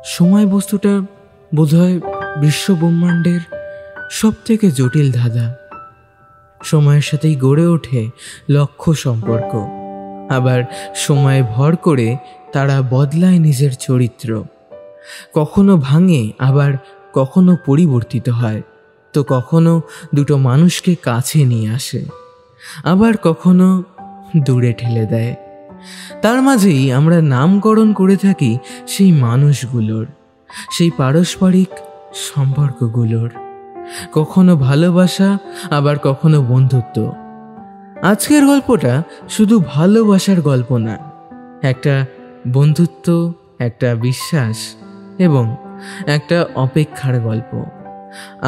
সময় বস্তুটা বোধহয় বিশ্ব ব্রহ্মাণ্ডের সব থেকে জটিল ধাঁধা। সময়ের সাথেই গড়ে ওঠে লক্ষ সম্পর্ক, আবার সময় ভর করে তারা বদলায় নিজের চরিত্র। কখনো ভাঙে, আবার কখনো পরিবর্তিত হয়, তো কখনো দুটো মানুষকে কাছে নিয়ে আসে, আবার কখনো দূরে ঠেলে দেয়। তার মাঝেই আমরা নামকরণ করে থাকি সেই মানুষগুলোর, সেই পারস্পরিক সম্পর্কগুলোর, কখনো ভালোবাসা, আবার কখনো বন্ধুত্ব। আজকের গল্পটা শুধু ভালোবাসার গল্প না, একটা বন্ধুত্ব, একটা বিশ্বাস এবং একটা অপেক্ষার গল্প।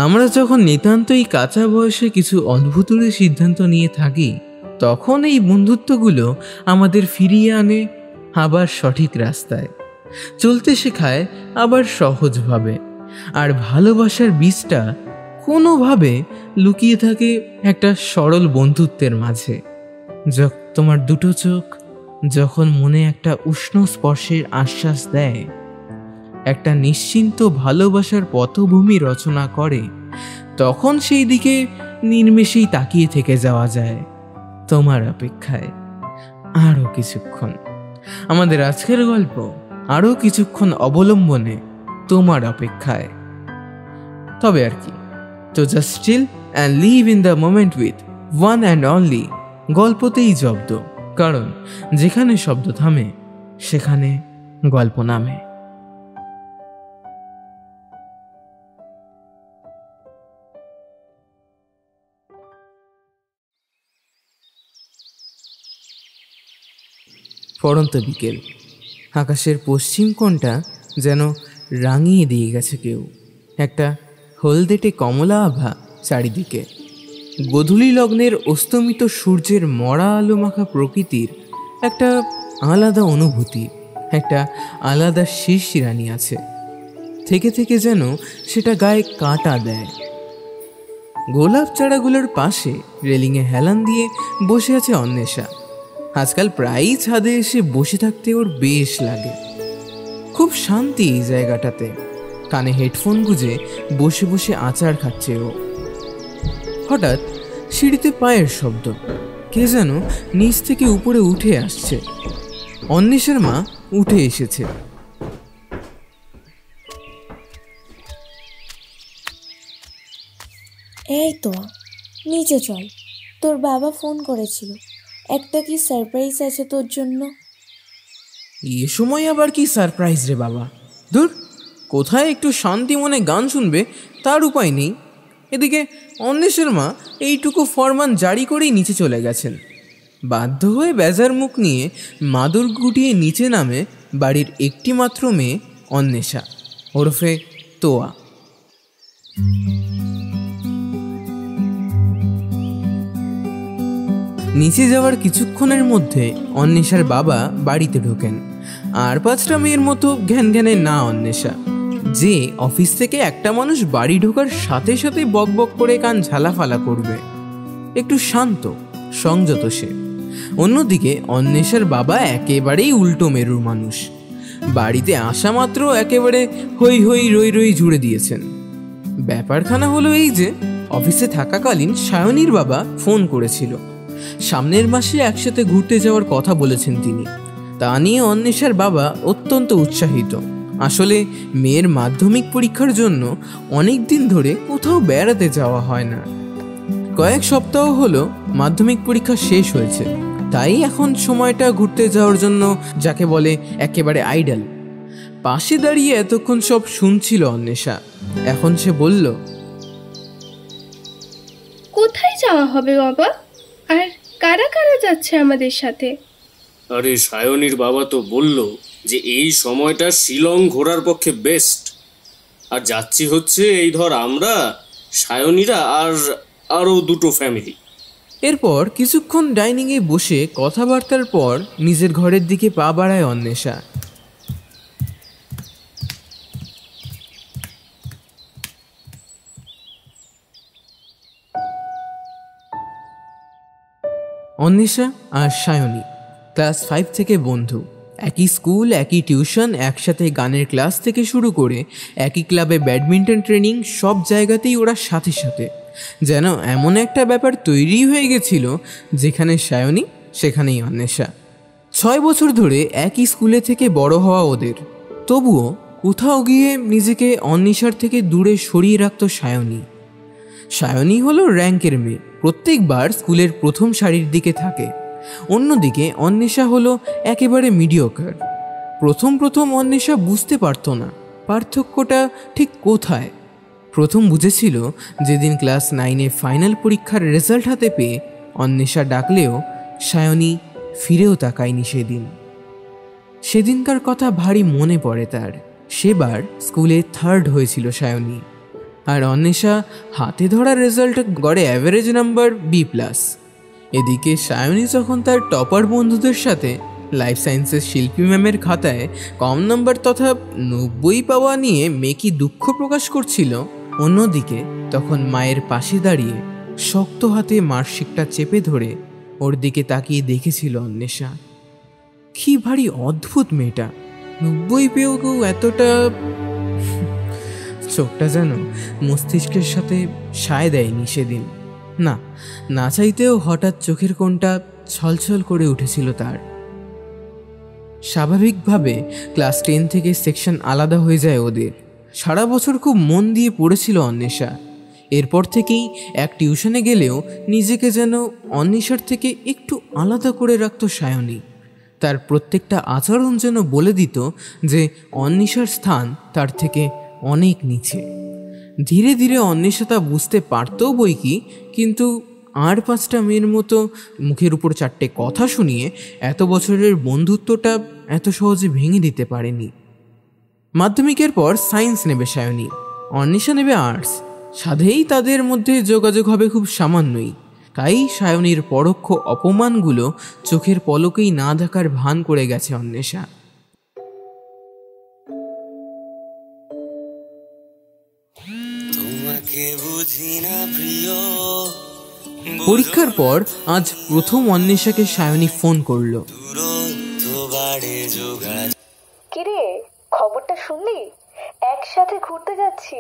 আমরা যখন নিতান্তই কাঁচা বয়সে কিছু অদ্ভুতুর সিদ্ধান্ত নিয়ে থাকি, তখন এই বন্ধুত্বগুলো আমাদের ফিরিয়ে আনে আবার সঠিক রাস্তায় চলতে শেখায়, আবার সহজভাবে। আর ভালোবাসার বীজটা কোনোভাবে লুকিয়ে থাকে একটা সরল বন্ধুত্বের মাঝে। তোমার দুটো চোখ যখন মনে একটা উষ্ণ স্পর্শের আশ্বাস দেয়, একটা নিশ্চিন্ত ভালোবাসার পটভূমি রচনা করে, তখন সেই দিকে নির্মেষেই তাকিয়ে থেকে যাওয়া যায় তোমার অপেক্ষায়। আরও কিছুক্ষণ, আমাদের আজকের গল্প আরও কিছুক্ষণ অবলম্বনে তোমার অপেক্ষায়। তবে আর কি, তো just chill and live in the moment with one and only গল্পতেই জব্দ, কারণ যেখানে শব্দ থামে সেখানে গল্প নামে। পড়ন্ত বিকেল, আকাশের পশ্চিম কোণটা যেন রাঙিয়ে দিয়ে গেছে কেউ, একটা হলদেটে কমলা আভা চারিদিকে। গোধূলি লগ্নের অস্তমিত সূর্যের মরা আলো মাখা প্রকৃতির একটা আলাদা অনুভূতি, একটা আলাদা শিরশিরানি আছে, থেকে থেকে যেন সেটা গায়ে কাঁটা দেয়। গোলাপ চারাগুলোর পাশে রেলিংয়ে হেলান দিয়ে বসে আছে অন্বেষা। আজকাল প্রায়ই ছাদে এসে বসে থাকতে ওর বেশ লাগে। খুব শান্তি এই জায়গাটাতে। কানে হেডফোন গুঁজে বসে বসে আচার খাচ্ছে ও। হঠাৎ সিঁড়িতে পায়ের শব্দ, কে যেন নিচ থেকে উপরে উঠে আসছে। অন্বেষার মা উঠে এসেছে। এই তো, নিচে চল, তোর বাবা ফোন করেছিল, একটা কি সারপ্রাইজ আছে তোর জন্য। এ সময় আবার কি সারপ্রাইজ রে বাবা? ধুর, কোথায় একটু শান্তি মনে গান শুনবে তার উপায় নেই। এদিকে অন্বেষার মা এইটুকু ফরমান জারি করেই নিচে চলে গেছেন। বাধ্য হয়ে বেজার মুখ নিয়ে মাদুর গুটিয়ে নিচে নামে বাড়ির একটি মাত্র মেয়ে অন্বেষা, ওরফে তোয়া। নিচে যাওয়ার কিছুক্ষণের মধ্যে অন্বেষার বাবা বাড়িতে ঢোকেন। আর 5টা মেয়ের মতো ঘ্যান ঘ্যানে না অন্বেষা, যে অফিস থেকে একটা মানুষ বাড়ি ঢোকার সাথে সাথে বক বক করে কান ঝালাফালা করবে। একটু শান্ত সংযত সে। অন্যদিকে অন্বেষার বাবা একেবারেই উল্টো মেরুর মানুষ। বাড়িতে আসা মাত্র একেবারে হই হই রই রই জুড়ে দিয়েছেন। ব্যাপারখানা হলো এই যে, অফিসে থাকাকালীন সায়নীর বাবা ফোন করেছিল। সামনের মাসে একসাথে ঘুরতে যাওয়ার কথা বলেছেন তিনি। তা নিয়ে অন্বেষার বাবা অত্যন্ত উৎসাহিত। আসলে মেয়ের মাধ্যমিক পরীক্ষার জন্য অনেক দিন ধরে কোথাও বেড়াতে যাওয়া হয় না। কয়েক সপ্তাহ হলো মাধ্যমিক পরীক্ষা শেষ হয়েছে, তাই এখন সময়টা ঘুরতে যাওয়ার জন্য যাকে বলে একেবারে আইডল। পাশে দাঁড়িয়ে এতক্ষণ সব শুনছিল অন্বেষা। এখন সে বলল, কোথায় যাওয়া হবে বাবা, আর কারা কারা যাচ্ছে আমাদের সাথে? আরে সায়নীর বাবা তো বলল যে এই সময়টা শিলং ঘোরার পক্ষে বেস্ট। আর যাচ্ছি হচ্ছে এই ধর আমরা, সায়নীরা আর আরও 2টো ফ্যামিলি। এরপর কিছুক্ষণ ডাইনিংয়ে বসে কথাবার্তার পর নিজের ঘরের দিকে পা বাড়ায় অন্বেষা। অন্বেষা আর সায়নী ক্লাস 5 থেকে বন্ধু, একই স্কুল, একই টিউশন, একসাথে গানের ক্লাস থেকে শুরু করে একই ক্লাবে ব্যাডমিন্টন ট্রেনিং, সব জায়গাতেই ওরা সাথে সাথে। যেন এমন একটা ব্যাপার তৈরি হয়ে গেছিল, যেখানে সায়নী সেখানেই অন্বেষা। 6 বছর ধরে একই স্কুলে থেকে বড় হওয়া ওদের, তবুও কোথাও গিয়ে নিজেকে অন্বেষার থেকে দূরে সরিয়ে রাখত সায়নী। সায়নী হলো র্যাঙ্কের মেয়ে, প্রত্যেকবার স্কুলের প্রথম সারির দিকে থাকে। অন্যদিকে অন্বেষা হলো একেবারে মিডিওকার। প্রথম অন্বেষা বুঝতে পারত না পার্থক্যটা ঠিক কোথায়। প্রথম বুঝেছিল যেদিন ক্লাস 9-এ ফাইনাল পরীক্ষার রেজাল্ট হাতে পেয়ে অন্বেষা ডাকলেও সায়নী ফিরেও তাকায়নি সেদিনকার কথা ভারী মনে পড়ে তার। সেবার স্কুলে 3rd হয়েছিল সায়নী, আর অন্বেষা হাতে ধরা রেজাল্ট গড়ে অ্যাভারেজ নাম্বার B+। এদিকে সায়নী যখন তার টপার বন্ধুদের সাথে লাইফ সায়েন্সের শিল্পী ম্যামের খাতায় কম নাম্বার তথা 90 পাওয়া নিয়ে মেকি দুঃখ প্রকাশ করছিল, অন্যদিকে তখন মায়ের পাশে দাঁড়িয়ে শক্ত হাতে মার্কশিটটা চেপে ধরে ওর দিকে তাকিয়ে দেখেছিল অন্বেষা। কি ভারী অদ্ভুত মেয়েটা, 90 পেয়েও কেউ এতটা। চোখটা যেন মস্তিষ্কের সাথে সায় দেয়নি সেদিন। না চাইতেও হঠাৎ চোখের কোণটা ছলছল করে উঠেছিল তার। স্বাভাবিকভাবে ক্লাস 10 থেকে সেকশন আলাদা হয়ে যায় ওদের। সারা বছর খুব মন দিয়ে পড়েছিল অন্বেষা। এরপর থেকেই এক টিউশনে গেলেও নিজেকে যেন অন্বেষার থেকে একটু আলাদা করে রাখত সায়নী। তার প্রত্যেকটা আচরণ যেন বলে দিত যে অন্বেষার স্থান তার থেকে অনেক নিচে। ধীরে ধীরে অন্বেষা তা বুঝতে পারতও বই কি, কিন্তু আর 5টা মেয়ের মতো মুখের উপর 4টে কথা শুনিয়ে এত বছরের বন্ধুত্বটা এত সহজে ভেঙে দিতে পারেনি। মাধ্যমিকের পর সায়েন্স নেবে সায়নী, অন্বেষা নেবে আর্টস। সাধেই তাদের মধ্যে যোগাযোগ হবে খুব সামান্যই। তাই সায়নীর পরোক্ষ অপমানগুলো চোখের পলকেই না দেখার ভান করে গেছে অন্বেষা। পরীক্ষার পর আজ প্রথম অন্বেষাকে সায়নী ফোন করলো। কিরে, খবরটা শুনলি? একসাথে ঘুরতে যাচ্ছি।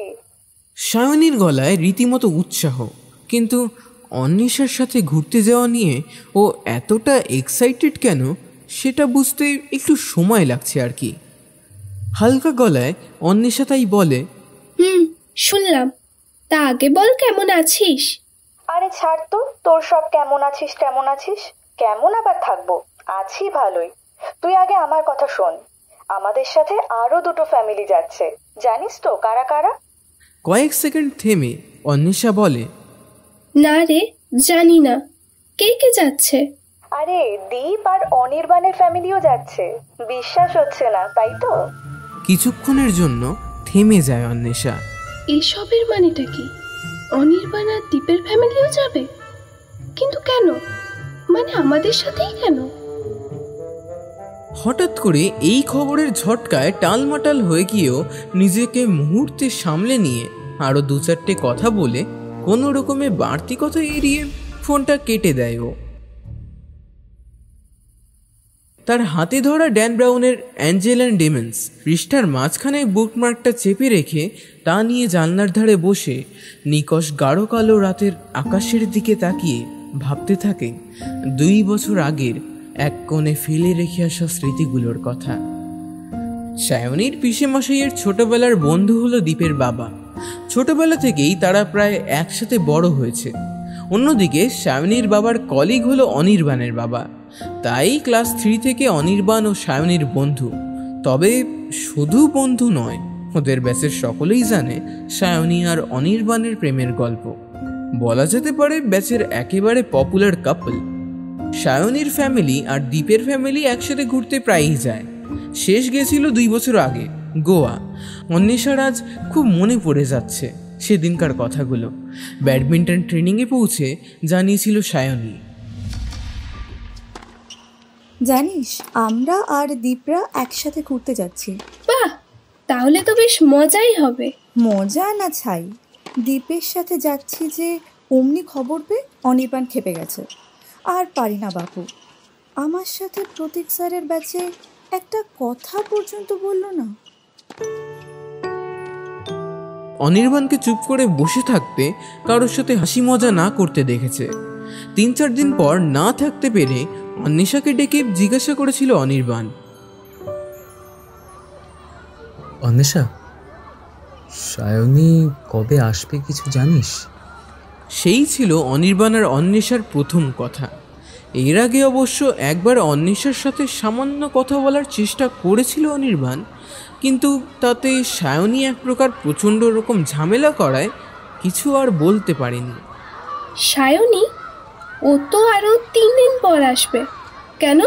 সায়নীর গলায় রীতিমতো উৎসাহ, কিন্তু অন্বেষার সাথে ঘুরতে যাওয়া নিয়ে ও এতটা এক্সাইটেড কেন সেটা বুঝতে একটু সময় লাগছে আর কি। হালকা গলায় অন্বেষা তাই বলে, শুনলাম। তা আগে বল, কেমন আছিস? আরে ছাড় তো, তোর সব কেমন আছিস কেমন আছিস, কেমন আবার থাকবো, আছি ভালোই। তুই আগে আমার কথা শোন, আমাদের সাথে আরো 2টো ফ্যামিলি যাচ্ছে, জানিস তো কারা কারা? কয়েক সেকেন্ড থেমে অন্বেষা বলে, না রে, জানি না। কে কে যাচ্ছে? আরে দীপ আর অনির্বাণের ফ্যামিলিও যাচ্ছে। বিশ্বাস হচ্ছে না তাই তো? কিছুক্ষণের জন্য থেমে যায় অন্বেষা। এসবের মানেটা কি? অনির্বাণ আর দীপের ফ্যামিলিও যাবে? কিন্তু কেন? মানে আমাদের সাথেই কেন? হঠাৎ করে এই খবরের ঝটকায় টালমাটাল হয়ে গিয়েও নিজেকে মুহূর্তে সামলে নিয়ে আরও 2-4টে কথা বলে কোনো রকমে বাড়তি কথা এড়িয়ে ফোনটা কেটে দেয় ও। তার হাতে ধরা ড্যান ব্রাউনের অ্যাঞ্জেল অ্যান্ড ডেমন্স পৃষ্ঠার মাঝখানে বুকমার্কটা চেপে রেখে তা নিয়ে জানলার ধারে বসে নিকষ গাঢ় কালো রাতের আকাশের দিকে তাকিয়ে ভাবতে থাকে 2 বছর আগের এক কোণে ফেলে রেখে আসা স্মৃতিগুলোর কথা। সায়নীর পিসেমশাইয়ের ছোটবেলার বন্ধু হলো দীপের বাবা। ছোটবেলা থেকেই তারা প্রায় একসাথে বড় হয়েছে। অন্যদিকে সায়নীর বাবার কলিগ হলো অনির্বাণের বাবা, তাই ক্লাস 3 থেকে অনির্বাণ ও সায়নীর বন্ধু। তবে শুধু বন্ধু নয়, ওদের ব্যাচের সকলেই জানে সায়নী আর অনির্বাণের প্রেমের গল্প। বলা যেতে পারে ব্যাচের একেবারে পপুলার কাপল। সায়নীর ফ্যামিলি আর দীপের ফ্যামিলি একসাথে ঘুরতে প্রায়ই যায়। শেষ গেছিল 2 বছর আগে, গোয়া। অন্বেষার আজ খুব মনে পড়ে যাচ্ছে সেদিনকার কথাগুলো। ব্যাডমিন্টন ট্রেনিংয়ে পৌঁছে জানিয়েছিল সায়নী, জানিস আমরা আর দীপরা একসাথে ঘুরতে যাচ্ছি। বাহ, তাহলে তো বেশ মজাই হবে। মজা না ছাই, দীপের সাথে যাচ্ছি যে অমনি খবর পেয়ে অনির্বাণ খেপে গেছে। আর পারি না বাপু, আমার সাথে প্রতীক স্যারের ব্যাচে একটা কথা পর্যন্ত বলল না। অনির্বাণকে চুপ করে বসে থাকতে, কারোর সাথে হাসি মজা না করতে দেখেছে। 3-4 দিন পর না থাকতে পেরে অন্বেষাকে ডেকে জিজ্ঞাসা করেছিল অনির্বাণ, অন্বেষা, সায়নী কবে আসবে কিছু জানিস? সেই ছিল অনির্বাণ আর অন্বেষার প্রথম কথা। এর আগে অবশ্য একবার অন্বেষার সাথে সামান্য কথা বলার চেষ্টা করেছিল অনির্বাণ, কিন্তু তাতে সায়নী এক প্রকার প্রচণ্ড রকম ঝামেলা করায় কিছু আর বলতে পারেনি। সায়নী? ও তো আরো 3 দিন পর আসবে। কেন?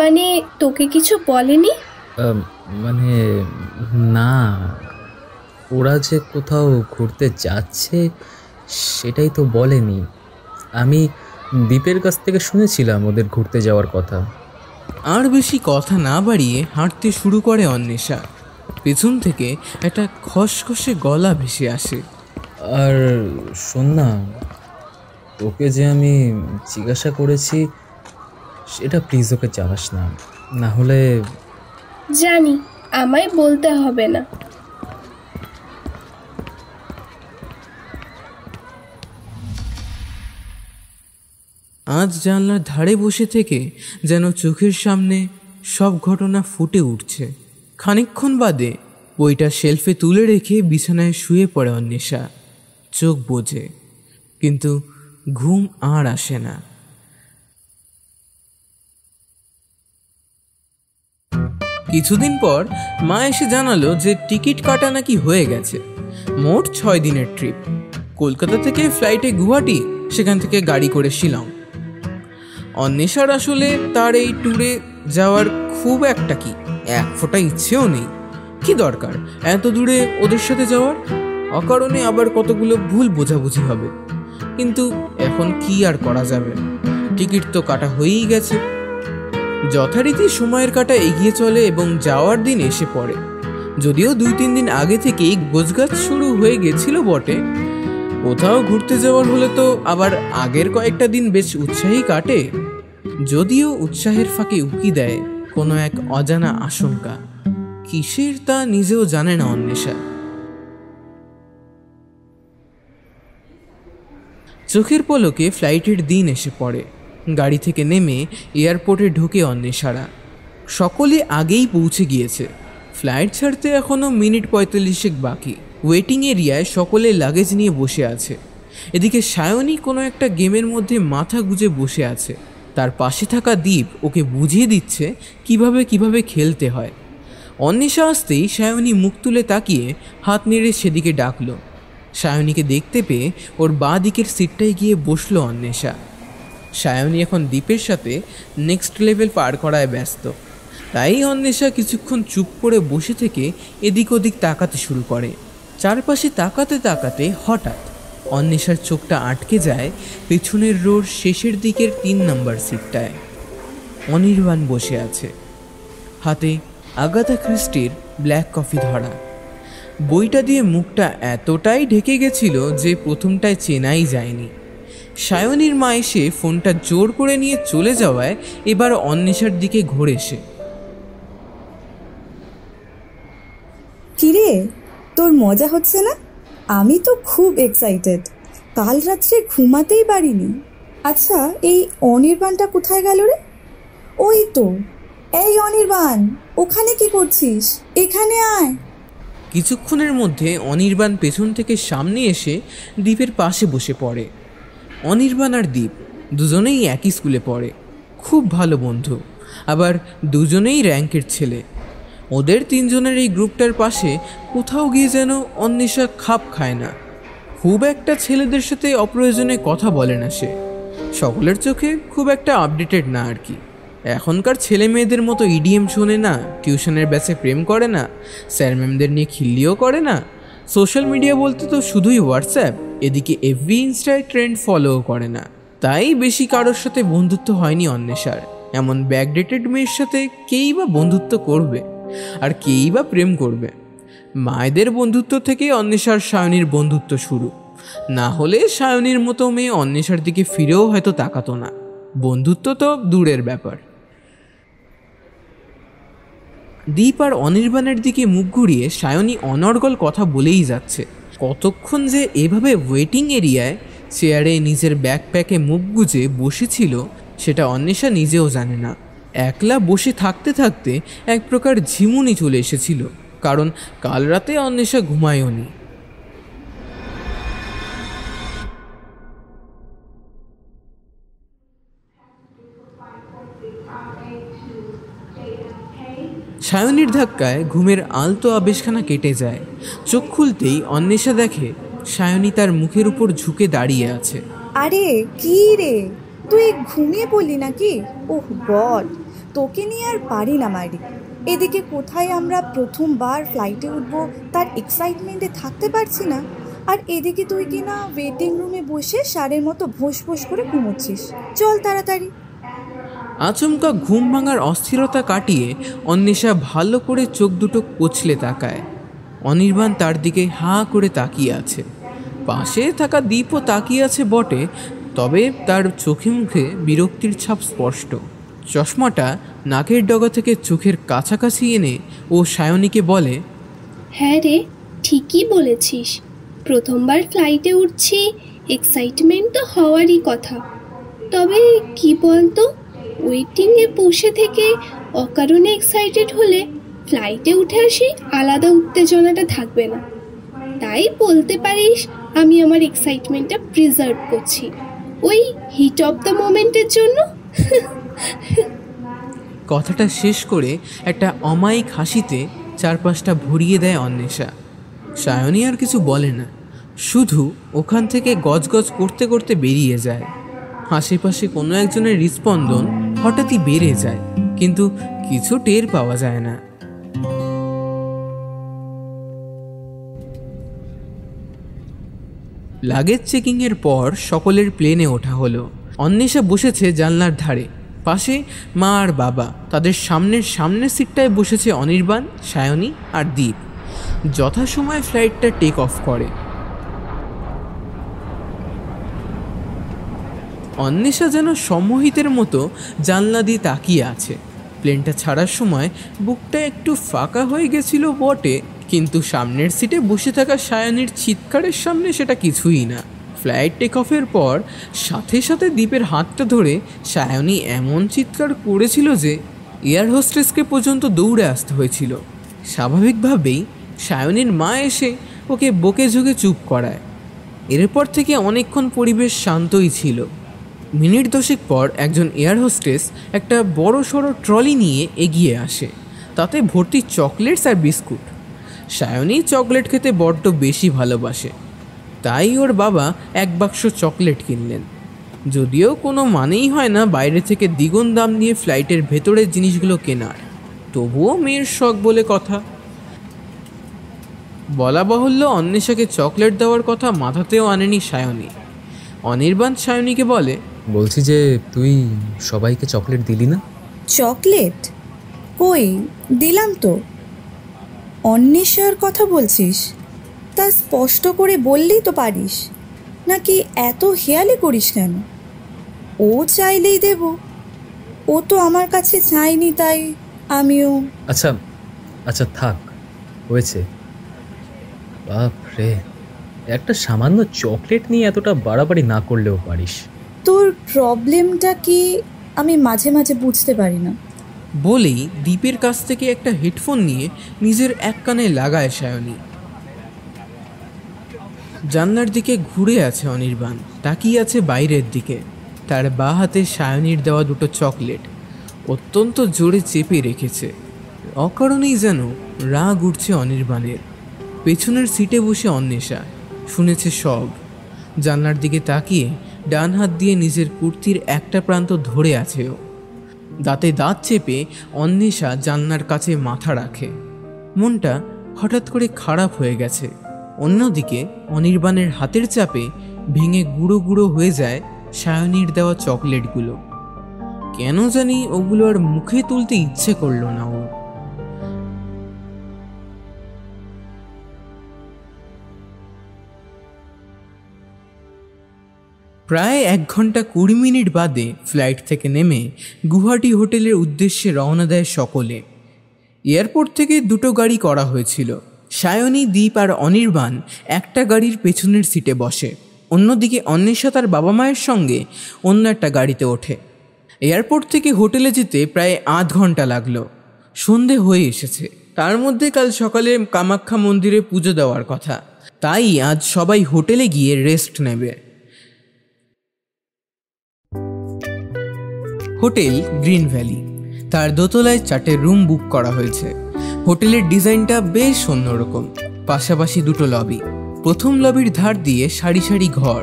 মানে তোকে কিছু বলেনি? মানে না, ওরা যে কোথাও ঘুরতে যাচ্ছে সেটাই তো বলেনি। আমি দীপের কাছ থেকে শুনেছিলাম ওদের ঘুরতে যাওয়ার কথা। আর বেশি কথা না বাড়িয়ে হাঁটতে শুরু করে অন্বেষা। পেছন থেকে একটা খসখসে গলা ভেসে আসে। আর শোন না, ওকে যে আমি জিজ্ঞাসা করেছি সেটা প্লিজ ওকে জানাস না, না হলে। জানি, আমায় বলতে হবে না। আজ জানলার ধারে বসে থেকে যেন চোখের সামনে সব ঘটনা ফুটে উঠছে। খানিকক্ষণ বাদে বইটা শেলফে তুলে রেখে বিছানায় শুয়ে পড়ে অন্বেষা। চোখ বোঝে, কিন্তু ঘুম আর আসে না। কিছুদিন পর মা এসে জানালো যে টিকিট কাটা নাকি হয়ে গেছে। মোট 6 দিনের ট্রিপ। কলকাতা থেকে ফ্লাইটে গুয়াহাটি, সেখান থেকে গাড়ি করে শিলং। অন্বেষার আসলে তার এই ট্যুরে যাওয়ার খুব একটা কি এক ফোঁটা ইচ্ছেও নেই। কি দরকার এত দূরে ওদের সাথে যাওয়ার? অকারণে আবার কতগুলো ভুল বোঝাবুঝি হবে। কিন্তু এখন কি আর করা যাবে, টিকিট তো কাটা হয়েই গেছে। যথারীতি সময়ের কাটা এগিয়ে চলে এবং যাওয়ার দিন এসে পড়ে। যদিও 2-3 দিন আগে থেকেই গোছগাছ শুরু হয়ে গেছিল বটে। কোথাও ঘুরতে যাওয়ার হলে তো আবার আগের কয়েকটা দিন বেশ উৎসাহী কাটে। যদিও উৎসাহের ফাঁকে উকি দেয় কোনো এক অজানা আশঙ্কা। কিসের তা নিজেও জানে না অন্বেষা। চোখের পলকে ফ্লাইটের দিন এসে পড়ে। গাড়ি থেকে নেমে এয়ারপোর্টে ঢুকে অন্বেষারা। সকলে আগেই পৌঁছে গিয়েছে। ফ্লাইট ছাড়তে এখনও মিনিট 45 বাকি। ওয়েটিং এরিয়ায় সকলে লাগেজ নিয়ে বসে আছে। এদিকে সায়নী কোনো একটা গেমের মধ্যে মাথা গুজে বসে আছে। তার পাশে থাকা দীপ ওকে বুঝিয়ে দিচ্ছে কিভাবে খেলতে হয়। অন্বেষা আসতেই সায়নী মুখ তুলে তাকিয়ে হাত নেড়ে সেদিকে ডাকলো। সায়নীকে দেখতে পেয়ে ওর বাঁ দিকের সিটটায় গিয়ে বসলো অন্বেষা। সায়নী এখন দীপের সাথে নেক্সট লেভেল পার করায় ব্যস্ত। তাই অন্বেষা কিছুক্ষণ চুপ করে বসে থেকে এদিক ওদিক তাকাতে শুরু করে। চারপাশে তাকাতে হঠাৎ অন্বেষার চোখটা আটকে যায় পেছনের রোর শেষের দিকের 3 নম্বর সিটটায়। অনির্বাণ বসে আছে, হাতে আগাথা ক্রিস্টির ব্ল্যাক কফি ধরা। বইটা দিয়ে মুখটা এতটাই ঢেকে গেছিল যে প্রথমটায় চেনাই যায়নি। সায়নীর মা এসে ফোনটা জোর করে নিয়ে চলে যাওয়ায় এবার অন্বেষার দিকে ঘুরে এসে, কিরে, তোর মজা হচ্ছে না? আমি তো খুব এক্সাইটেড। কাল রাত্রে ঘুমাতেই পারিনি। আচ্ছা, এই অনির্বাণটা কোথায় গেল রে? ওই তো। এই অনির্বাণ, ওখানে কি করছিস? এখানে আয়। কিছুক্ষণের মধ্যে অনির্বাণ পেছন থেকে সামনে এসে দীপের পাশে বসে পড়ে। অনির্বাণ আর দীপ দুজনেই একই স্কুলে পড়ে, খুব ভালো বন্ধু, আবার দুজনেই র্যাঙ্কের ছেলে। ওদের 3 জনের এই গ্রুপটার পাশে কোথাও গিয়ে যেন অন্বেষা খাপ খায় না। খুব একটা ছেলেদের সাথে অপ্রয়োজনে কথা বলে না সে। সকলের চোখে খুব একটা আপডেটেড না আর কি। এখনকার ছেলে মেয়েদের মতো ইডিএম শোনে না, টিউশনের ব্যাচে প্রেম করে না, স্যার ম্যামদের নিয়ে খিল্লিও করে না। সোশ্যাল মিডিয়া বলতে তো শুধুই হোয়াটসঅ্যাপ, এদিকে এফবি ইনস্টায় ট্রেন্ড ফলোও করে না। তাই বেশি কারোর সাথে বন্ধুত্ব হয়নি অন্বেষার। এমন ব্যাকডেটেড মেয়ের সাথে কেই বা বন্ধুত্ব করবে, আর কেই বা প্রেম করবে? মায়েদের বন্ধুত্ব থেকে অন্বেষার সায়নীর বন্ধুত্ব শুরু। না হলে সায়নীর মতো মেয়ে অন্বেষার দিকে ফিরেও হয়তো তাকাতো না। বন্ধুত্ব তো দূরের ব্যাপার। দীপ আর অনির্বাণের দিকে মুখ ঘুরিয়ে সায়নী অনর্গল কথা বলেই যাচ্ছে। কতক্ষণ যে এভাবে ওয়েটিং এরিয়ায় চেয়ারে নিজের ব্যাকপ্যাকে মুখ গুজে বসেছিল সেটা অন্বেষা নিজেও জানে না। একলা বসে থাকতে থাকতে এক প্রকার ঝিমুনি চলে এসেছিল, কারণ কাল রাতে অন্বেষা ঘুমায়নি। সায়নীর ধাক্কায় ঘুমের আলতো আবেশখানা কেটে যায়। চোখ খুলতেই অন্বেষা দেখে সায়নী তার মুখের উপর ঝুঁকে দাঁড়িয়ে আছে। আরে কি রে, তুই ঘুমিয়ে পড়লি নাকি? ওহ গড, তোকে নিয়ে আর পারি না মারি। এদিকে কোথায় আমরা প্রথমবার ফ্লাইটে উঠবো তার এক্সাইটমেন্টে থাকতে পারছি না, আর এদিকে তুই কিনা ওয়েটিং রুমে বসে সারের মতো ভোস ভোস করে ঘুমোচ্ছিস। চল তাড়াতাড়ি। আচমকা ঘুম ভাঙার অস্থিরতা কাটিয়ে অন্বেষা ভালো করে চোখ দুটো কচলে তাকায়। অনির্বাণ তার দিকে হাঁ করে তাকিয়ে আছে। পাশে থাকা দীপও তাকিয়ে আছে বটে, তবে তার চোখে মুখে বিরক্তির ছাপ স্পষ্ট। চশমাটা নাকের ডগা থেকে চোখের কাছাকাছি এনে ও সায়নীকে বলে, হ্যাঁ রে, ঠিকই বলেছিস। প্রথমবার ফ্লাইটে উঠছি, এক্সাইটমেন্ট তো হওয়ারই কথা। তবে কি বলতো, ওয়েটিংয়ে বসে থেকে অকারণে এক্সাইটেড হলে ফ্লাইটে উঠে আসি আলাদা উত্তেজনাটা থাকবে না। তাই বলতে পারিস আমি আমার এক্সাইটমেন্টটা প্রিজার্ভ করছি, ওই হিট অফ দ্য মোমেন্টের জন্য। কথাটা শেষ করে একটা অমায়িক হাসিতে চারপাশটা ভরিয়ে দেয় অন্বেষা। সায়নী আর কিছু বলে না, শুধু ওখান থেকে গজগজ করতে করতে বেরিয়ে যায়। আশেপাশে কোনো একজনের হৃৎস্পন্দন হঠাৎই বেড়ে যায়, কিন্তু কিছু টের পাওয়া যায় না। লাগেজ চেকিংয়ের পর সকলের প্লেনে ওঠা হলো। অন্বেষা বসেছে জানলার ধারে, পাশে মা আর বাবা। তাদের সামনের সিটটায় বসেছে অনির্বাণ, সায়নী আর দীপ। যথাসময়ে ফ্লাইটটা টেক অফ করে। অন্বেষা যেন সম্মোহিতের মতো জানলা দিয়ে তাকিয়ে আছে। প্লেনটা ছাড়ার সময় বুকটা একটু ফাঁকা হয়ে গেছিল বটে, কিন্তু সামনের সিটে বসে থাকা সায়নীর চিৎকারের সামনে সেটা কিছুই না। ফ্লাইট টেক অফের পর সাথে সাথে দীপের হাতটা ধরে সায়নী এমন চিৎকার করেছিল যে এয়ার হোস্টেসকে পর্যন্ত দৌড়ে আসতে হয়েছিল। স্বাভাবিকভাবেই সায়নীর মা এসে ওকে বকে ঝুঁকে চুপ করায়। এরপর থেকে অনেকক্ষণ পরিবেশ শান্তই ছিল। মিনিট 10 পর একজন এয়ার হোস্টেস একটা বড় সড়ো ট্রলি নিয়ে এগিয়ে আসে, তাতে ভর্তি চকলেটস আর বিস্কুট। সায়নী চকলেট খেতে বড্ড বেশি ভালোবাসে, তাই ওর বাবা এক বাক্স চকলেট কিনলেন। যদিও কোনো মানেই হয় না বাইরে থেকে দ্বিগুণ দাম দিয়ে ফ্লাইটের ভেতরের জিনিসগুলো কেনার, তবুও মেয়ের শখ বলে কথা। বলা বাহুল্য, অন্বেষাকে চকলেট দেওয়ার কথা মাথাতেও আনেনি সায়নী। অনির্বাণ সায়নীকে বলে, বলছি যে তুই সবাইকে চকলেট দিলি না? চকলেট কই, দিলাম তো। অন্বেষার কথা বলছিস? তা স্পষ্ট করে বললেই তো পারিস, নাকি এত হেয়ালি করিস কেন? ও চাইলেই দেব, ও তো আমার কাছে চাইনি, তাই আমিও। আচ্ছা আচ্ছা থাক, হয়েছে। বাপ রে, একটা সামান্য চকলেট নিয়ে এতটা বাড়াবাড়ি না করলেও পারিস। তোর প্রবলেমটা কি আমি মাঝে মাঝে বুঝতে পারি না। বলেই দীপের কাছ থেকে একটা হেডফোন নিয়ে নিজের এক কানে লাগায় সায়নী। জানলার দিকে ঘুরে আছে অনির্বাণ, তাকিয়ে আছে বাইরের দিকে। তার বাঁ হাতে সায়নীর দেওয়া দুটো চকলেট অত্যন্ত জোরে চেপে রেখেছে। অকারণেই যেন রাগ উঠছে অনির্বাণের। পেছনের সিটে বসে অন্বেষা শুনেছে সব। জানলার দিকে তাকিয়ে ডান হাত দিয়ে নিজের কুর্তির একটা প্রান্ত ধরে আছে ও। দাঁতে দাঁত চেপে অন্বেষা জানলার কাছে মাথা রাখে। মনটা হঠাৎ করে খারাপ হয়ে গেছে। অন্যদিকে অনির্বাণের হাতের চাপে ভেঙে গুঁড়ো গুঁড়ো হয়ে যায় সায়নীর দেওয়া চকলেটগুলো। কেন জানি ওগুলো আর মুখে তুলতে ইচ্ছে করলো না ওর। প্রায় 1 ঘন্টা 20 মিনিট বাদে ফ্লাইট থেকে নেমে গুয়াহাটি হোটেলের উদ্দেশ্যে রওনা দেয় সকলে। এয়ারপোর্ট থেকে দুটো গাড়ি করা হয়েছিল। সায়নী, দীপ আর অনির্বাণ একটা গাড়ির পেছনের সিটে বসে, অন্যদিকে অন্বেষা তার বাবা মায়ের সঙ্গে অন্য একটা গাড়িতে ওঠে। এয়ারপোর্ট থেকে হোটেলে যেতে প্রায় আধ ঘন্টা লাগলো। সন্ধে হয়ে এসেছে। তার মধ্যে কাল সকালে কামাখ্যা মন্দিরে পুজো দেওয়ার কথা, তাই আজ সবাই হোটেলে গিয়ে রেস্ট নেবে। হোটেল গ্রিন ভ্যালি, তার দোতলায় 4টে রুম বুক করা হয়েছে। হোটেলের ডিজাইনটা বেশ অন্যরকম। পাশাপাশি দুটো লবি, প্রথম লবির ধার দিয়ে সারি সারি ঘর,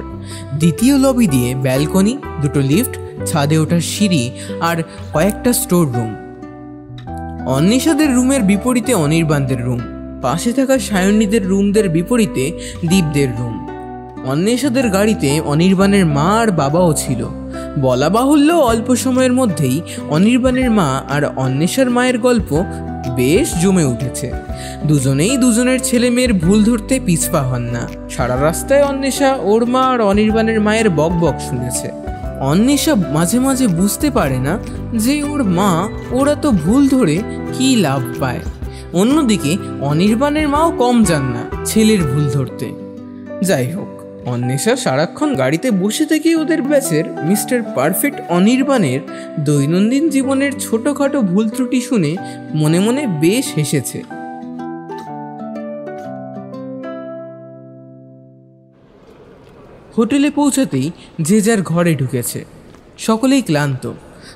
দ্বিতীয় লবি দিয়ে ব্যালকনি, দুটো লিফট, ছাদে ওঠার সিঁড়ি আর কয়েকটা স্টোর রুম। অন্বেষাদের রুমের বিপরীতে অনির্বাণদের রুম, পাশে থাকা সায়নীদের রুমদের বিপরীতে দীপদের রুম। অন্বেষাদের গাড়িতে অনির্বাণের মা আর বাবাও ছিল। বলা বাহুল্য, অল্প সময়ের মধ্যেই অনির্বাণের মা আর অন্বেষার মায়ের গল্প বেশ জমে উঠেছে। দুজনেই দুজনের ছেলে মেয়ের ভুল ধরতে পিছপা হন না। সারা রাস্তায় অন্বেষা ওর মা আর অনির্বাণের মায়ের বক বক শুনেছে। অন্বেষা মাঝে মাঝে বুঝতে পারে না যে ওর মা ওরা তো ভুল ধরে কি লাভ পায়। অন্যদিকে অনির্বাণের মাও কম যান না ছেলের ভুল ধরতে। যাই হোক, অন্বেষা সারাক্ষণ গাড়িতে বসে থেকে ওদের ব্যাচের মিস্টার পারফেক্ট অনির্বাণের দৈনন্দিন জীবনের ছোটোখাটো ভুল ত্রুটি শুনে মনে মনে বেশ হেসেছে। হোটেলে পৌঁছাতেই যে যার ঘরে ঢুকেছে। সকলেই ক্লান্ত,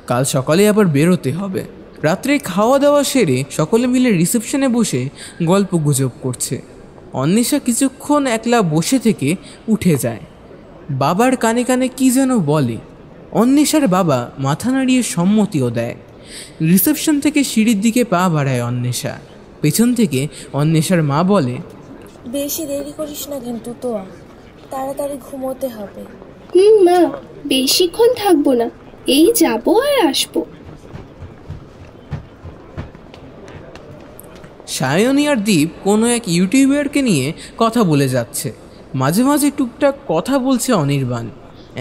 কাল সকালে আবার বেরোতে হবে। রাত্রে খাওয়া দাওয়া সেরে সকলে মিলে রিসেপশনে বসে গল্প গুজব করছে। অন্বেষা কিছুক্ষণ একলা বসে থেকে উঠে যায়। বাবার কানে কানে কি যেন বলে। অন্বেষার বাবা মাথা নাড়িয়ে সম্মতিও দেয়। রিসেপশন থেকে সিঁড়ির দিকে পা বাড়ায় অন্বেষা। পেছন থেকে অন্বেষার মা বলে, বেশি দেরি করিস না কিন্তু তোয়া, তাড়াতাড়ি ঘুমোতে হবে। মা, বেশিক্ষণ থাকবো না, এই যাবো আর আসবো। সায়নী আর দীপ কোনো এক ইউটিউবারকে নিয়ে কথা বলে যাচ্ছে। মাঝে মাঝে টুকটাক কথা বলছে অনির্বাণ।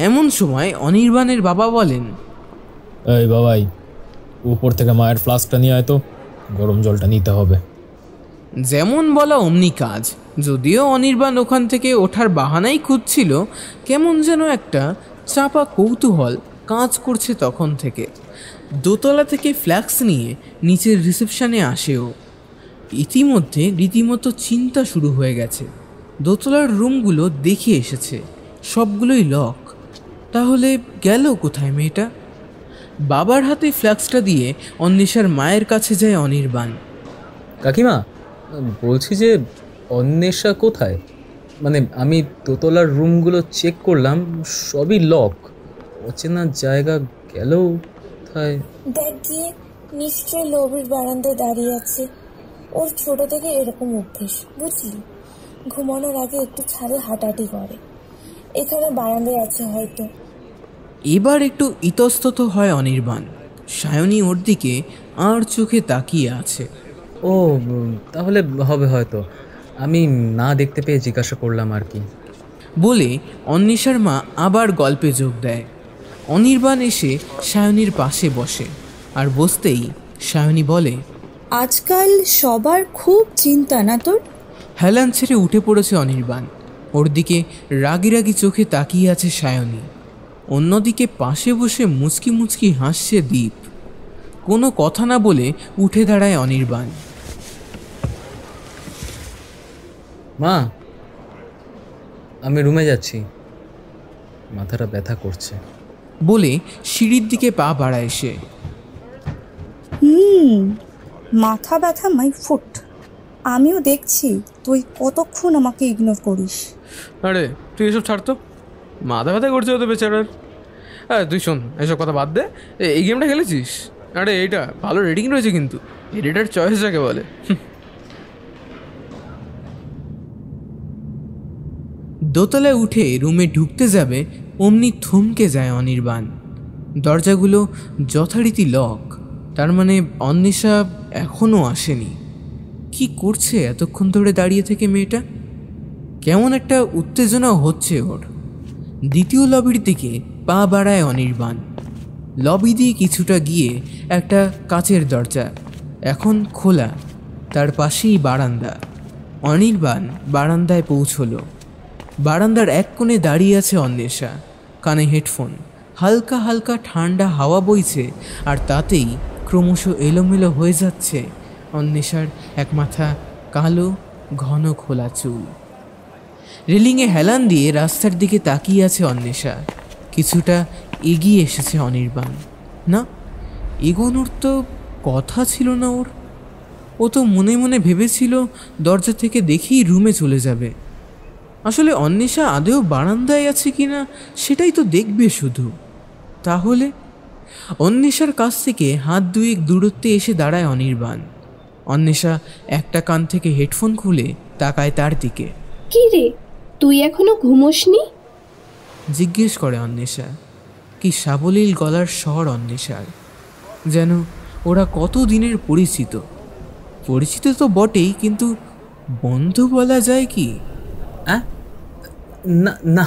এমন সময় অনির্বাণের বাবা বলেন, এই বাবাই, উপর থেকে মায়ের ফ্লাস্কটা নিয়ে আয় তো, গরম জলটা নিতে হবে। যেমন বলা অমনি কাজ। যদিও অনির্বাণ ওখান থেকে ওঠার বাহানাই খুঁজছিল, কেমন যেন একটা চাপা কৌতূহল কাজ করছে তখন থেকে। দোতলা থেকে ফ্ল্যাক্স নিয়ে নিচের রিসেপশনে আসেও। ইতিমধ্যে রীতিমতো চিন্তা শুরু হয়ে গেছে। দোতলার রুমগুলো দেখে এসেছে, সবগুলোই লক। তাহলে গেল কোথায় মেয়েটা? বাবার হাতে ফ্ল্যাক্সটা দিয়ে অন্বেষার মায়ের কাছে যায় অনির্বাণ। কাকিমা, বলছি যে অন্বেষা কোথায়? মানে আমি দোতলার রুমগুলো চেক করলাম, সবই লক। অচেনা জায়গা গেল কোথায়? দেখ গিয়ে, নিশ্চয় লবির বারান্দায় দাঁড়িয়ে আছে। ওর ছোট থেকে এরকম অভ্যেস, বুঝলি? ঘুমানোর আগে একটু ছাদে হাঁটাহাঁটি করে। এখানে বারান্দায় আছে হয়তো। এবার একটু ইতস্তত হয় অনির্বাণ। সায়নী ওর দিকে আর চোখে তাকিয়ে আছে। ও, তাহলে হবে হয়তো। আমি না দেখতে পেয়ে জিজ্ঞাসা করলাম আর কি। বলে অন্বেষার মা আবার গল্পে যোগ দেয়। অনির্বাণ এসে সায়নীর পাশে বসে, আর বসতেই সায়নী বলে, আজকাল সবার খুব চিন্তা না তোর? হেলান ছেড়ে উঠে পড়েছে অনির্বাণ। ওর দিকে রাগি রাগি চোখে তাকিয়ে আছে সায়নী। অন্যদিকে পাশে বসে মুচকি মুচকি হাসছে দীপ। কোনো কথা না বলে উঠে দাঁড়ায় অনির্বাণ। মা, আমি রুমে যাচ্ছি, মাথাটা ব্যথা করছে। বলে সিঁড়ির দিকে পা বাড়ায় সে। মাথা ব্যথা মাই ফুট। আমিও দেখছি তুই কতক্ষণ আমাকে ইগনোর করিস। আরে তুই এসব ছাড় তো, মাথা ব্যথা করছে তো বেচারার। হ্যাঁ তুই শোন, এসব কথা বাদ দে। এই গেমটা খেলেছিস? আরে এইটা ভালো রেটিং রয়েছে কিন্তু, এডিটার চয়েস যাকে বলে। দোতলায় উঠে রুমে ঢুকতে যাবে অমনি থমকে যায় অনির্বাণ। দরজাগুলো যথারীতি লক। তার মানে অন্বেষা এখনও আসেনি। কি করছে এতক্ষণ ধরে দাঁড়িয়ে থেকে মেয়েটা? কেমন একটা উত্তেজনাও হচ্ছে ওর। দ্বিতীয় লবির দিকে পা বাড়ায় অনির্বাণ। লবি দিয়ে কিছুটা গিয়ে একটা কাচের দরজা, এখন খোলা, তার পাশেই বারান্দা। অনির্বাণ বারান্দায় পৌঁছলো। বারান্দার এক কোণে দাঁড়িয়ে আছে অন্বেষা, কানে হেডফোন। হালকা হালকা ঠান্ডা হাওয়া বইছে, আর তাতেই ক্রমশ এলোমেলো হয়ে যাচ্ছে অন্বেষার এক মাথা কালো ঘন খোলা চুল। রেলিংয়ে হেলান দিয়ে রাস্তার দিকে তাকিয়ে আছে অন্বেষা। কিছুটা এগিয়ে এসেছে অনির্বাণ। না, এগোনোর তো কথা ছিল না ওর। ও তো মনে মনে ভেবেছিল দরজা থেকে দেখেই রুমে চলে যাবে। আসলে অন্বেষা আদেও বারান্দায় আছে কিনা সেটাই তো দেখবে শুধু। তাহলে অন্বেষার কাছ থেকে হাত দুয়েক দূরত্বে এসে দাঁড়ায় অনির্বাণ। অন্বেষা একটা কান থেকে হেডফোন খুলে তাকায় তার দিকে। কি রে, তুই এখনো ঘুমোসনি? জিজ্ঞেস করে অন্বেষা। কি সাবলীল গলার স্বর অন্বেষার, যেন ওরা কত দিনের পরিচিত। পরিচিত তো বটেই, কিন্তু বন্ধু বলা যায় কি? না না,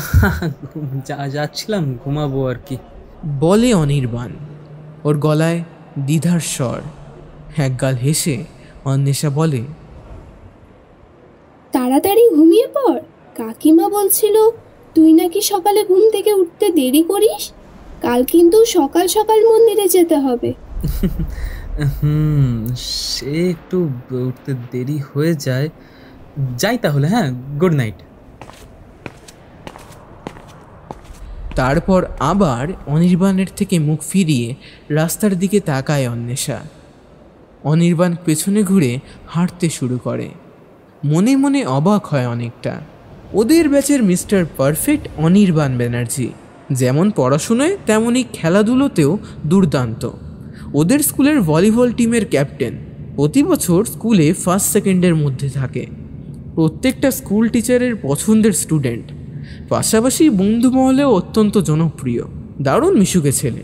যাচ্ছিলাম ঘুমাবো আর কি, বলে অনির্বাণ। ওর গলায় দ্বিধার স্বর। একগাল হেসে অন্বেষা বলে, তাড়াতাড়ি ঘুমিয়ে পড়। কাকিমা বলছিল তুই নাকি সকালে ঘুম থেকে উঠতে দেরি করিস। কাল কিন্তু সকাল সকাল মন্দিরে যেতে হবে। সে একটু উঠতে দেরি হয়ে যায়। যাই তাহলে, হ্যাঁ, গুড নাইট। তারপর আবার অনির্বাণের থেকে মুখ ফিরিয়ে রাস্তার দিকে তাকায় অন্বেষা। অনির্বাণ পেছনে ঘুরে হাঁটতে শুরু করে। মনে মনে অবাক হয় অনেকটা। ওদের ব্যাচের মিস্টার পারফেক্ট অনির্বাণ ব্যানার্জি যেমন পড়াশুনোয় তেমনই খেলাধুলোতেও দুর্দান্ত। ওদের স্কুলের ভলিবল টিমের ক্যাপ্টেন। প্রতি বছর স্কুলে ফার্স্ট সেকেন্ডের মধ্যে থাকে। প্রত্যেকটা স্কুল টিচারের পছন্দের স্টুডেন্ট। পাশাপাশি বন্ধু মহলেও অত্যন্ত জনপ্রিয়। দারুণ মিশুকে ছেলে।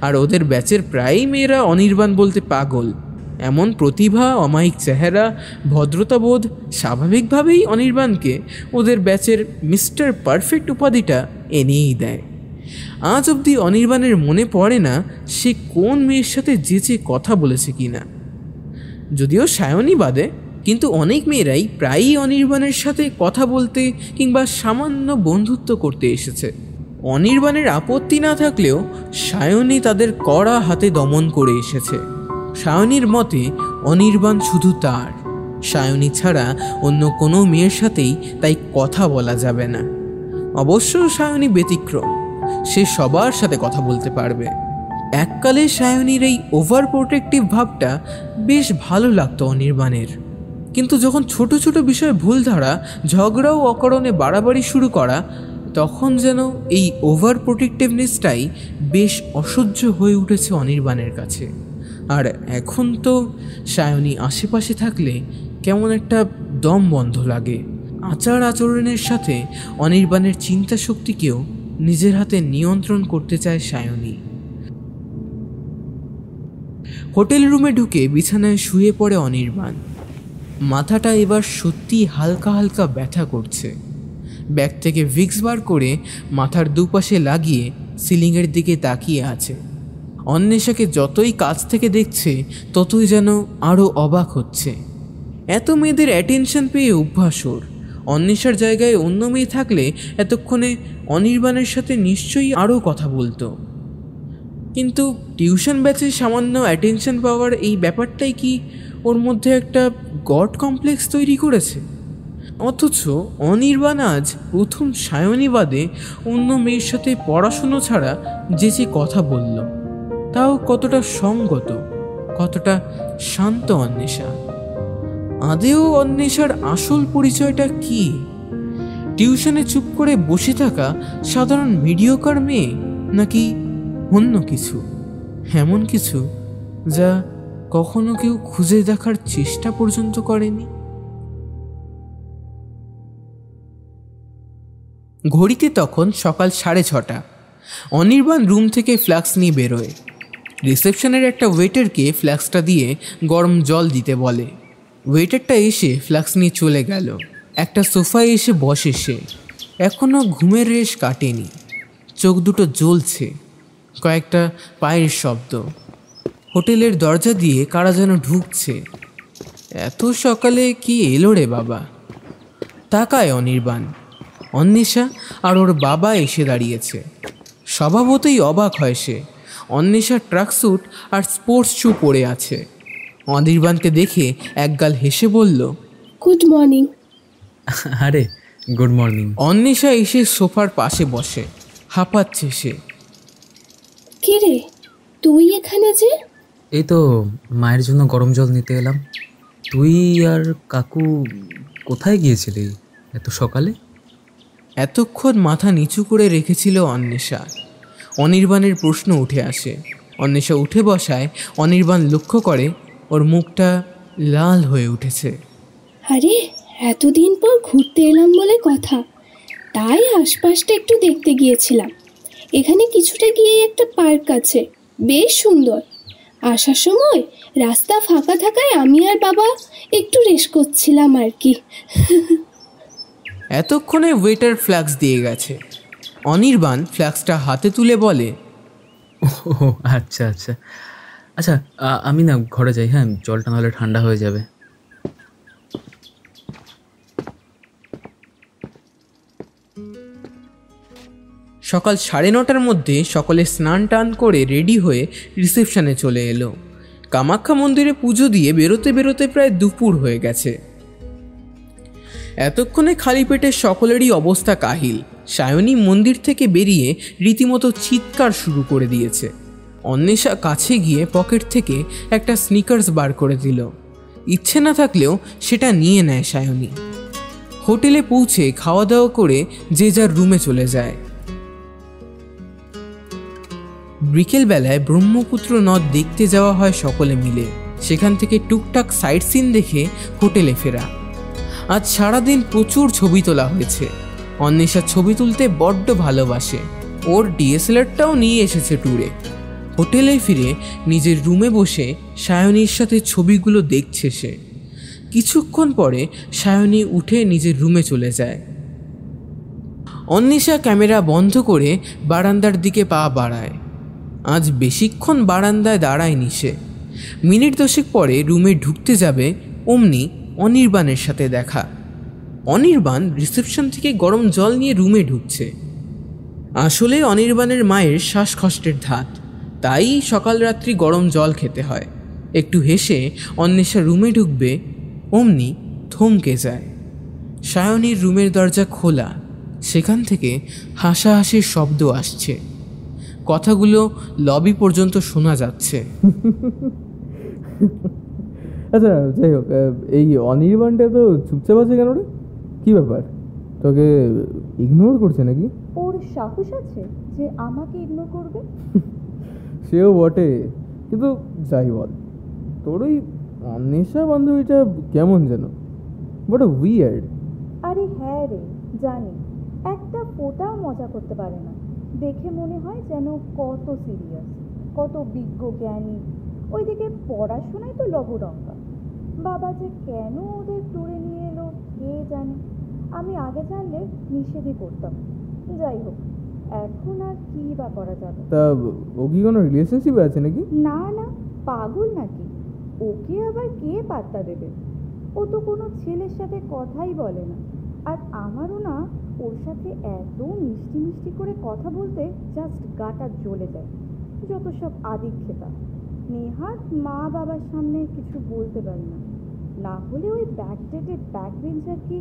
আর ওদের ব্যাচের প্রায়ই মেয়েরা অনির্বাণ বলতে পাগল। এমন প্রতিভা, অমায়িক চেহারা, ভদ্রতাবোধ স্বাভাবিকভাবেই অনির্বাণকে ওদের ব্যাচের মিস্টার পারফেক্ট উপাধিটা এনেই দেয়। আজ অবধি অনির্বাণের মনে পড়ে না সে কোন মেয়ের সাথে যেচে কথা বলেছে কিনা। যদিও সায়নী বাদে, কিন্তু অনেক মেয়েরাই প্রায়ই অনির্বাণের সাথে কথা বলতে কিংবা সামান্য বন্ধুত্ব করতে এসেছে। অনির্বাণের আপত্তি না থাকলেও সায়নী তাদের কড়া হাতে দমন করে এসেছে। সায়নীর মতে অনির্বাণ শুধু তার। সায়নী ছাড়া অন্য কোনো মেয়ের সাথেই তাই কথা বলা যাবে না। অবশ্য সায়নী ব্যতিক্রম। সে সবার সাথে কথা বলতে পারবে। এককালে সায়নীর এই ওভার প্রোটেক্টিভ ভাবটা বেশ ভালো লাগতো অনির্বাণের। কিন্তু যখন ছোট ছোট বিষয়ে ভুল ধারা, ঝগড়া ও অকারণে বাড়াবাড়ি শুরু করা, তখন যেন এই ওভার প্রোটেক্টিভনেসটাই বেশ অসহ্য হয়ে উঠেছে অনির্বাণের কাছে। আর এখন তো সায়নী আশেপাশে থাকলে কেমন একটা দম বন্ধ লাগে। আচার আচরণের সাথে অনির্বাণের চিন্তা শক্তিকেও নিজের হাতে নিয়ন্ত্রণ করতে চায় সায়নী। হোটেল রুমে ঢুকে বিছানায় শুয়ে পড়ে অনির্বাণ। মাথাটা এবার সত্যি হালকা হালকা ব্যথা করছে। ব্যাগ থেকে ভিক্স বার করে মাথার দুপাশে লাগিয়ে সিলিংয়ের দিকে তাকিয়ে আছে। অন্বেষাকে যতই কাছ থেকে দেখছে ততই যেন আরও অবাক হচ্ছে। এত মেয়েদের অ্যাটেনশন পেয়ে অভ্যাস ওর। অন্বেষার জায়গায় অন্য মেয়ে থাকলে এতক্ষণে অনির্বাণের সাথে নিশ্চয়ই আরও কথা বলতো। কিন্তু টিউশন ব্যাচে সামান্য অ্যাটেনশন পাওয়ার এই ব্যাপারটাই কি ওর মধ্যে একটা গড কমপ্লেক্স তৈরি করেছে? অথচ অনির্বাণ আজ প্রথম সায়নী বাদে অন্য মেয়ের সাথে পড়াশুনো ছাড়া যে কথা বলল, তাও কতটা সঙ্গত, কতটা শান্ত অন্বেষা। আদেও অন্বেষার আসল পরিচয়টা কি? টিউশনে চুপ করে বসে থাকা সাধারণ মিডিওকার মেয়ে, নাকি অন্য কিছু, এমন কিছু যা কখনো কেউ খুঁজে দেখার চেষ্টা পর্যন্ত করেনি? ঘড়িতে তখন সকাল 6:30। অনির্বাণ রুম থেকে ফ্লাক্স নিয়ে বেরোয়। রিসেপশনের একটা ওয়েটারকে ফ্লাক্সটা দিয়ে গরম জল দিতে বলে। ওয়েটারটা এসে ফ্লাক্স নিয়ে চলে গেল। একটা সোফায় এসে বসে সে। এখনও ঘুমের রেশ কাটেনি। চোখ দুটো জ্বলছে। কয়েকটা পায়ের শব্দ। হোটেলের দরজা দিয়ে কারা যেন ঢুকছে। এত সকালে কি এলো রে বাবা? তাকায় অনির্বাণ। অন্বেষা আর ওর বাবা এসে দাঁড়িয়েছে। স্বভাবতই অবাক হয় সে। অন্বেষা ট্রাকস্যুট আর স্পোর্টস শু পরে আছে। অনির্বাণকে দেখে একগাল হেসে বলল, গুড মর্নিং। আরে গুড মর্নিং। অন্বেষা এসে সোফার পাশে বসে। হাঁপাচ্ছে সে। কি রে, তুই এখানে যে? এই তো মায়ের জন্য গরম জল নিতে এলাম। তুই আর কাকু কোথায় গিয়েছিলি এত সকালে? এতক্ষণ মাথা নিচু করে রেখেছিল অন্বেষা। অনির্বাণের প্রশ্ন উঠে আসে। অন্বেষা উঠে বসায়। অনির্বাণ লক্ষ্য করে ওর মুখটা লাল হয়ে উঠেছে। আরে এতদিন পর ঘুরতে এলাম বলে কথা, তাই আশপাশটা একটু দেখতে গিয়েছিলাম। এখানে কিছুটা গিয়ে একটা পার্ক আছে, বেশ সুন্দর। আসার সময় রাস্তা ফাঁকা থাকায় আমি আর বাবা একটু রেস্ট করছিলাম আর কি। এতক্ষণে ওয়েটার ফ্ল্যাক্স দিয়ে গেছে। অনির্বাণ ফ্ল্যাক্সটা হাতে তুলে বলে, ও আচ্ছা আচ্ছা আচ্ছা, আমি না ঘরে যাই। হ্যাঁ, জলটা নাহলে ঠান্ডা হয়ে যাবে। সকাল 9:30টার মধ্যে সকলে স্নান টান করে রেডি হয়ে রিসেপশনে চলে এলো। কামাখ্যা মন্দিরে পুজো দিয়ে বেরোতে বেরোতে প্রায় দুপুর হয়ে গেছে। এতক্ষণে খালি পেটে সকলেরই অবস্থা কাহিল। সায়নী মন্দির থেকে বেরিয়ে রীতিমতো চিৎকার শুরু করে দিয়েছে। অন্বেষা কাছে গিয়ে পকেট থেকে একটা স্নিকার্স বার করে দিল। ইচ্ছে না থাকলেও সেটা নিয়ে নেয় সায়নী। হোটেলে পৌঁছে খাওয়া দাওয়া করে যে যার রুমে চলে যায়। বিকেলবেলায় ব্রহ্মপুত্র নদ দেখতে যাওয়া হয় সকলে মিলে। সেখান থেকে টুকটাক সাইট সিন দেখে হোটেলে ফেরা। আজ সারাদিন প্রচুর ছবি তোলা হয়েছে। অন্বেষা ছবি তুলতে বড্ড ভালোবাসে। ওর ডিএসএলআরটাও নিয়ে এসেছে ট্যুরে। হোটেলে ফিরে নিজের রুমে বসে সায়নীর সাথে ছবিগুলো দেখছে সে। কিছুক্ষণ পরে সায়নী উঠে নিজের রুমে চলে যায়। অন্বেষা ক্যামেরা বন্ধ করে বারান্দার দিকে পা বাড়ায়। আজ বেশিক্ষণ বারান্দায় দাঁড়ায়নি সে। মিনিট 10 পরে রুমে ঢুকতে যাবে, অমনি অনির্বাণের সাথে দেখা। অনির্বাণ রিসেপশন থেকে গরম জল নিয়ে রুমে ঢুকছে। আসলে অনির্বাণের মায়ের শ্বাসকষ্টের ধাত, তাই সকাল রাত্রি গরম জল খেতে হয়। একটু হেসে অন্বেষা রুমে ঢুকবে, অমনি থমকে যায়। সায়নীর রুমের দরজা খোলা। সেখান থেকে হাসাহাসির শব্দ আসছে। কথাগুলো লবি পর্যন্ত শোনা যাচ্ছে। আচ্ছা যাই হোক, এই অনির্বাণটা তো চুপচাপ আছে কেন রে? কী ব্যাপার, তোকে ইগনোর করছে নাকি? ওর সাহস আছে যে আমাকে ইগনোর করবে? সেও বটে, কিন্তু যাই বল, তোর ওই অন্বেষা বান্ধবীটা কেমন যেন, বড় উইয়ার্ড। আরে হ্যাঁ রে, জানি, একটা ফোটাও মজা করতে পারে না। দেখে মনে হয় যেন কত সিরিয়াস, কত বিজ্ঞ জ্ঞানী। ওইদিকে পড়াশোনায় তো লবডঙ্কা। বাবা যে কেন ওদের ট্যুরে নিয়ে এলো কে জানে। আমি আগে জানলে নিষেধই করতাম। যাই হোক, এখন আর কি বা করা যাবে। তা ও কি কোনো রিলেশনশিপে আছে নাকি? না না, পাগল নাকি? ওকে আবার কে পাত্তা দেবে? ও তো কোনো ছেলের সাথে কথাই বলে না। আর আমারও না ওর সাথে এত মিষ্টি মিষ্টি করে কথা বলতে জাস্ট গাটা জ্বলে যায়। যত সব আদিক্ষেতা। নেহাত মা বাবার সামনে কিছু বলতে পারি না। না হলে ওই ব্যাকডেটেড ব্যাক বেঞ্চার কি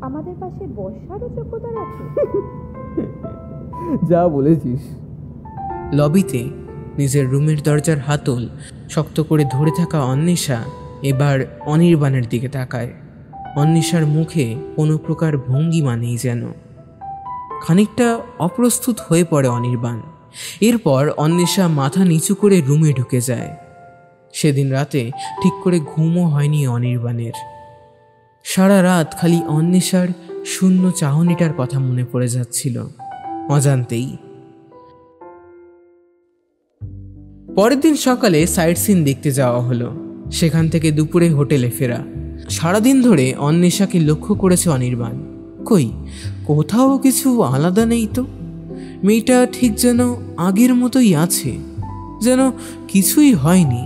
আমাদের পাশে বসারও যোগ্যতা রাখে? যা বলেছিস। লবিতে নিজের রুমের দরজার হাতল শক্ত করে ধরে থাকা অন্বেষা এবার অনির্বাণের দিকে তাকায়। অন্বেষার মুখে কোনো প্রকার ভঙ্গিমা নেই যেন। খানিকটা অপ্রস্তুত হয়ে পড়ে অনির্বাণ। এরপর অন্বেষা মাথা নিচু করে রুমে ঢুকে যায়। সেদিন রাতে ঠিক করে ঘুমও হয়নি অনির্বাণের। সারা রাত খালি অন্বেষার শূন্য চাহনিটার কথা মনে পড়ে যাচ্ছিল অজান্তেই। পরের দিন সকালে সাইট সিন দেখতে যাওয়া হলো। সেখান থেকে দুপুরে হোটেলে ফেরা। সারাদিন ধরে অন্বেষাকে লক্ষ্য করেছে অনির্বাণ। কই কোথাও কিছু আলাদা নেই তো। মেয়েটা ঠিক যেন আগের মতোই আছে, যেন কিছুই হয়নি।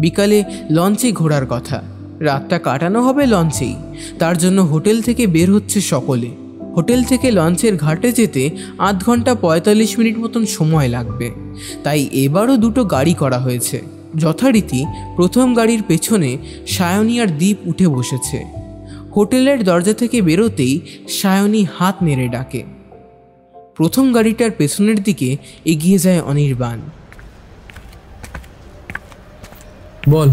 বিকালে লঞ্চে ঘোরার কথা, রাতটা কাটানো হবে লঞ্চেই। তার জন্য হোটেল থেকে বের হচ্ছে সকলে। হোটেল থেকে লঞ্চের ঘাটে যেতে 8 ঘন্টা 45 মিনিট মতন সময় লাগবে। তাই এবারও 2টো গাড়ি করা হয়েছে। যথারীতি প্রথম গাড়ির পেছনে সায়নী আর দীপ উঠে বসেছে। হোটেলের দরজা থেকে বেরোতেই সায়নী হাত নেড়ে ডাকে। প্রথম গাড়িটার পেছনের দিকে এগিয়ে যায় অনির্বাণ। বল,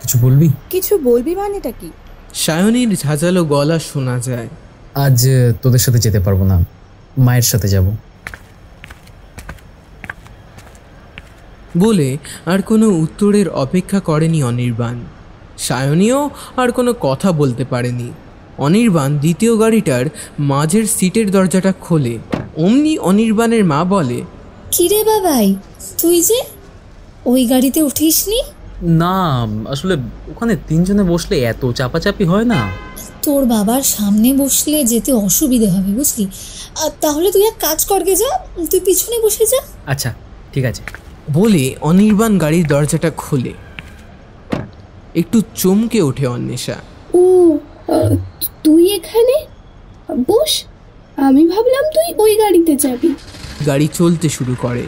কিছু বলবি? কিছু বলবি মানেটা কি? সায়নীর ঝাঁঝালো গলা শোনা যায়। আজ তোদের সাথে যেতে পারবো না, মায়ের সাথে যাব। বলে আর কোনো উত্তরের অপেক্ষা করেনি অনির্বাণ। সায়নীও আর কোনো কথা বলতে পারেনি। অনির্বাণ দ্বিতীয় গাড়িটার মাঝের সিটের দরজাটা খোলে। অমনি অনির্বাণের মা বলে, কিরে বাবাই, তুই যে ওই গাড়িতে উঠিসনি? না, আসলে ওখানে 3 জনে বসলে এত চাপাচাপি হয় না। তোর বাবার সামনে বসলে যেতে অসুবিধে হবে, বুঝলি? তাহলে তুই এক কাজ করকে যা, তুই পিছনে বসে যা। আচ্ছা, ঠিক আছে। বলে অনির্বাণ গাড়ির দরজাটা খোলে। একটু চমকে ওঠে অন্বেষা। ও, তুই এখানে বস। আমি ভাবলাম তুই ওই গাড়িতে যাবি। গাড়ি চলতে শুরু করে।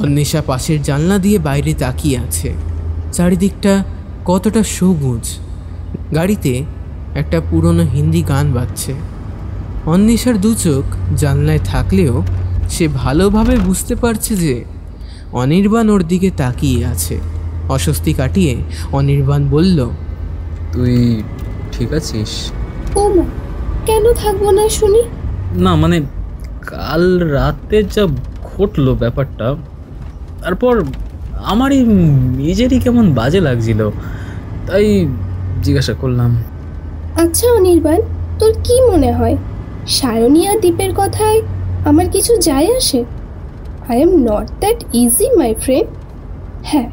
অন্বেষা পাশের জানলা দিয়ে বাইরে তাকিয়ে আছে। চারিদিকটা কতটা সবুজ। গাড়িতে একটা পুরনো হিন্দি গান বাজছে। অন্বেষার 2 চোখ জানলায় থাকলেও সে ভালোভাবে বুঝতে পারছে যে অনির্বাণ ওর দিকে তাকিয়ে আছে। অস্বস্তি কাটিয়ে অনির্বাণ বলল, তুই ঠিক আছিস? ও মা, কেন থাকবো না শুনি? না মানে কাল রাতে যা ঘটলো ব্যাপারটা, তারপর আমারই নিজেরই কেমন বাজে লাগছিল, তাই জিজ্ঞাসা করলাম। আচ্ছা অনির্বাণ, তোর কি মনে হয় সায়নী আর দীপের কথায় আমার কিছু যায় আসে? I am not that easy my friend. হ্যাঁ,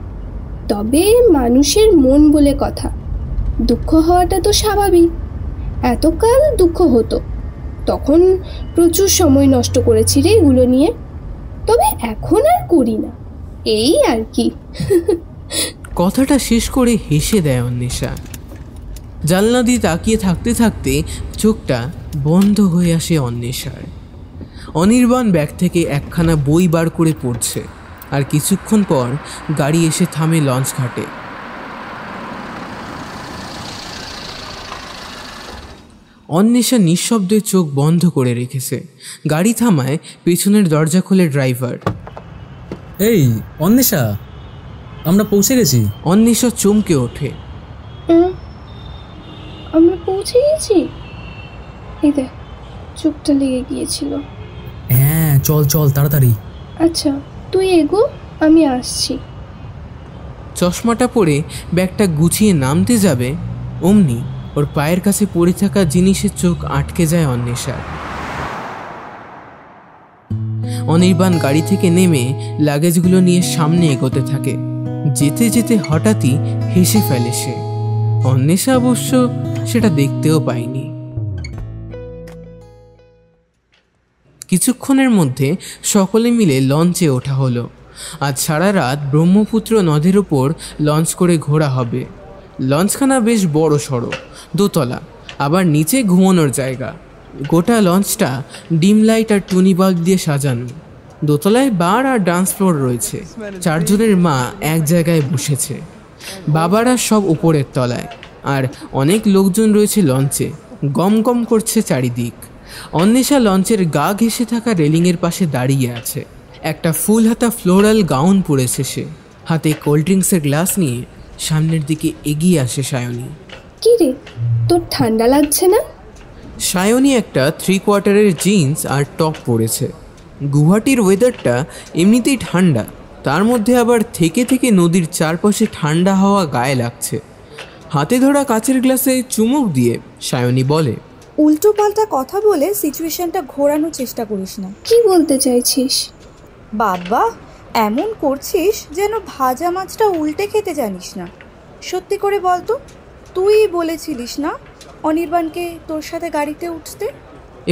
তবে মানুষের মন বলে কথা, দুঃখ হওয়াটা তো স্বাভাবিক। এতকাল দুঃখ হতো, তখন প্রচুর সময় নষ্ট করেছি রে এগুলো নিয়ে। তবে এখন আর করি না, এই আর কি। কথাটা শেষ করে হেসে দেয় অন্বেষা। জানলা দিয়ে তাকিয়ে থাকতে থাকতে চোখটা বন্ধ হয়ে আসে অন্বেষার। অনির্বাণ ব্যাগ থেকে একখানা বই বার করে পড়ছে। আর কিছুক্ষণ পর গাড়ি এসে থামে লঞ্চ ঘাটে। অন্বেষা নিঃশব্দে চোখ বন্ধ করে রেখেছে। গাড়ি থামায়, পেছনের দরজা খোলে ড্রাইভার। এই অন্বেষা, আমরা পৌঁছে গেছি। অন্বেষা চমকে ওঠে। আমরা পৌঁছে গেছি? এই দেখ, চোখটা লেগে গিয়েছিল। হ্যাঁ, চল চল তাড়াতাড়ি। আচ্ছা, তুই এগো, আমি আসছি। চশমাটা পরে ব্যাগটা গুছিয়ে নামতে যাবে, অমনি ওর পায়ের কাছে পড়ে থাকা জিনিসের চোখ আটকে যায় অন্বেষার। অনির্বাণ গাড়ি থেকে নেমে লাগেজগুলো নিয়ে সামনে এগোতে থাকে। যেতে যেতে হঠাৎই হেসে ফেলে সে। অন্বেষা অবশ্য সেটা দেখতেও পায়নি। কিছুক্ষণের মধ্যে সকলে মিলে লঞ্চে ওঠা হলো। আজ সারা রাত ব্রহ্মপুত্র নদের ওপর লঞ্চ করে ঘোরা হবে। লঞ্চখানা বেশ বড় সড়ো, 2 তলা, আবার নিচে ঘুমানোর জায়গা। গোটা লঞ্চটা ডিম লাইট আর টুনি বাল্ব দিয়ে সাজানো। 2 তলায় বার আর ডান্স ফ্লোর রয়েছে। 4 জনের মা এক জায়গায় বসেছে, বাবারা সব উপরের তলায়। আর অনেক লোকজন রয়েছে লঞ্চে, গম গম করছে চারিদিক। অন্বেষা লঞ্চের গা ঘেঁষে থাকা রেলিংয়ের পাশে দাঁড়িয়ে আছে। একটা ফুল হাতা ফ্লোরাল গাউন পরেছে সে। হাতে কোল্ড ড্রিঙ্কসের গ্লাস নিয়ে সামনের দিকে এগিয়ে আসে সায়নী। কি রে, তোর ঠান্ডা লাগছে না? সায়নী একটা 3/4 জিন্স আর টপ পরেছে। গুয়াহাটির ওয়েদারটা এমনিতেই ঠান্ডা, তার মধ্যে আবার থেকে থেকে নদীর চারপাশে ঠান্ডা হাওয়া গায়ে লাগছে। হাতে ধরা কাচের গ্লাসে চুমুক দিয়ে সায়নী বলে, উল্টো পাল্টা কথা বলে সিচুয়েশনটা ঘোরানোর চেষ্টা করিস না। কি বলতে চাইছিস? বাবা, এমন করছিস যেন ভাজা মাছটা উল্টে খেতে জানিস না। সত্যি করে বলতো, তুই বলেছিলিস না অনির্বাণকে তোর সাথে গাড়িতে উঠতে?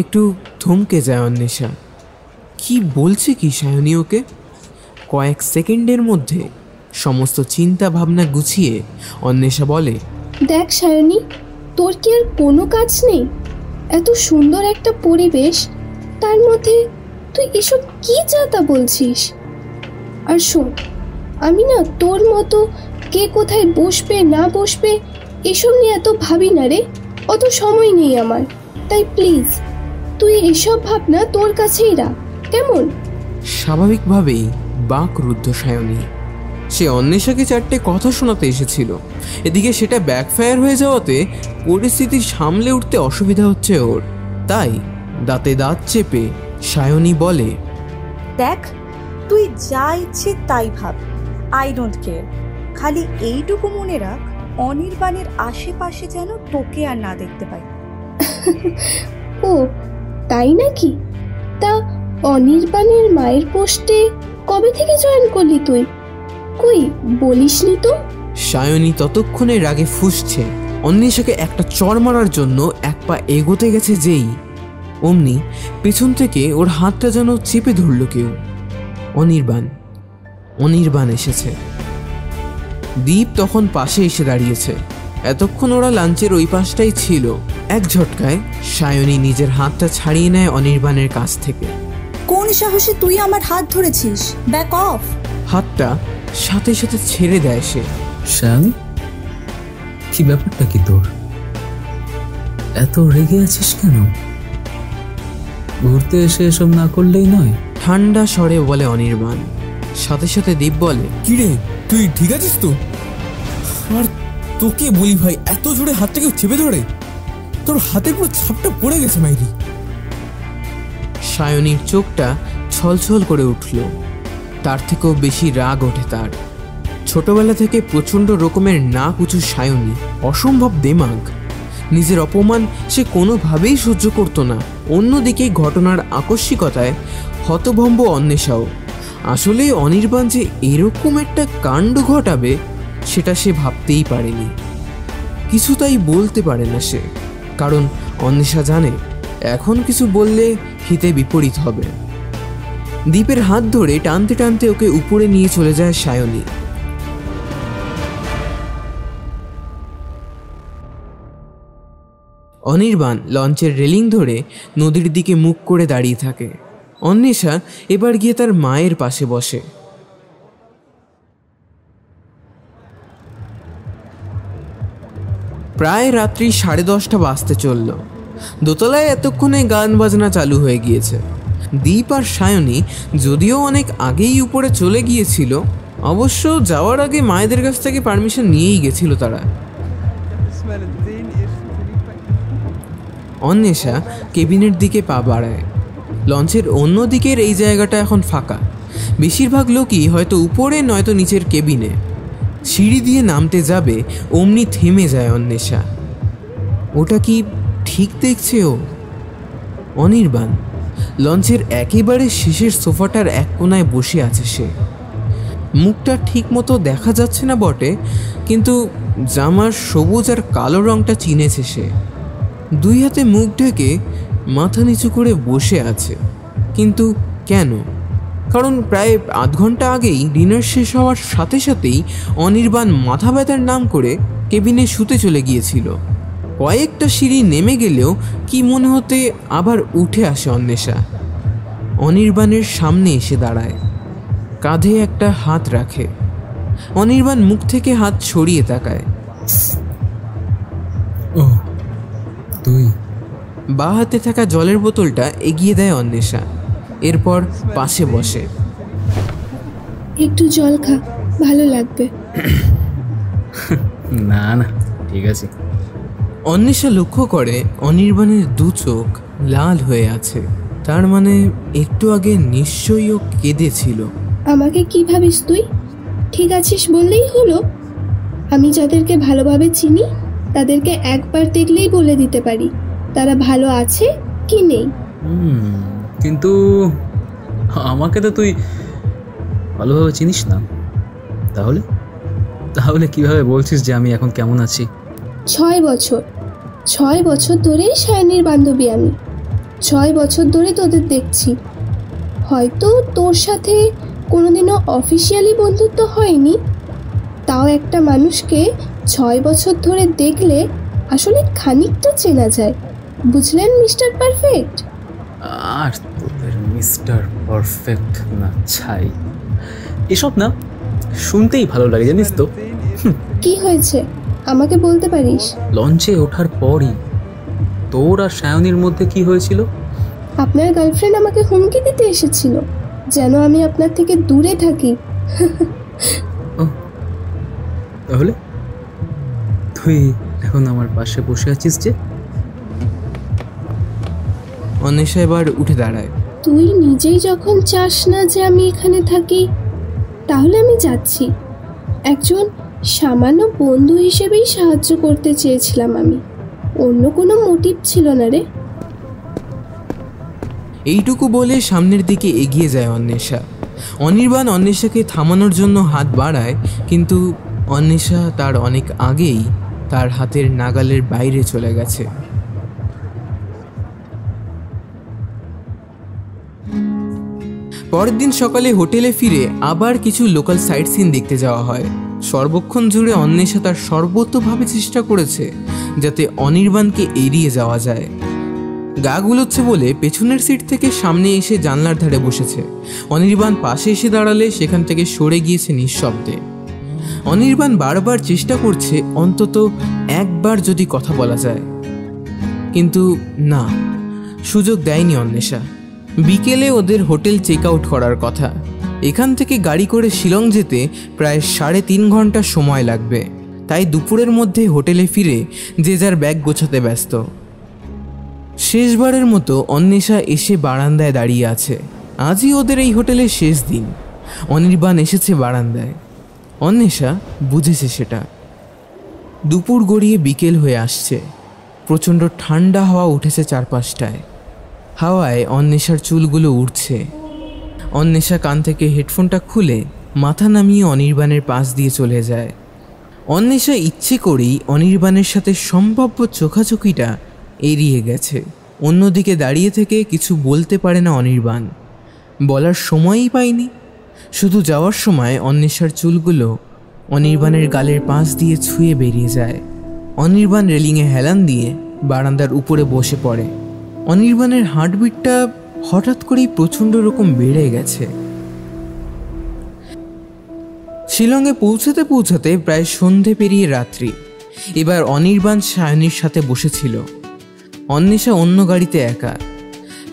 একটু থমকে যায় অন্বেষা। কি বলছে কি সায়নী ওকে? কয়েক সেকেন্ডের মধ্যে সমস্ত চিন্তা ভাবনা গুছিয়ে অন্বেষা বলে, দেখ সায়নী, তোর কি আর কোনো কাজ নেই? এত সুন্দর একটা পরিবেশ, তার মধ্যে তুই এসব কি যাতা বলছিস? আর শোন, আমি না তোর মতো কে কোথায় বসবে না বসবে এসব নিয়ে এত ভাবি না রে। অত সময় নেই আমার, তাই প্লিজ তুই এসব ভাবনা তোর কাছেই রাখ, কেমন? স্বাভাবিকভাবেই বাকরুদ্ধ সায়নী। সে অন্বেষাকে 4টে কথা শোনাতে এসেছিল, এদিকে সেটা ব্যাকফায়ার হয়ে যাওয়াতে পরিস্থিতি সামলে উঠতে অসুবিধা হচ্ছে ওর। তাই দাঁতে দাঁত চেপে সায়নী বলে, দেখ, তুই যা ইচ্ছে তাই ভাব, আই ডোন্ট কেয়ার। খালি এইটুকু মনে রাখ, অনির্বাণের আশেপাশে যেন তোকে আর না দেখতে পাই। ও তাই নাকি? তা অনির্বাণের মায়ের পোস্টে কবে থেকে জয়েন করলি তুই? কই বলিসনি তো? সায়নী ততক্ষণে রাগে ফুঁসছে। অন্বেষাকে একটা চড় মারার জন্য এক পা এগোতে গেছে যেই, অমনি পেছন থেকে ওর হাতটা যেন চেপে ধরল কেউ। অনির্বাণ এসেছে। দীপ তখন পাশে এসে দাঁড়িয়েছে। এতক্ষণ ওরা লাঞ্চের ওই পাশটাই ছিল। এক ঝটকায় সায়নী নিজের হাতটা ছাড়িয়ে নেয় অনির্বাণের কাছ থেকে। কোন সাহসে তুই আমার হাত ধরেছিস? Back of! হাতটা সাথে সাথে ছেড়ে দেয় সে। সায়নী, কি ব্যাপারটা কি তোর? এত রেগে আছিস কেন? ঘুরতে এসে এসব না করলেই নয়। ঠান্ডা স্বরে বলে অনির্বাণ। সাথে সাথে দীপ বলে, কিরে তুই ঠিক আছিস তো? আর তোকে বলি ভাই, এত জোরে হাতটাকে চেপে ধরে তোর হাতের পুরো ছাপটা পড়ে গেছে মাইরি। সায়নীর চোখটা ছলছল করে উঠল। তার থেকেও বেশি রাগ ওঠে তার। ছোটবেলা থেকে প্রচণ্ড রকমের নাক উঁচু সায়নী, অসম্ভব দেমাগ। নিজের অপমান সে কোনোভাবেই সহ্য করতো না। অন্যদিকে ঘটনার আকস্মিকতায় হতভম্ব অন্বেষাও। আসলে অনির্বাণ যে এরকম একটা কাণ্ড ঘটাবে সেটা সে ভাবতেই পারেনি। কিছু তাই বলতে পারে না সে, কারণ অন্বেষা জানে এখন কিছু বললে হিতে বিপরীত হবে। দীপের হাত ধরে টানতে টানতে ওকে উপরে নিয়ে চলে যায় সায়নী। অনির্বাণ লঞ্চের রেলিং ধরে নদীর দিকে মুখ করে দাঁড়িয়ে থাকে। অন্বেষা এবার গিয়ে তার মায়ের পাশে বসে। প্রায় রাত্রি 10:30 বাজতে চলল। দোতলায় এতক্ষণে গান বাজনা চালু হয়ে গিয়েছে। দীপ আর সায়নী যদিও অনেক আগেই উপরে চলে গিয়েছিল, অবশ্য যাওয়ার আগে মায়েদের কাছ থেকে পারমিশন নিয়েই গেছিল তারা। অন্বেষা কেবিনের দিকে পা বাড়ায়। লঞ্চের অন্য দিকের এই জায়গাটা এখন ফাঁকা। বেশিরভাগ লোকই হয়তো উপরে নয়তো নিচের কেবিনে। সিঁড়ি দিয়ে নামতে যাবে অমনি থেমে যায় অন্বেষা। ওটা কি ঠিক দেখছে ও? অনির্বাণ লঞ্চের একেবারে শেষের সোফাটার এক কোনায় বসে আছে সে। মুখটা ঠিক মতো দেখা যাচ্ছে না বটে, কিন্তু জামার সবুজ আর কালো রঙটা চিনেছে সে। দুই হাতে মুখ ঢেকে মাথা নিচু করে বসে আছে। কিন্তু কেন? কারণ প্রায় আধ ঘন্টা আগেই ডিনার শেষ হওয়ার সাথে সাথেই অনির্বাণ মাথা ব্যথার নাম করে কেবিনে শুতে চলে গিয়েছিল। কয়েকটা সিঁড়ি নেমে গেলেও কি মনে হতে আবার উঠে আসে অন্বেষা। অনির্বাণের সামনে এসে দাঁড়ায়, কাঁধে একটা হাত রাখে। অনির্বাণ মুখ থেকে হাত সরিয়ে তাকায়। ও তুই? বা হাতে থাকা জলের বোতলটা এগিয়ে দেয় অন্বেষা, এরপর পাশে বসে। একটু জল খা, ভালো লাগবে। না না, ঠিক আছে। অন্বেষা লক্ষ্য করে অনির্বাণের দু চোখ লাল হয়ে আছে। তার মানে একটু আগে নিশ্চয়ই ও কেঁদেছিল। আমাকে কি ভাবিস তুই? ঠিক আছিস বললেই হলো? আমি যাদেরকে ভালোভাবে চিনি তাদেরকে একবার দেখলেই বলে দিতে পারি তারা ভালো আছে কি নেই। কিন্তু আমাকে তো তুই ভালোভাবে চিনিস না। তাহলে তাহলে কিভাবে বলছিস যে আমি এখন কেমন আছি? 6 বছর ধরেই সায়নীর বান্ধবী আমি। 6 বছর ধরে তোদের দেখছি। হয়তো তোর সাথে কোনোদিনও অফিসিয়ালি বন্ধুত্ব হয়নি, তাও একটা মানুষকে 6 বছর ধরে দেখলে আসলে খানিকটা চেনা যায়। বুঝলেন মিস্টার পারফেক্ট? আর তোদের মিস্টার পারফেক্ট না ছাই, এসব না শুনতেই ভালো লাগে জানিস তো। কি হয়েছে আমাকে বলতে পারিস? লঞ্চে ওঠার পরই তোর আর সায়নীর মধ্যে কি হয়েছিল? আপনার গার্লফ্রেন্ড আমাকে হুমকি দিতে এসেছিল যেন আমি আপনার থেকে দূরে থাকি। তাহলে তুই এখন আমার পাশে বসে আছিস যে? অন্বেষা এবার উঠে দাঁড়ায়। তুই নিজেই যখন চাস না যে আমি এখানে থাকি, তাহলে আমি যাচ্ছি। একজন সামান্য বন্ধু হিসেবেই সাহায্য করতে চেয়েছিলাম আমি, অন্য কোনো মোটিভ ছিল না রে। এইটুকু বলে সামনের দিকে এগিয়ে যায় অন্বেষা। অনির্বাণ অন্বেষাকে থামানোর জন্য হাত বাড়ায়, কিন্তু অন্বেষা তার অনেক আগেই তার হাতের নাগালের বাইরে চলে গেছে। পরের দিন সকালে হোটেলে ফিরে আবার কিছু লোকাল সাইট সিন দেখতে যাওয়া হয়। সর্বক্ষণ জুড়ে অন্বেষা তার সর্বতোভাবে চেষ্টা করেছে যাতে অনির্বাণকে এড়িয়ে যাওয়া যায়। গা গুলোচ্ছে বলে পেছনের সিট থেকে সামনে এসে জানলার ধারে বসেছে। অনির্বাণ পাশে এসে দাঁড়ালে সেখান থেকে সরে গিয়েছে নিঃশব্দে। অনির্বাণ বারবার চেষ্টা করছে অন্তত একবার যদি কথা বলা যায়, কিন্তু না, সুযোগ দেয়নি অন্বেষা। বিকেলে ওদের হোটেল চেক আউট করার কথা। এখান থেকে গাড়ি করে শিলং যেতে প্রায় 3.5 ঘন্টা সময় লাগবে, তাই দুপুরের মধ্যে হোটেলে ফিরে যে যার ব্যাগ গোছাতে ব্যস্ত। শেষবারের মতো অন্বেষা এসে বারান্দায় দাঁড়িয়ে আছে। আজই ওদের এই হোটেলের শেষ দিন। অনির্বাণ এসেছে বারান্দায়। অন্বেষা বুঝেছে সেটা। দুপুর গড়িয়ে বিকেল হয়ে আসছে। প্রচণ্ড ঠান্ডা হাওয়া উঠেছে চারপাশটায়। হাওয়ায় অন্বেষার চুলগুলো উড়ছে। অন্বেষা কান থেকে হেডফোনটা খুলে মাথা নামিয়ে অনির্বাণের পাশ দিয়ে চলে যায়। অন্বেষা ইচ্ছে করেই অনির্বাণের সাথে সম্ভাব্য চোখাচোখিটা এড়িয়ে গেছে। অন্যদিকে দাঁড়িয়ে থেকে কিছু বলতে পারে না অনির্বাণ, বলার সময়ই পায়নি। শুধু যাওয়ার সময় অন্বেষার চুলগুলো অনির্বাণের গালের পাশ দিয়ে ছুঁয়ে বেরিয়ে যায়। অনির্বাণ রেলিংয়ে হেলান দিয়ে বারান্দার উপরে বসে পড়ে। অনির্বাণের হার্টবিটটা হঠাৎ করেই প্রচণ্ড রকম বেড়ে গেছে। শিলংয়ে পৌঁছাতে পৌঁছাতে প্রায় সন্ধে পেরিয়ে রাত্রি। এবার অনির্বাণ সায়নীর সাথে বসেছিল। অন্বেষা অন্য গাড়িতে একা।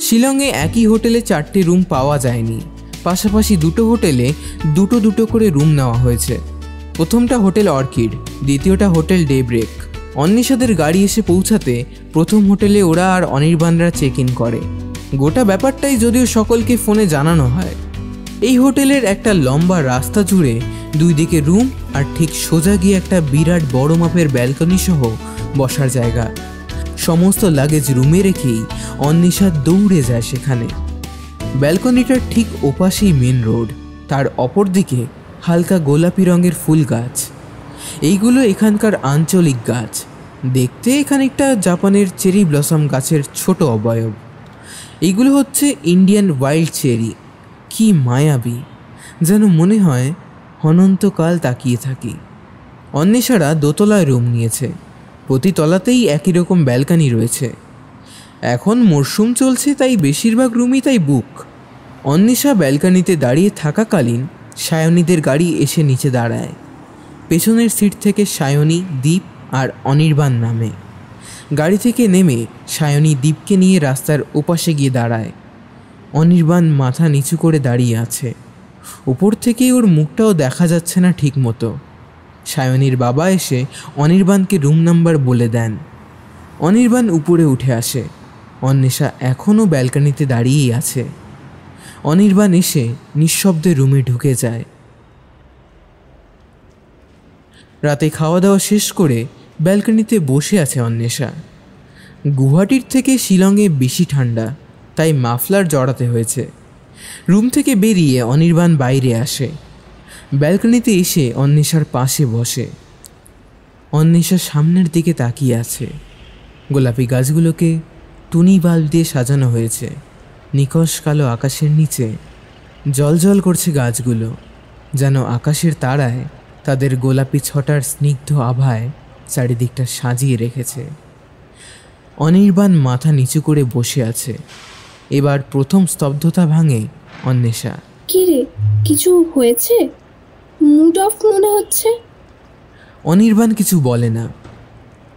শিলংয়ে একই হোটেলে 4টে রুম পাওয়া যায়নি। পাশাপাশি দুটো হোটেলে দুটো করে রুম নেওয়া হয়েছে। প্রথমটা হোটেল অর্কিড, দ্বিতীয়টা হোটেল ডেব্রেক। অন্বেষাদের গাড়ি এসে পৌঁছাতে প্রথম হোটেলে ওরা আর অনির্বাণরা চেক ইন করে। গোটা ব্যাপারটাই যদিও সকলকে ফোনে জানানো হয়। এই হোটেলের একটা লম্বা রাস্তা জুড়ে 2 দিকে রুম, আর ঠিক সোজা গিয়ে একটা বিরাট বড় মাপের ব্যালকনি সহ বসার জায়গা। সমস্ত লাগেজ রুমে রেখেই অন্বেষা দৌড়ে যায় সেখানে। ব্যালকনিটার ঠিক ওপাশেই মেন রোড, তার অপর দিকে হালকা গোলাপি রঙের ফুল গাছ। এইগুলো এখানকার আঞ্চলিক গাছ। দেখতে খানিকটা জাপানের চেরি ব্লসম গাছের ছোট অবয়ব। এইগুলো হচ্ছে ইন্ডিয়ান ওয়াইল্ড চেরি। কি মায়াবী, যেন মনে হয় অনন্তকাল তাকিয়ে থাকি। অন্বেষারা দোতলায় রুম নিয়েছে। প্রতি তলাতেই একই রকম ব্যালকনি রয়েছে। এখন মরশুম চলছে, তাই বেশিরভাগ রুমই তাই বুক। অন্বেষা ব্যালকনিতে দাঁড়িয়ে থাকাকালীন সায়নীদের গাড়ি এসে নিচে দাঁড়ায়। পেছনের সিট থেকে সায়নী, দীপ আর অনির্বাণ নামে। গাড়ি থেকে নেমে সায়নী দীপকে নিয়ে রাস্তার ওপাশে গিয়ে দাঁড়ায়। অনির্বাণ মাথা নিচু করে দাঁড়িয়ে আছে। উপর থেকেই ওর মুখটাও দেখা যাচ্ছে না ঠিক মতো। সায়নীর বাবা এসে অনির্বাণকে রুম নাম্বার বলে দেন। অনির্বাণ উপরে উঠে আসে। অন্বেষা এখনও ব্যালকনিতে দাঁড়িয়েই আছে। অনির্বাণ এসে নিঃশব্দে রুমে ঢুকে যায়। রাতে খাওয়া দাওয়া শেষ করে ব্যালকনিতে বসে আছে অন্বেষা। গুয়াহাটির থেকে শিলংয়ে বেশি ঠান্ডা, তাই মাফলার জড়াতে হয়েছে। রুম থেকে বেরিয়ে অনির্বাণ বাইরে আসে। ব্যালকনিতে এসে অন্বেষার পাশে বসে। অন্বেষা সামনের দিকে তাকিয়ে আছে। গোলাপি গাছগুলোকে টুনি বাল্ব দিয়ে সাজানো হয়েছে। নিকষ কালো আকাশের নিচে জলজল করছে গাছগুলো, যেন আকাশের তারায় তাদের গোলাপি ছটার স্নিগ্ধ আভায় চারিদিকটা সাজিয়ে রেখেছে। অনির্বাণ মাথা নিচু করে বসে আছে। এবার প্রথম স্তব্ধতা ভাঙে অন্বেষা। কি রে, কিছু হয়েছে? মুড অফ মনে হচ্ছে। অনির্বাণ কিছু বলে না,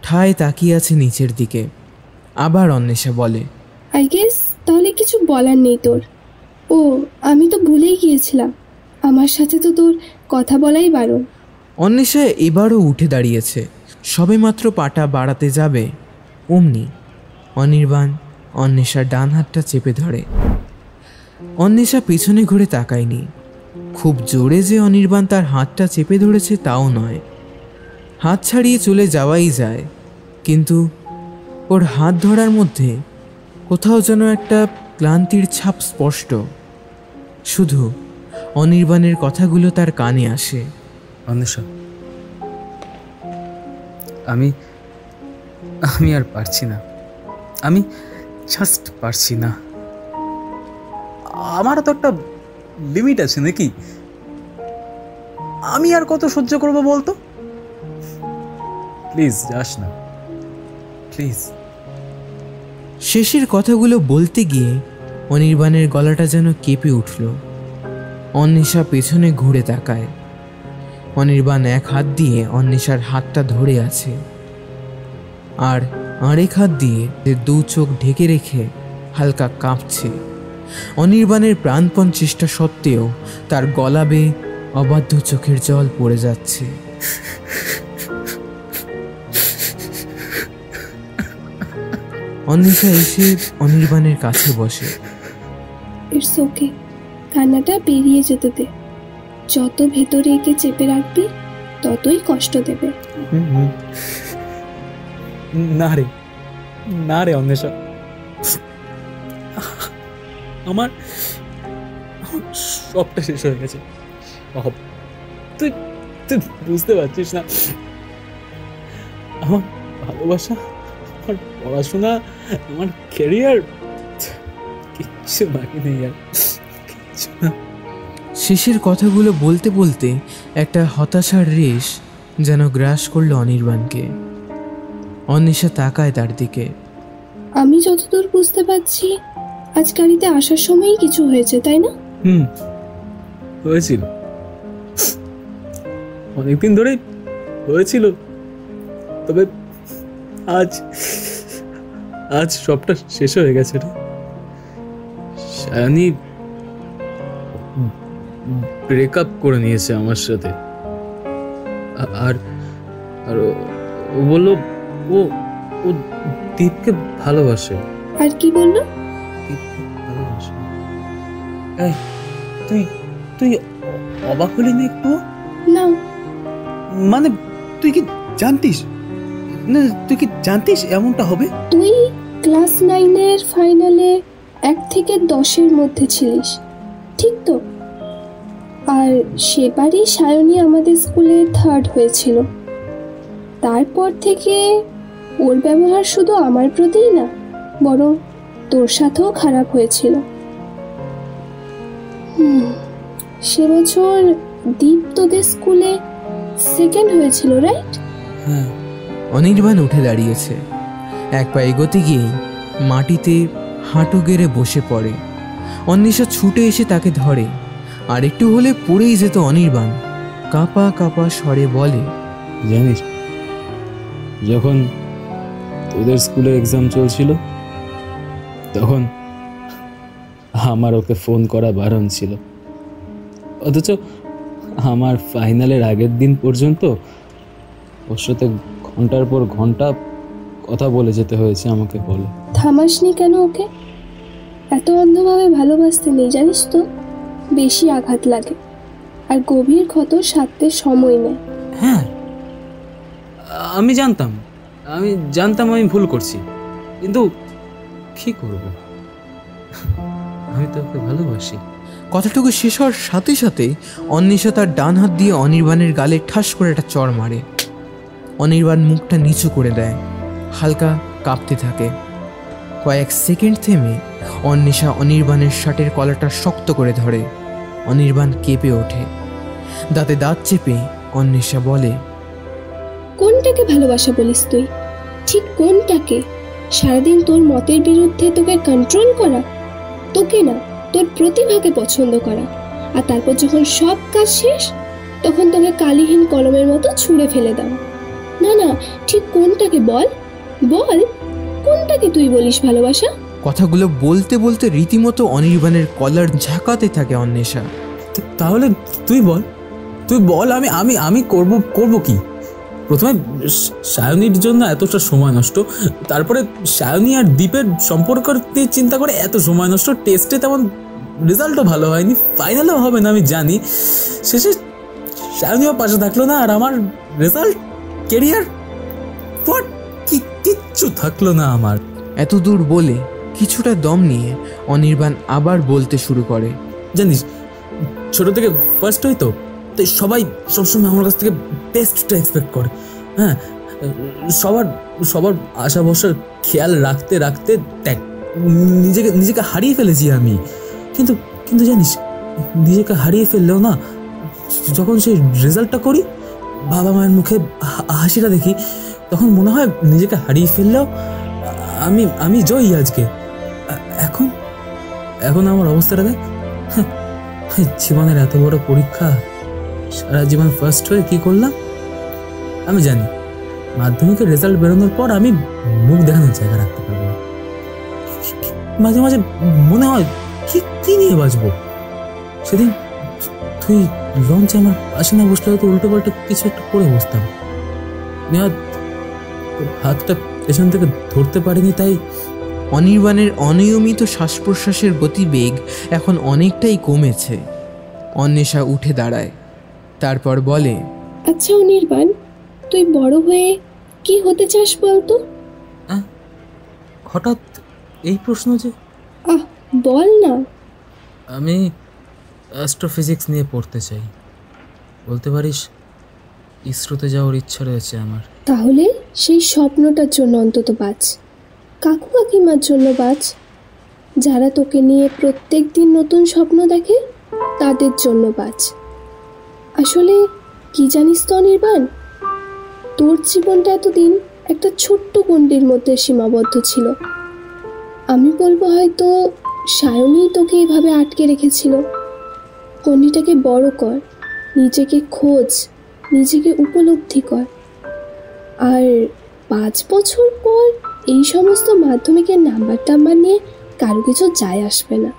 ঠায় তাকিয়ে আছে নিচের দিকে। আবার অন্বেষা বলে, আই গেস তাহলে কিছু বলার নেই তোর। ও, আমি তো ভুলেই গিয়েছিলাম, আমার সাথে তো তোর কথা বলাই বারণ। অন্বেষা এবারও উঠে দাঁড়িয়েছে, সবে মাত্র পাটা বাড়াতে যাবে অমনি অনির্বাণ অন্বেষার ডান হাতটা চেপে ধরে। অন্বেষা পিছনে ঘুরে তাকায়নি। খুব জোরে যে অনির্বাণ তার হাতটা চেপে ধরেছে তাও নয়, হাত ছাড়িয়ে চলে যাওয়াই যায়, কিন্তু ওর হাত ধরার মধ্যে কোথাও যেন একটা ক্লান্তির ছাপ স্পষ্ট। শুধু অনির্বাণের কথাগুলো তার কানে আসে। অন্বেষা, আমি আমি আর পারছি না, আমি জাস্ট পারছি না। আমারও তো একটা লিমিট আছে নাকি? আমি আর কত সহ্য করবো বলতো? প্লিজ যাস না, প্লিজ। শেষের কথাগুলো বলতে গিয়ে অনির্বাণের গলাটা যেন কেঁপে উঠল। অন্বেষা পেছনে ঘুরে তাকায়। অনির্বাণ এক হাত দিয়ে অন্বেষার হাতটা ধরে আছে, আর আরেক হাত দিয়ে দু চোখ ঢেকে রেখে হালকা কাঁপছে। অনির্বাণের প্রাণপণ চেষ্টা সত্ত্বেও তার গলা বেয়ে অবাধ্য চোখের জল পড়ে যাচ্ছে। অন্বেষা এসে অনির্বাণের কাছে বসে। ইটস ওকে, কান্নাটা বেরিয়ে যেতে দে। যত ভেতরে একে চেপে রাখবি ততই কষ্ট দেবে। না রে, না রে অন্বেষা, আমার সবটা শেষ হয়ে গেছে। তুই তুই বুঝতে পারছিস না, আমার ভালোবাসা, আমার পড়াশোনা, আমার ক্যারিয়ার, কিচ্ছু বাকি নেই আর, কিচ্ছু না। শেষের কথাগুলো বলতে বলতে একটা হতাশার রেশ যেন গ্রাস করলো অনির্বাণকে। অন্বেষা তাকায় তার দিকে। আমি যতদূর বুঝতে পারছি আজ গাড়িতে আসার সময়ই কিছু হয়েছে, তাই না? হয়েছিল, অনেকদিন ধরেই হয়েছিল, তবে আজ আজ সবটা শেষ হয়ে গেছে রে। সায়নী ব্রেকআপ করে নিয়েছে আমার সাথে, আর আর ও বলল ও ও দীপকে ভালোবাসে। আর কি বললো? দীপকে ভালোবাসে। এই তুই তুই অবাক হলি না একটু? না মানে তুই কি জানতিস? না তুই কি জানতিস এমনটা হবে? তুই ক্লাস 9-এর ফাইনালে 1 থেকে 10-এর মধ্যে ছিলিস, ঠিক তো? আর সেবারই সায়নী আমাদের স্কুলে 3rd হয়েছিল। তারপর থেকে ওর ব্যবহার শুধু আমার প্রতিই না, বরং তোর সাথেও খারাপ হয়েছিল। সে বছর দীপ তোদের স্কুলে 2nd হয়েছিল, রাইট? হ্যাঁ। অনির্বাণ উঠে দাঁড়িয়েছে। এক পা এগোতে গিয়েই মাটিতে হাঁটু গেড়ে বসে পড়ে। অন্বেষা ছুটে এসে তাকে ধরে, আর একটু হলে পড়েই যেত অনির্বাণ। কাঁপা কাঁপা স্বরে বলে, জানিস, যখন তোদের স্কুলে এক্সাম চলছিল তখন আমার ওকে ফোন করা বারণ ছিল, অথচ আমার ফাইনালের আগের দিন পর্যন্ত ওর সাথে ঘন্টার পর ঘন্টা কথা বলে যেতে হয়েছে আমাকে। বলে থামাসনি কেন ওকে? এত অন্ধভাবে ভালোবাসতে নেই, জানিস তো? বেশি আঘাত লাগে, আর গভীর ক্ষত সারতে সময় নেয়। হ্যাঁ, আমি জানতাম আমি ভুল করছি, কিন্তু কি করব, আমি তো ওকে ভালোবাসি। কথাটুকু শেষ হওয়ার সাথে সাথে অন্বেষা তার ডান হাত দিয়ে অনির্বাণের গালে ঠাস করে একটা চড় মারে। অনির্বাণ মুখটা নিচু করে দেয়, হালকা কাঁপতে থাকে। কয়েক সেকেন্ড থেমে অন্বেষা অনির্বাণের শার্টের কলারটা শক্ত করে ধরে। অনির্বাণ কেঁপে ওঠে। দাঁতে দাঁত চেপে অন্বেষা বলে, কোনটাকে ভালোবাসা বলিস তুই? ঠিক কোনটাকে? সারাদিন তোর মতের বিরুদ্ধে তোকে কন্ট্রোল করা, তোকে না তোর প্রতিভাকে পছন্দ করা, আর তারপর যখন সব কাজ শেষ তখন তোকে কালিহীন কলমের মতো ছুঁড়ে ফেলে দাও। না না, ঠিক কোনটাকে বল, বল কোনটাকে তুই বলিস ভালোবাসা? কথাগুলো বলতে বলতে রীতিমতো অনির্বাণের কলার ঝাঁকাতে থাকে অন্বেষা। তাহলে তুই বল, তুই বল, আমি আমি আমি করব কি? প্রথমে সায়নীর জন্য এতটা সময় নষ্ট, তারপরে সায়নী আর দীপের সম্পর্ক নিয়ে চিন্তা করে এত সময় নষ্ট, টেস্টে তেমন রেজাল্টও ভালো হয়নি, ফাইনালও হবে না আমি জানি, শেষে সায়নীও পাশে থাকলো না, আর আমার রেজাল্ট, কেরিয়ার, কিচ্ছু থাকলো না আমার। এত দূর বলে কিছুটা দম নিয়ে অনির্বাণ আবার বলতে শুরু করে, জানিস ছোট থেকে ফার্স্ট হই তো, তাই সবাই সবসময় আমার কাছ থেকে বেস্টটা এক্সপেক্ট করে। হ্যাঁ, সবার আশা ভরসার খেয়াল রাখতে রাখতে দেখ নিজেকে হারিয়ে ফেলেছি আমি। কিন্তু কিন্তু জানিস, নিজেকে হারিয়ে ফেললেও না, যখন সেই রেজাল্টটা করি, বাবা মায়ের মুখে হাসিটা দেখি, তখন মনে হয় নিজেকে হারিয়ে ফেললেও আমি জয়ী আজকে। এখন আমার অবস্থাটা দেখ, জীবনের এত বড় পরীক্ষা, সারা জীবন ফার্স্ট হয়ে কি করলাম আমি জানি। মাধ্যমিকের রেজাল্ট বেরোনোর পর আমি মুখ দেখানোর জায়গা রাখতে পারবো না। মাঝে মাঝে মনে হয় কি নিয়ে বাঁচবো। সেদিন তুই লঞ্চে আমার পাশে না বসলে হয়তো উল্টো পাল্টা কিছু একটা করে বসতাম। হাতটা পেছন থেকে ধরতে পারিনি, তাই। অনির্বাণের অনিয়মিত শ্বাস প্রশ্বাসের গতিবেগ এখন অনেকটাই কমেছে। অন্বেষা উঠে দাঁড়ায়, তারপর বলে, আচ্ছা অনির্বাণ, তুই বড় হয়ে কি হতে চাস বলতো? হঠাৎ এই প্রশ্ন যে? বল না। আমি অ্যাস্ট্রোফিজিক্স নিয়ে পড়তে চাই। বলতে পারিস ইসরোতে যাওয়ার ইচ্ছা রয়েছে আমার। তাহলে সেই স্বপ্নটার জন্য অন্তত বাঁচ, কাকু কাকিমার জন্য বাঁচ, যারা তোকে নিয়ে প্রত্যেক দিন নতুন স্বপ্ন দেখে তাদের জন্য বাঁচ। আসলে কি জানিস তো অনির্বাণ, তোর জীবনটা এতদিন একটা ছোট্ট গণ্ডির মধ্যে সীমাবদ্ধ ছিল। আমি বলবো হয়তো সায়নী তোকে এভাবে আটকে রেখেছিল। গণ্ডিটাকে বড় কর, নিজেকে খোঁজ, নিজেকে উপলব্ধি কর। আর 5 বছর পর এই সমস্ত মাধ্যমিকের নাম্বার নিয়ে কারো কিছু যায় আসবে না।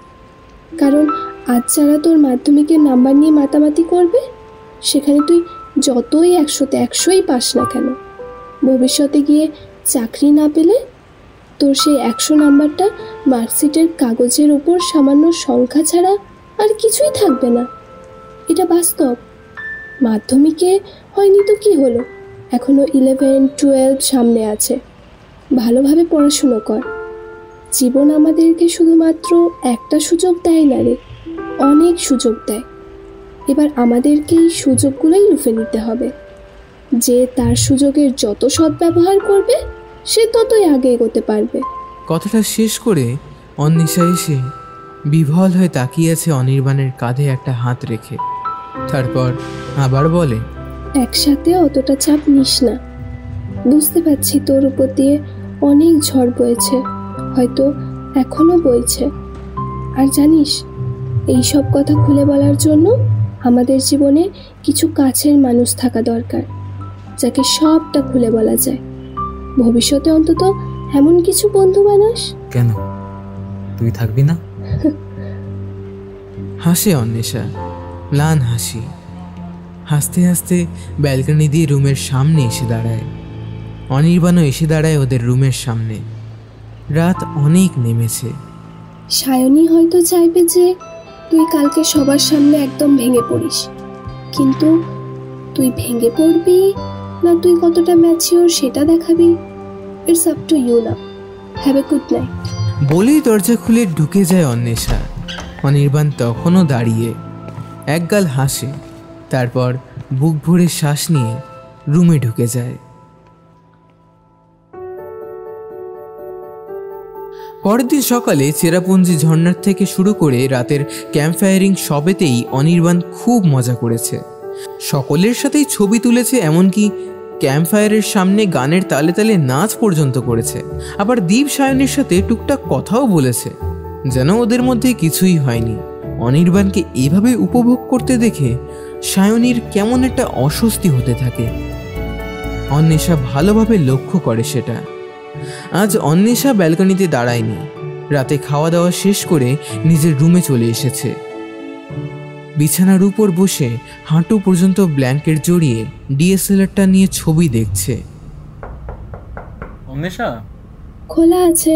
কারণ আজ যারা তোর মাধ্যমিকের নাম্বার নিয়ে মাতামাতি করবে, সেখানে তুই যতই 100তে 100ই পাস না কেন, ভবিষ্যতে গিয়ে চাকরি না পেলে তোর সেই 100 নাম্বারটা মার্কশিটের কাগজের ওপর সামান্য সংখ্যা ছাড়া আর কিছুই থাকবে না। এটা বাস্তব। মাধ্যমিকে হয়নি তো কি হলো, এখনো 11, 12 সামনে আছে। ভালোভাবে পড়াশুনো কর। জীবন আমাদেরকে শুধুমাত্র একটা সুযোগ দেয় না রে, অনেক সুযোগ দেয়। এবার আমাদেরকে এই সুযোগগুলোই লুফে নিতে হবে। যে তার সুযোগের যত সদ্ব্যবহার করবে, সে ততই আগে এগোতে পারবে। কথাটা শেষ করে অন্বেষা এসে বিভল হয়ে তাকিয়ে আছে অনির্বাণের কাঁধে একটা হাত রেখে। তারপর আবার বলে, একসাথে অতটা চাপ নিস না। বুঝতে পারছি তোর উপর দিয়ে অনেক ঝড় বয়েছে, হয়তো এখনো বইছে। আর জানিস, এই সব কথা খুলে বলার জন্য আমাদের জীবনে কিছু কাছের মানুষ থাকা দরকার, যাকে সবটা খুলে বলা যায়। ভবিষ্যতে অন্তত এমন কিছু বন্ধু বানাস। কেন, তুই থাকবি না? হাসে অন্বেষা, ম্লান হাসি। হাসতে হাসতে ব্যালকনি দিয়ে রুমের সামনে এসে দাঁড়ায়। অনির্বাণও এসে দাঁড়ায় ওদের রুমের সামনে। রাত অনেক নেমেছে। সায়নী হয়তো চাইবে যে তুই কালকে সবার সামনে একদম ভেঙে পড়িস, কিন্তু তুই ভেঙে পড়বি না তুই কতটা ম্যাচিওর সেটা দেখাবি, ইটস আপ টু ইউ না। Have a good night. বলেই দরজা খুলে ঢুকে যায় অন্বেষা। অনির্বাণ তখনও দাঁড়িয়ে একগাল হাসে, তারপর বুক ভরে শ্বাস নিয়ে রুমে ঢুকে যায়। পরের দিন সকালে চেরাপুঞ্জি ঝর্ণার থেকে শুরু করে রাতের ক্যাম্প ফায়ারিং সবেতেই অনির্বাণ খুব মজা করেছে। সকলের সাথেই ছবি তুলেছে, এমনকি ক্যাম্প ফায়ারের সামনে গানের তালে তালে নাচ পর্যন্ত করেছে। আবার দীপ সায়নীর সাথে টুকটাক কথাও বলেছে, যেন ওদের মধ্যে কিছুই হয়নি। অনির্বাণকে এভাবে উপভোগ করতে দেখে সায়নীর কেমন একটা অস্বস্তি হতে থাকে। অন্বেষা ভালোভাবে লক্ষ্য করে সেটা। আজ অন্বেষা ব্যালকনিতে দাঁড়ায়নি, রাতে খাওয়া দাওয়া শেষ করে নিজের রুমে চলে এসেছে। বিছানার উপর বসে হাঁটু পর্যন্ত ব্ল্যাঙ্কেট জড়িয়ে ডিএসএলআরটা নিয়ে ছবি দেখছে। অন্বেষা, খোলা আছে।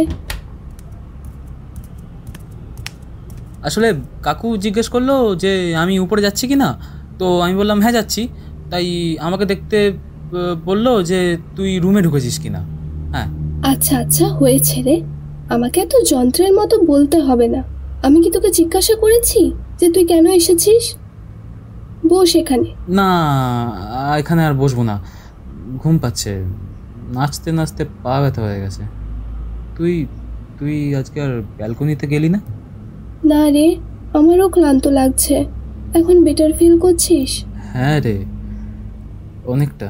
আসলে কাকু জিজ্ঞেস করলো যে আমি উপরে যাচ্ছি কি না, তো আমি বললাম হ্যাঁ যাচ্ছি। তাই আমাকে দেখতে বললো যে তুই রুমে ঢুকেছিস কিনা। হ্যাঁ আচ্ছা আচ্ছা, হয়েছে রে, আমাকে এত যন্ত্রের মতো বলতে হবে না। আমি কি তোকে জিজ্ঞাসা করেছি যে তুই কেন এসেছিস? বস এখানে। না, এখানে আর বসবো না, ঘুম পাচ্ছে, নাচতে নাচতে পা ব্যথা হয়ে গেছে। তুই তুই আজকে আর ব্যালকনিতে গেলি না? না রে, আমারও ক্লান্ত লাগছে। এখন বেটার ফিল করছিস? হ্যাঁ রে, অনেকটা।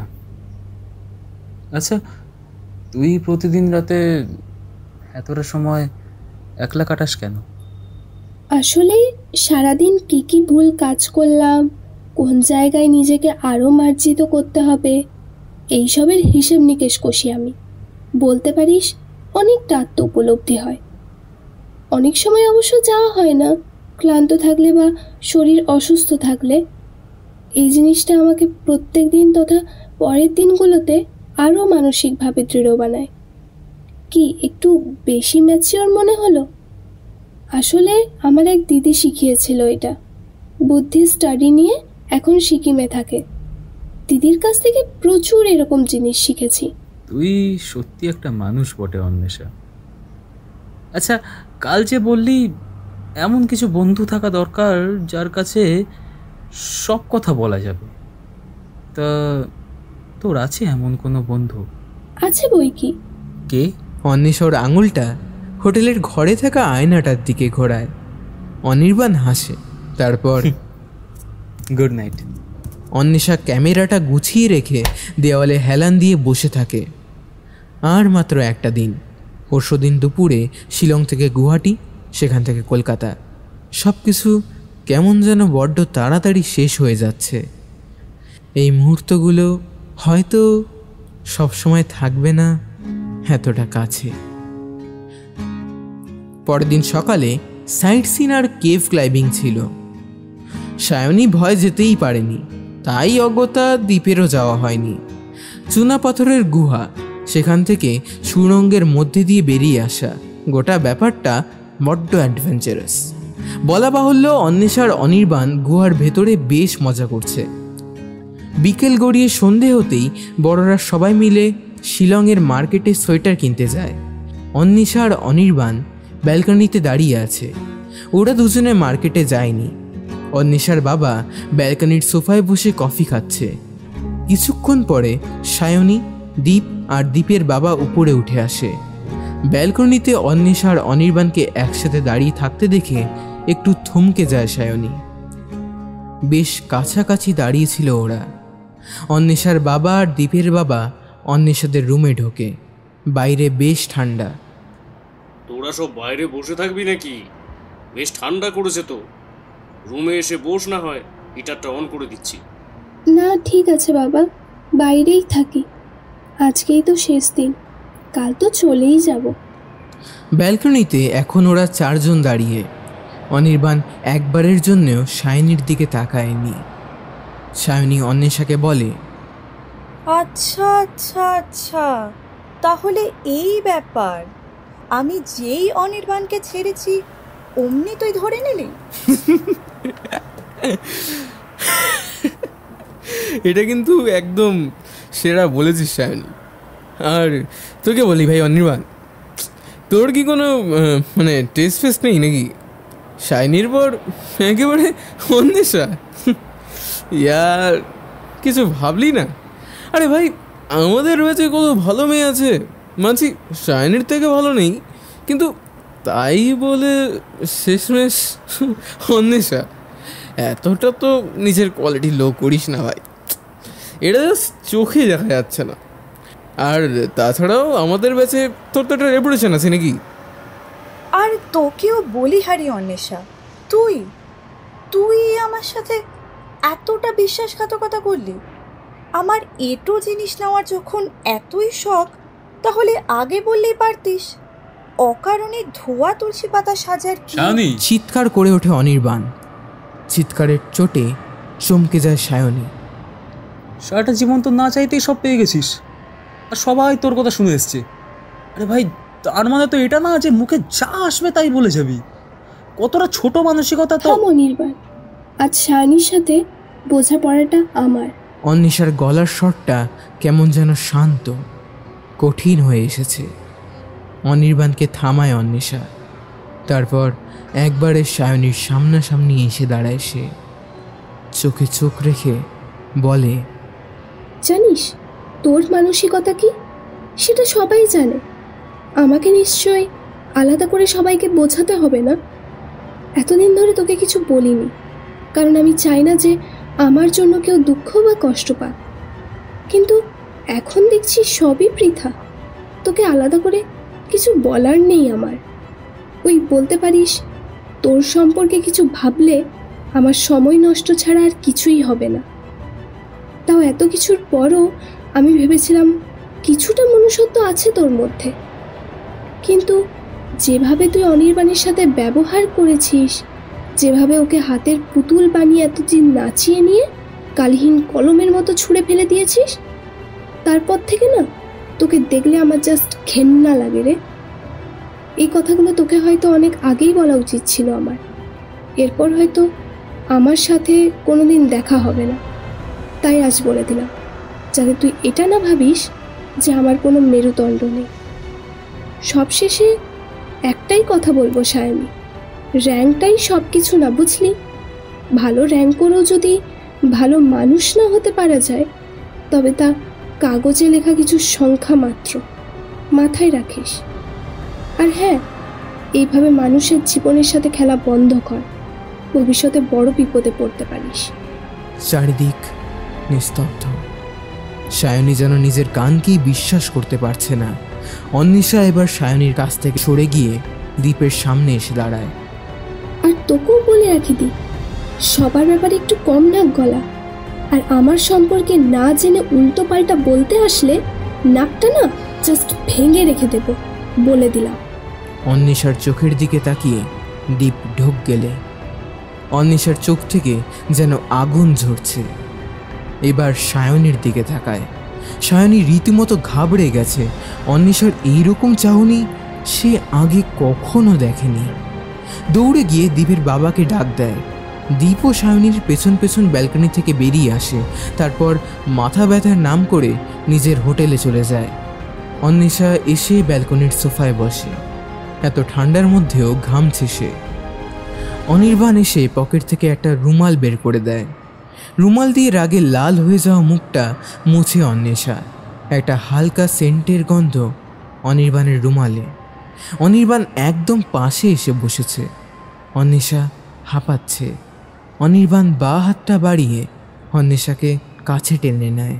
আচ্ছা, তুই প্রতিদিন রাতে এতটা সময় একলা কাটাস কেন? আসলে সারাদিন কি কি ভুল কাজ করলাম, কোন জায়গায় নিজেকে আরও মার্জিত করতে হবে, এইসবের হিসেব নিকেশ কষি আমি। বলতে পারিস অনেকটা আত্ম উপলব্ধি হয়। অনেক সময় অবশ্য যাওয়া হয় না, ক্লান্ত থাকলে বা শরীর অসুস্থ থাকলে। এই জিনিসটা আমাকে প্রত্যেক দিন তথা পরের দিনগুলোতে আরও মানসিকভাবে দৃঢ় বানায়। কি একটু বেশি ম্যাচিওর মনে হলো? আসলে আমার এক দিদি শিখিয়েছিল এটা। বুদ্ধি স্টাডি নিয়ে এখন সিকিমে থাকে। দিদির কাছ থেকে প্রচুর এরকম জিনিস শিখেছি। তুই সত্যি একটা মানুষ বটে অন্বেষা। আচ্ছা, কাল যে বললি এমন কিছু বন্ধু থাকা দরকার যার কাছে সব কথা বলা যাবে, তা তোর আছে এমন কোনো বন্ধু? আছে বই কি। কে? অন্বেষার আঙুলটা হোটেলের ঘরে থাকা আয়নাটার দিকে ঘোরায়। অনির্বাণ হাসে, তারপর গুড নাইট। অন্বেষা ক্যামেরাটা গুছিয়ে রেখে দেওয়ালে হেলান দিয়ে বসে থাকে। আর মাত্র একটা দিন, পরশুদিন দুপুরে শিলং থেকে গুয়াহাটি, সেখান থেকে কলকাতা। সব কিছু কেমন যেন বড্ড তাড়াতাড়ি শেষ হয়ে যাচ্ছে। এই মুহূর্তগুলো হয়তো সবসময় থাকবে না এতটা কাছে। পরের দিন সকালে সাইট সিন আর কেভ ক্লাইম্বিং ছিল। সায়নী ভয় যেতেই পারেনি, তাই অজ্ঞতা দ্বীপেরও যাওয়া হয়নি। চুনা পাথরের গুহা, সেখান থেকে সুড়ঙ্গের মধ্যে দিয়ে বেরিয়ে আসা, গোটা ব্যাপারটা বড্ড অ্যাডভেঞ্চারাস। বলা বাহুল্য, অন্বেষার অনির্বাণ গুহার ভেতরে বেশ মজা করছে। বিকেল গড়িয়ে সন্ধে হতেই বড়রা সবাই মিলে শিলংয়ের মার্কেটে সোয়েটার কিনতে যায়। অন্বেষা আর অনির্বাণ ব্যালকনিতে দাঁড়িয়ে আছে। ওরা দুজনে মার্কেটে যায়নি। অন্বেষার বাবা ব্যালকনির সোফায় বসে কফি খাচ্ছে। কিছুক্ষণ পরে সায়নী, দীপ আর দীপের বাবা উপরে উঠে আসে। ব্যালকনিতে অন্বেষা আর অনির্বাণকে একসাথে দাঁড়িয়ে থাকতে দেখে একটু থমকে যায় সায়নী। বেশ কাছাকাছি দাঁড়িয়েছিল ওরা। অন্বেষার বাবা আর দীপের বাবা অন্বেষাদের রুমে ঢোকে। বাইরে বেশ ঠান্ডা। তোরা সব বাইরে বসে থাকবি নাকি? বেশ ঠান্ডা করেছে তো, রুমে এসে বস না হয়, হিটারটা অন করে দিচ্ছি। না ঠিক আছে বাবা, বাইরেই থাকি। আজকেই তো শেষ দিন, কাল তো চলেই যাব। ব্যালকনিতে এখন ওরা চারজন দাঁড়িয়ে। অনির্বাণ একবারের জন্যও সায়নীর দিকে তাকায়নি। সায়নী অন্বেষাকে বলে, আচ্ছা আচ্ছা আচ্ছা, তাহলে এই ব্যাপার। আমি যেই অনির্বাণকে ছেড়েছি অমনি তুই ধরে নিলি? এটা কিন্তু একদম সেরা বলেছিস সায়নী। আর তোকে বলি ভাই অনির্বাণ, তোর কি কোনো মানে টেস্ট ফেস্ট নেই নাকি? সায়নীর পর একেবারে অন্বেষা, ইয়ার কিছু ভাবলি না? আরে ভাই, আমাদের রয়েছে কত ভালো মেয়ে আছে, মানছি সায়নীর থেকে ভালো নেই, কিন্তু তাই বলে শেষমেশ অন্বেষা, এতটা তো নিজের কোয়ালিটি লো করিস না ভাই, এটা জাস্ট চোখে দেখা যাচ্ছে না। আর তাছাড়াও আমাদের ব্যাচে তোর তো একটা রেপুটেশন আছে নাকি? আর তোকেও বলি হারি অন্বেষা, তুই তুই আমার সাথে এতটা বিশ্বাসঘাতকতা করলি। আমার এটো জিনিস নেওয়ার যখন এতই শখ, তাহলে আগে বললেই পারতিস। অকারণে ধোয়া তুলসী পাতা সাজার কি? চিৎকার করে ওঠে অনির্বাণ। চিৎকারের চোটে চমকে যায় সায়নী। সারাটা জীবন তো না চাইতেই সব পেয়ে গেছিস, আর সবাই তোর কথা শুনে এসছে। আরে ভাই, তার মানে তো এটা না যে মুখে যা আসবে তাই বলে যাবি। কতটা ছোট মানসিকতা তো। অনির্বাণ, আজ সায়নীর সাথে বোঝাপড়াটা আমার। অন্বেষার গলার স্বরটা কেমন যেন শান্ত, কঠিন হয়ে এসেছে। অনির্বাণকে থামায় অন্বেষা। তারপর একবারে সায়নীর সামনাসামনি এসে দাঁড়ায় সে। চোখে চোখ রেখে বলে, জানিস তোর মানসিকতা কি? সেটা সবাই জানে। আমাকে নিশ্চয়ই আলাদা করে সবাইকে বোঝাতে হবে না। এতদিন ধরে তোকে কিছু বলিনি, কারণ আমি চাই না যে আমার জন্য কেউ দুঃখ বা কষ্ট পাক। কিন্তু এখন দেখছি সবই বৃথা। তোকে আলাদা করে কিছু বলার নেই আমার। ওই বলতে পারিস, তোর সম্পর্কে কিছু ভাবলে আমার সময় নষ্ট ছাড়া আর কিছুই হবে না। তাও এত কিছুর পরও আমি ভেবেছিলাম কিছুটা মনুষ্যত্ব আছে তোর মধ্যে। কিন্তু যেভাবে তুই অনির্বাণের সাথে ব্যবহার করেছিস, যেভাবে ওকে হাতের পুতুল বানিয়ে এতদিন নাচিয়ে নিয়ে কালিহীন কলমের মতো ছুঁড়ে ফেলে দিয়েছিস, তারপর থেকে না তোকে দেখলে আমার জাস্ট ঘেন্না লাগে রে। এই কথাগুলো তোকে হয়তো অনেক আগেই বলা উচিত ছিল আমার। এরপর হয়তো আমার সাথে কোনোদিন দেখা হবে না, তাই আজ বলে দিলাম, যাতে তুই এটা না ভাবিস যে আমার কোনো মেরুদণ্ড নেই। সবশেষে একটাই কথা বলবো সায়নী, র্যাঙ্কটাই সব কিছু না, বুঝলি? ভালো র্যাঙ্ক করেও যদি ভালো মানুষ না হতে পারা যায়, তবে তা কাগজে লেখা কিছু সংখ্যা মাত্র। মাথায় রাখিস। আর হ্যাঁ, এইভাবে মানুষের জীবনের সাথে খেলা বন্ধ কর, ভবিষ্যতে বড় বিপদে পড়তে পারিস। চারিদিক নিস্তব্ধ। সায়নী যেন নিজের কানকেই বিশ্বাস করতে পারছে না। অন্বেষা এবার সায়নীর কাছ থেকে সরে গিয়ে দ্বীপের সামনে এসে দাঁড়ায়। আর তোকেও বলে রাখি দি, সবার ব্যাপারে একটু কম নাক গলা। আর আমার সম্পর্কে না জেনে উল্টো পাল্টা বলতে আসলে নাকটা না জাস্ট ভেঙে রেখে দেব, বলে দিলাম। অন্বেষার চোখের দিকে তাকিয়ে দ্বীপ ঢোক গেলে। অন্বেষার চোখ থেকে যেন আগুন ঝরছে। এবার সায়নীর দিকে তাকায়। সায়নী রীতিমতো ঘাবড়ে গেছে। অন্বেষার এইরকম চাহনি সে আগে কখনো দেখেনি। দৌড়ে গিয়ে দ্বীপের বাবাকে ডাক দেয়। দীপ ও সায়নীর পেছন পেছন ব্যালকনি থেকে বেরিয়ে আসে। তারপর মাথা ব্যথার নাম করে নিজের হোটেলে চলে যায়। অন্বেষা এসে ব্যালকনির সোফায় বসে। এত ঠান্ডার মধ্যেও ঘামছে সে। অনির্বাণ এসে পকেট থেকে একটা রুমাল বের করে দেয়। রুমাল দিয়ে রাগে লাল হয়ে যাওয়া মুখটা মুছে অন্বেষা। একটা হালকা সেন্টের গন্ধ অনির্বাণের রুমালে। অনির্বাণ একদম পাশে এসে বসেছে। অন্বেষা হাঁপাচ্ছে। অনির্বাণ বা হাতটা বাড়িয়ে অন্বেষাকে কাছে টেনে নেয়।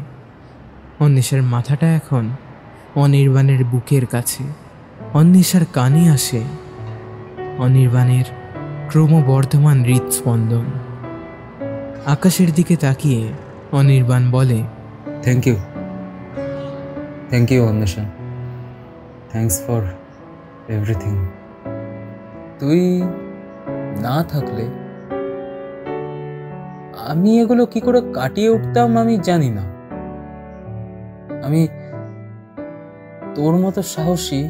অন্বেষার মাথাটা এখন অনির্বাণের বুকের কাছে। অন্বেষার কানে আসে অনির্বাণের ক্রমবর্ধমান হৃদস্পন্দন। আকাশের দিকে তাকিয়ে অনির্বাণ বলে, thank you Anwesha, thanks for everything. তুই না থাকলে আমি এগুলো কি করে কাটিয়ে উঠতাম আমি জানি না। আমি তোর মতো সাহসী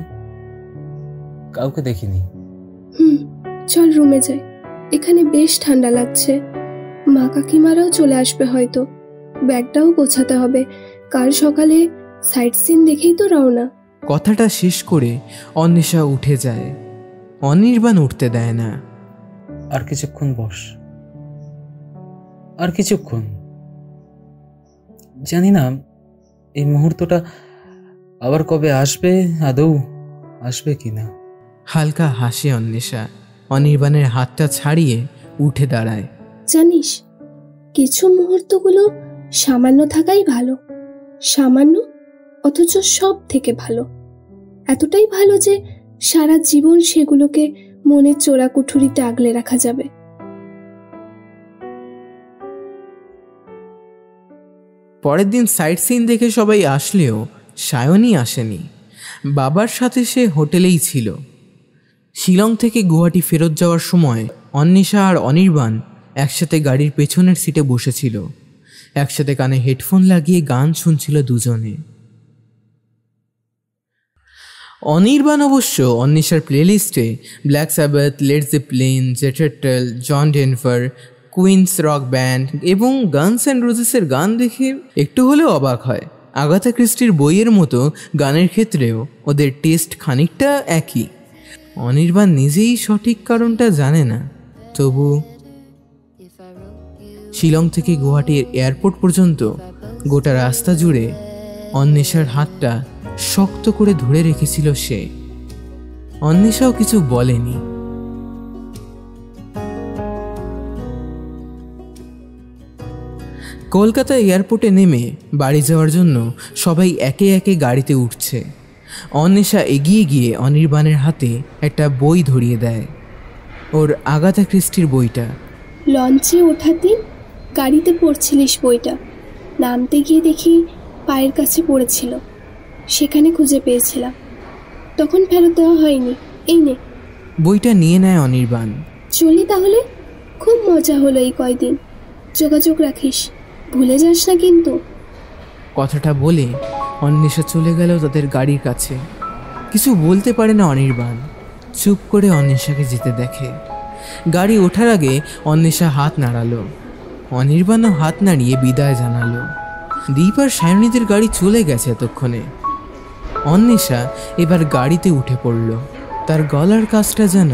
কাউকে দেখিনি। চল রুমে যাই, এখানে বেশ ঠান্ডা লাগছে। মা কাকিমারাও চলে আসবে হয়তো। ব্যাগটাও গোছাতে হবে, কাল সকালে সাইট সিন দেখেই তো রওনা। কথাটা শেষ করে অন্বেষা উঠে যায়। অনির্বাণ উঠতে দেয় না। আর কিছুক্ষণ বস, আর কিছুক্ষণ। জানি না এই মুহূর্তটা আবার কবে আসবে, আদৌ আসবে কিনা। হালকা হাসে অন্বেষা। অনির্বাণের হাতটা ছাড়িয়ে উঠে দাঁড়ায়। জানিস, কিছু মুহূর্তগুলো সামান্য থাকাই ভালো, সামান্য অথচ সব থেকে ভালো, এতটাই ভালো যে সারা জীবন সেগুলোকে মনের চোরাকুঠুরিতে আগলে রাখা যাবে। পরের দিন সাইট সিন দেখে সবাই আসলেও সায়নী আসেনি। বাবার সাথে সে হোটেলেই ছিল। শিলং থেকে গুয়াহাটি ফেরত যাওয়ার সময় অন্বেষা আর অনির্বাণ একসাথে গাড়ির পেছনের সিটে বসেছিল। একসাথে কানে হেডফোন লাগিয়ে গান শুনছিল দুজনে। অনির্বাণ অবশ্য অন্বেষার প্লেলিস্টে ব্ল্যাক সাবাথ, লেড জেপলিন, জেটারটেল, জন ডেনভার, কুইন্স রক ব্যান্ড এবং গানস অ্যান্ড রোজেসের গান দেখে একটু হলেও অবাক হয়। আগাথা ক্রিস্টির বইয়ের মতো গানের ক্ষেত্রেও ওদের টেস্ট খানিকটা একই। অনির্বাণ নিজেই সঠিক কারণটা জানে না, তবু শিলং থেকে গুয়াহাটির এয়ারপোর্ট পর্যন্ত গোটা রাস্তা জুড়ে অন্বেষার হাতটা শক্ত করে ধরে রেখেছিল সে। অন্বেষাও কিছু বলেনি। কলকাতা এয়ারপোর্টে নেমে বাড়ি যাওয়ার জন্য সবাই একে একে গাড়িতে উঠছে। অন্বেষা এগিয়ে গিয়ে অনির্বাণের হাতে একটা বই ধরিয়ে দেয়, ওর আগাথা ক্রিস্টির বইটা। লঞ্চে ওঠার দিন গাড়িতে পড়ছিলিস বইটা, নামতে গিয়ে দেখি পায়ের কাছে পড়েছিল, সেখানে খুঁজে পেয়েছিলাম, তখন ফেরত দেওয়া হয়নি, এই নে। বইটা নিয়ে নেয় অনির্বাণ। চলি তাহলে, খুব মজা হলো এই কয়দিন, যোগাযোগ রাখিস, ভুলে যাস না কিন্তু। কথাটা বলে অন্বেষা চলে গেল তাদের গাড়ির কাছে। কিছু বলতে পারে না অনির্বাণ, চুপ করে অন্বেষাকে যেতে দেখে। গাড়ি ওঠার আগে অন্বেষা হাত নাড়ালো, অনির্বাণও হাত নাড়িয়ে বিদায় জানালো। দীপ আর সায়নীদের গাড়ি চলে গেছে এতক্ষণে। অন্বেষা এবার গাড়িতে উঠে পড়ল। তার গলার কাছটা যেন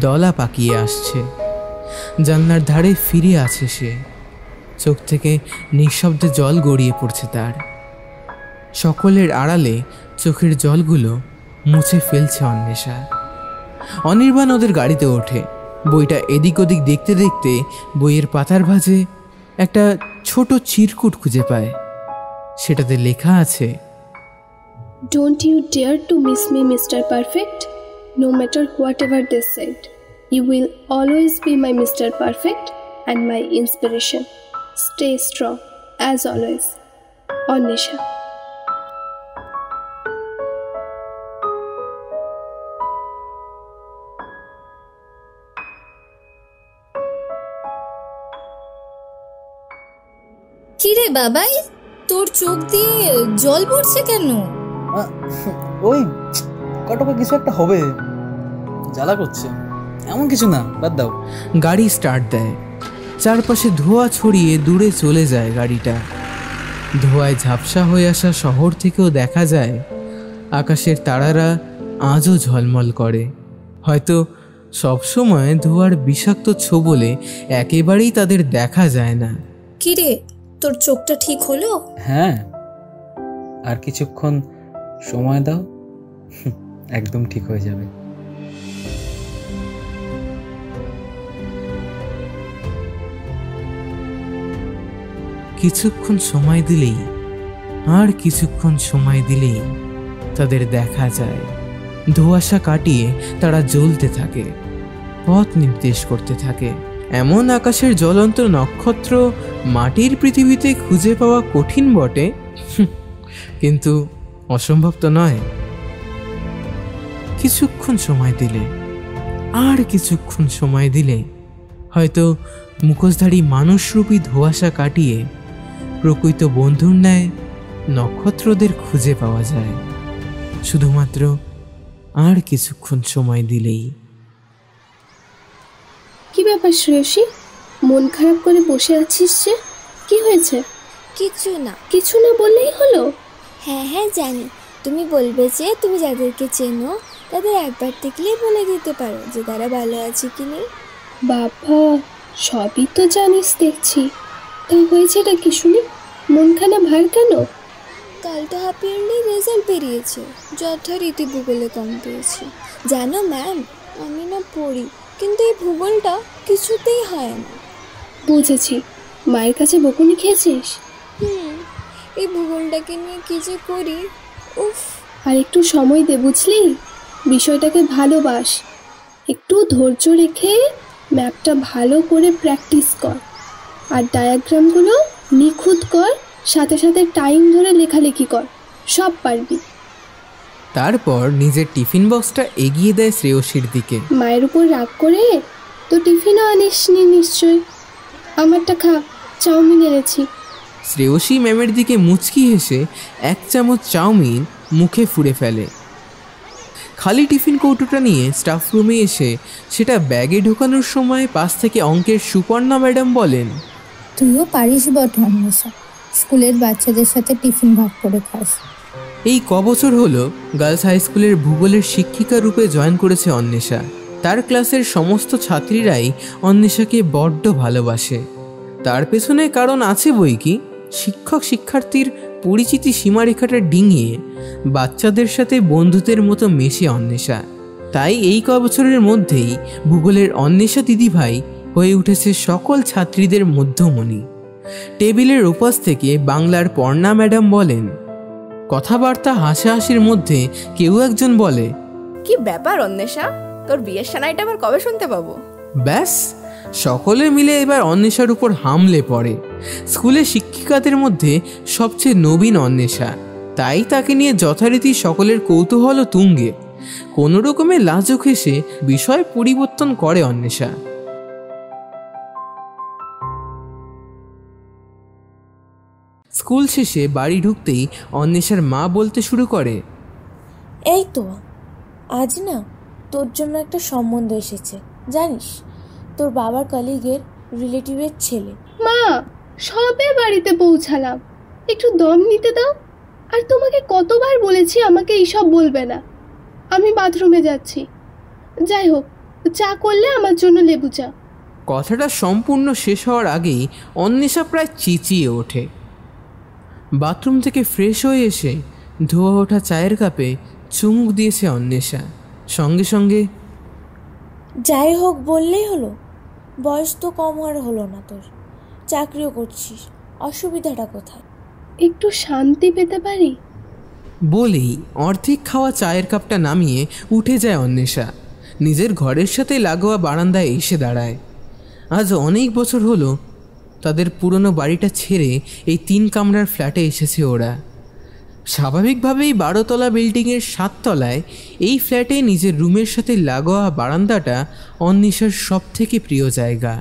দলা পাকিয়ে আসছে। জানলার ধারে ফিরে আছে সে, চোখ থেকে নিঃশব্দে জল গড়িয়ে পড়ছে তার। সকলের আড়ালে চোখের জলগুলো মুছে ফেলছে অন্বেষা। অনির্বাণ ওদের গাড়িতে ওঠে। বইটা এদিক ওদিক দেখতে দেখতে বইয়ের পাতার ভাঁজে একটা ছোট চিরকুট খুঁজে পায়। সেটাতে লেখা আছে, Don't you dare to miss me, Mr. Perfect. No matter whatever they said, you will always be my Mr. Perfect and my inspiration. Stay strong, as always. Anisha. কিরে বাবাই, তোর চোখ দিয়ে জল পড়ছে কেন? ওই কটকা কিছু একটা হবে, জ্বালা করছে। এমন কিছু না, বাদ দাও। গাড়ি স্টার্ট দেয়। চারপাশে ধোঁয়া ছড়িয়ে দূরে চলে যায় গাড়িটা। ধোঁয়ায় ঝাপসা হয়ে আসা শহর থেকেও দেখা যায় আকাশের তারারা আজও ঝলমল করে। হয়তো সবসময় ধোঁয়ার বিষাক্ত ছোবলে একেবারেই তাদের দেখা যায় না। কিরে, তোর চোখটা ঠিক হলো? হ্যাঁ, আর কিছুক্ষণ সময় দাও, একদম ঠিক হয়ে যাবে। কিছুক্ষণ সময় দিলেই, আর কিছুক্ষণ সময় দিলেই তাদের দেখা যায়। ধোঁয়াশা কাটিয়ে তারা জ্বলতে থাকে, পথ নির্দেশ করতে থাকে। এমন আকাশের জ্বলন্ত নক্ষত্র মাটির পৃথিবীতে খুঁজে পাওয়া কঠিন বটে, কিন্তু অসম্ভব তো নয়। কিছুক্ষণ সময় দিলে, আর কিছুক্ষণ সময় দিলে হয়তো মুখোশধারী মানুষরূপী ধোঁয়াশা কাটিয়ে প্রকৃত বন্ধুর ন্যায় নক্ষত্রদের খুঁজে পাওয়া যায়, শুধুমাত্র আর কিছুক্ষণ সময় দিলেই। কি ব্যাপার শ্রেয়সী, মন খারাপ করে বসে আছিস যে? কি হয়েছে? কিছু না। কিছু না বললেই হলো? হ্যাঁ হ্যাঁ জানি, তুমি বলবে যে তুমি যাদেরকে চেনো তাদের একবার দেখলেই বলে দিতে পারো যে তারা ভালো আছে কি নেই। বাবা, সবই তো জানিস দেখছি, তা হয়েছেটা কি শুনি? মনখানা ভার কেন? কাল তো হাফ ইয়ারলি রেজাল্ট বেরিয়েছে, যথারীতি ভূগোলে কম পেয়েছি, জানো ম্যাম, আমি না পড়ি, কিন্তু এই ভূগোলটা কিছুতেই হয় না। বুঝেছি, মায়ের কাছে বকুনি খেয়েছিস? এই ভূগোলটাকে নিয়ে কি যে করি, উফ। আর একটু সময় দে, বুঝলি? বিষয়টাকে ভালোবাস, একটু ধৈর্য রেখে ম্যাপটা ভালো করে প্র্যাকটিস কর, আর ডায়াগ্রামগুলো নিখুঁত কর, সাথে সাথে টাইম ধরে লেখালেখি কর, সব পারবি। তারপর নিজের টিফিন বক্সটা এগিয়ে দেয় শ্রেয়সীর দিকে। মায়ের উপর রাগ করে তো টিফিনও আনিসনি নিশ্চয়। আমারটা খা, চাউমিন এনেছি। শ্রেয়সী ম্যামের দিকে মুচকি হেসে 1 চামচ চাউমিন মুখে ফুঁড়ে ফেলে। খালি টিফিন কৌটোটা নিয়ে স্টাফ রুমে এসে সেটা ব্যাগে ঢোকানোর সময় পাশ থেকে অঙ্কের সুপর্ণা ম্যাডাম বলেন, তুইও পারিস বটে অন্বেষা, স্কুলের বাচ্চাদের সাথে টিফিন ভাগ করে খাস। এই কবছর হলো গার্লস হাই স্কুলের ভূগোলের শিক্ষিকা রূপে জয়েন করেছে অন্বেষা। তার ক্লাসের সমস্ত ছাত্রীরাই অন্বেষাকে বড্ড ভালোবাসে। তার পেছনে কারণ আছে বই কি। শিক্ষক শিক্ষার্থীর পরিচিতি সীমারেখাটা ডিঙিয়ে বাচ্চাদের সাথে বন্ধুদের মতো মেশে অন্বেষা। তাই এই কবছরের মধ্যেই ভূগোলের অন্বেষা দিদিভাই হয়ে উঠেছে সকল ছাত্রীদের মধ্যমণি। টেবিলের ওপাশ থেকে বাংলার পর্ণা ম্যাডাম বলেন, কথাবার্তা হাসাহাসির মধ্যে কেউ একজন বলে, কি ব্যাপার অন্বেষা, তোর বিয়ের সানাইটা আবার কবে শুনতে পাবো? ব্যাস, সকলে মিলে এবার অন্বেষার উপর হামলে পড়ে। স্কুলের শিক্ষিকাদের মধ্যে সবচেয়ে নবীন অন্বেষা, তাই তাকে নিয়ে যথারীতি সকলের কৌতূহল তুঙ্গে। কোনো রকমে লাজুক হেসে বিষয় পরিবর্তন করে অন্বেষা। স্কুল শেষে বাড়ি ঢুকতেই অন্বেষার মা বলতে শুরু করে, এই তো আজ না তোর জন্য একটা সম্বন্ধ এসেছে, জানিস? তোর বাবার কলিগের রিলেটিভের ছেলে। মা, সবে বাড়িতে পৌঁছালাম, একটু দম নিতে দাও। আর তোমাকে কতবার বলেছি আমাকে এইসব বলবে না। আমি বাথরুমে যাচ্ছি। যাই হোক, চা করলে আমার জন্য লেবু চা। কথাটা সম্পূর্ণ শেষ হওয়ার আগেই অন্বেষা প্রায় চেঁচিয়ে ওঠে। বাথরুম থেকে ফ্রেশ হয়ে এসে ধোয়া ওঠা চায়ের কাপে চুমুক দিয়েছে অন্বেষা। সঙ্গে সঙ্গে, যাই হোক বললেই হলো, বয়স তো কম আর হলো না তোর, চাকরিও করছিস, অসুবিধাটা কোথায়? একটু শান্তি পেতে পারি বলেই অর্ধেক খাওয়া চায়ের কাপটা নামিয়ে উঠে যায় অন্বেষা। নিজের ঘরের সাথে লাগোয়া বারান্দায় এসে দাঁড়ায়। আজ অনেক বছর হলো তাদের পুরনো বাড়িটা ছেড়ে এই 3 কামরার ফ্ল্যাটে এসেছে ওরা। স্বাভাবিকভাবেই 12 তলা বিল্ডিংয়ের 7 তলায় এই ফ্ল্যাটে নিজের রুমের সাথে লাগোয়া বারান্দাটা অন্বেষার সব থেকে প্রিয় জায়গা।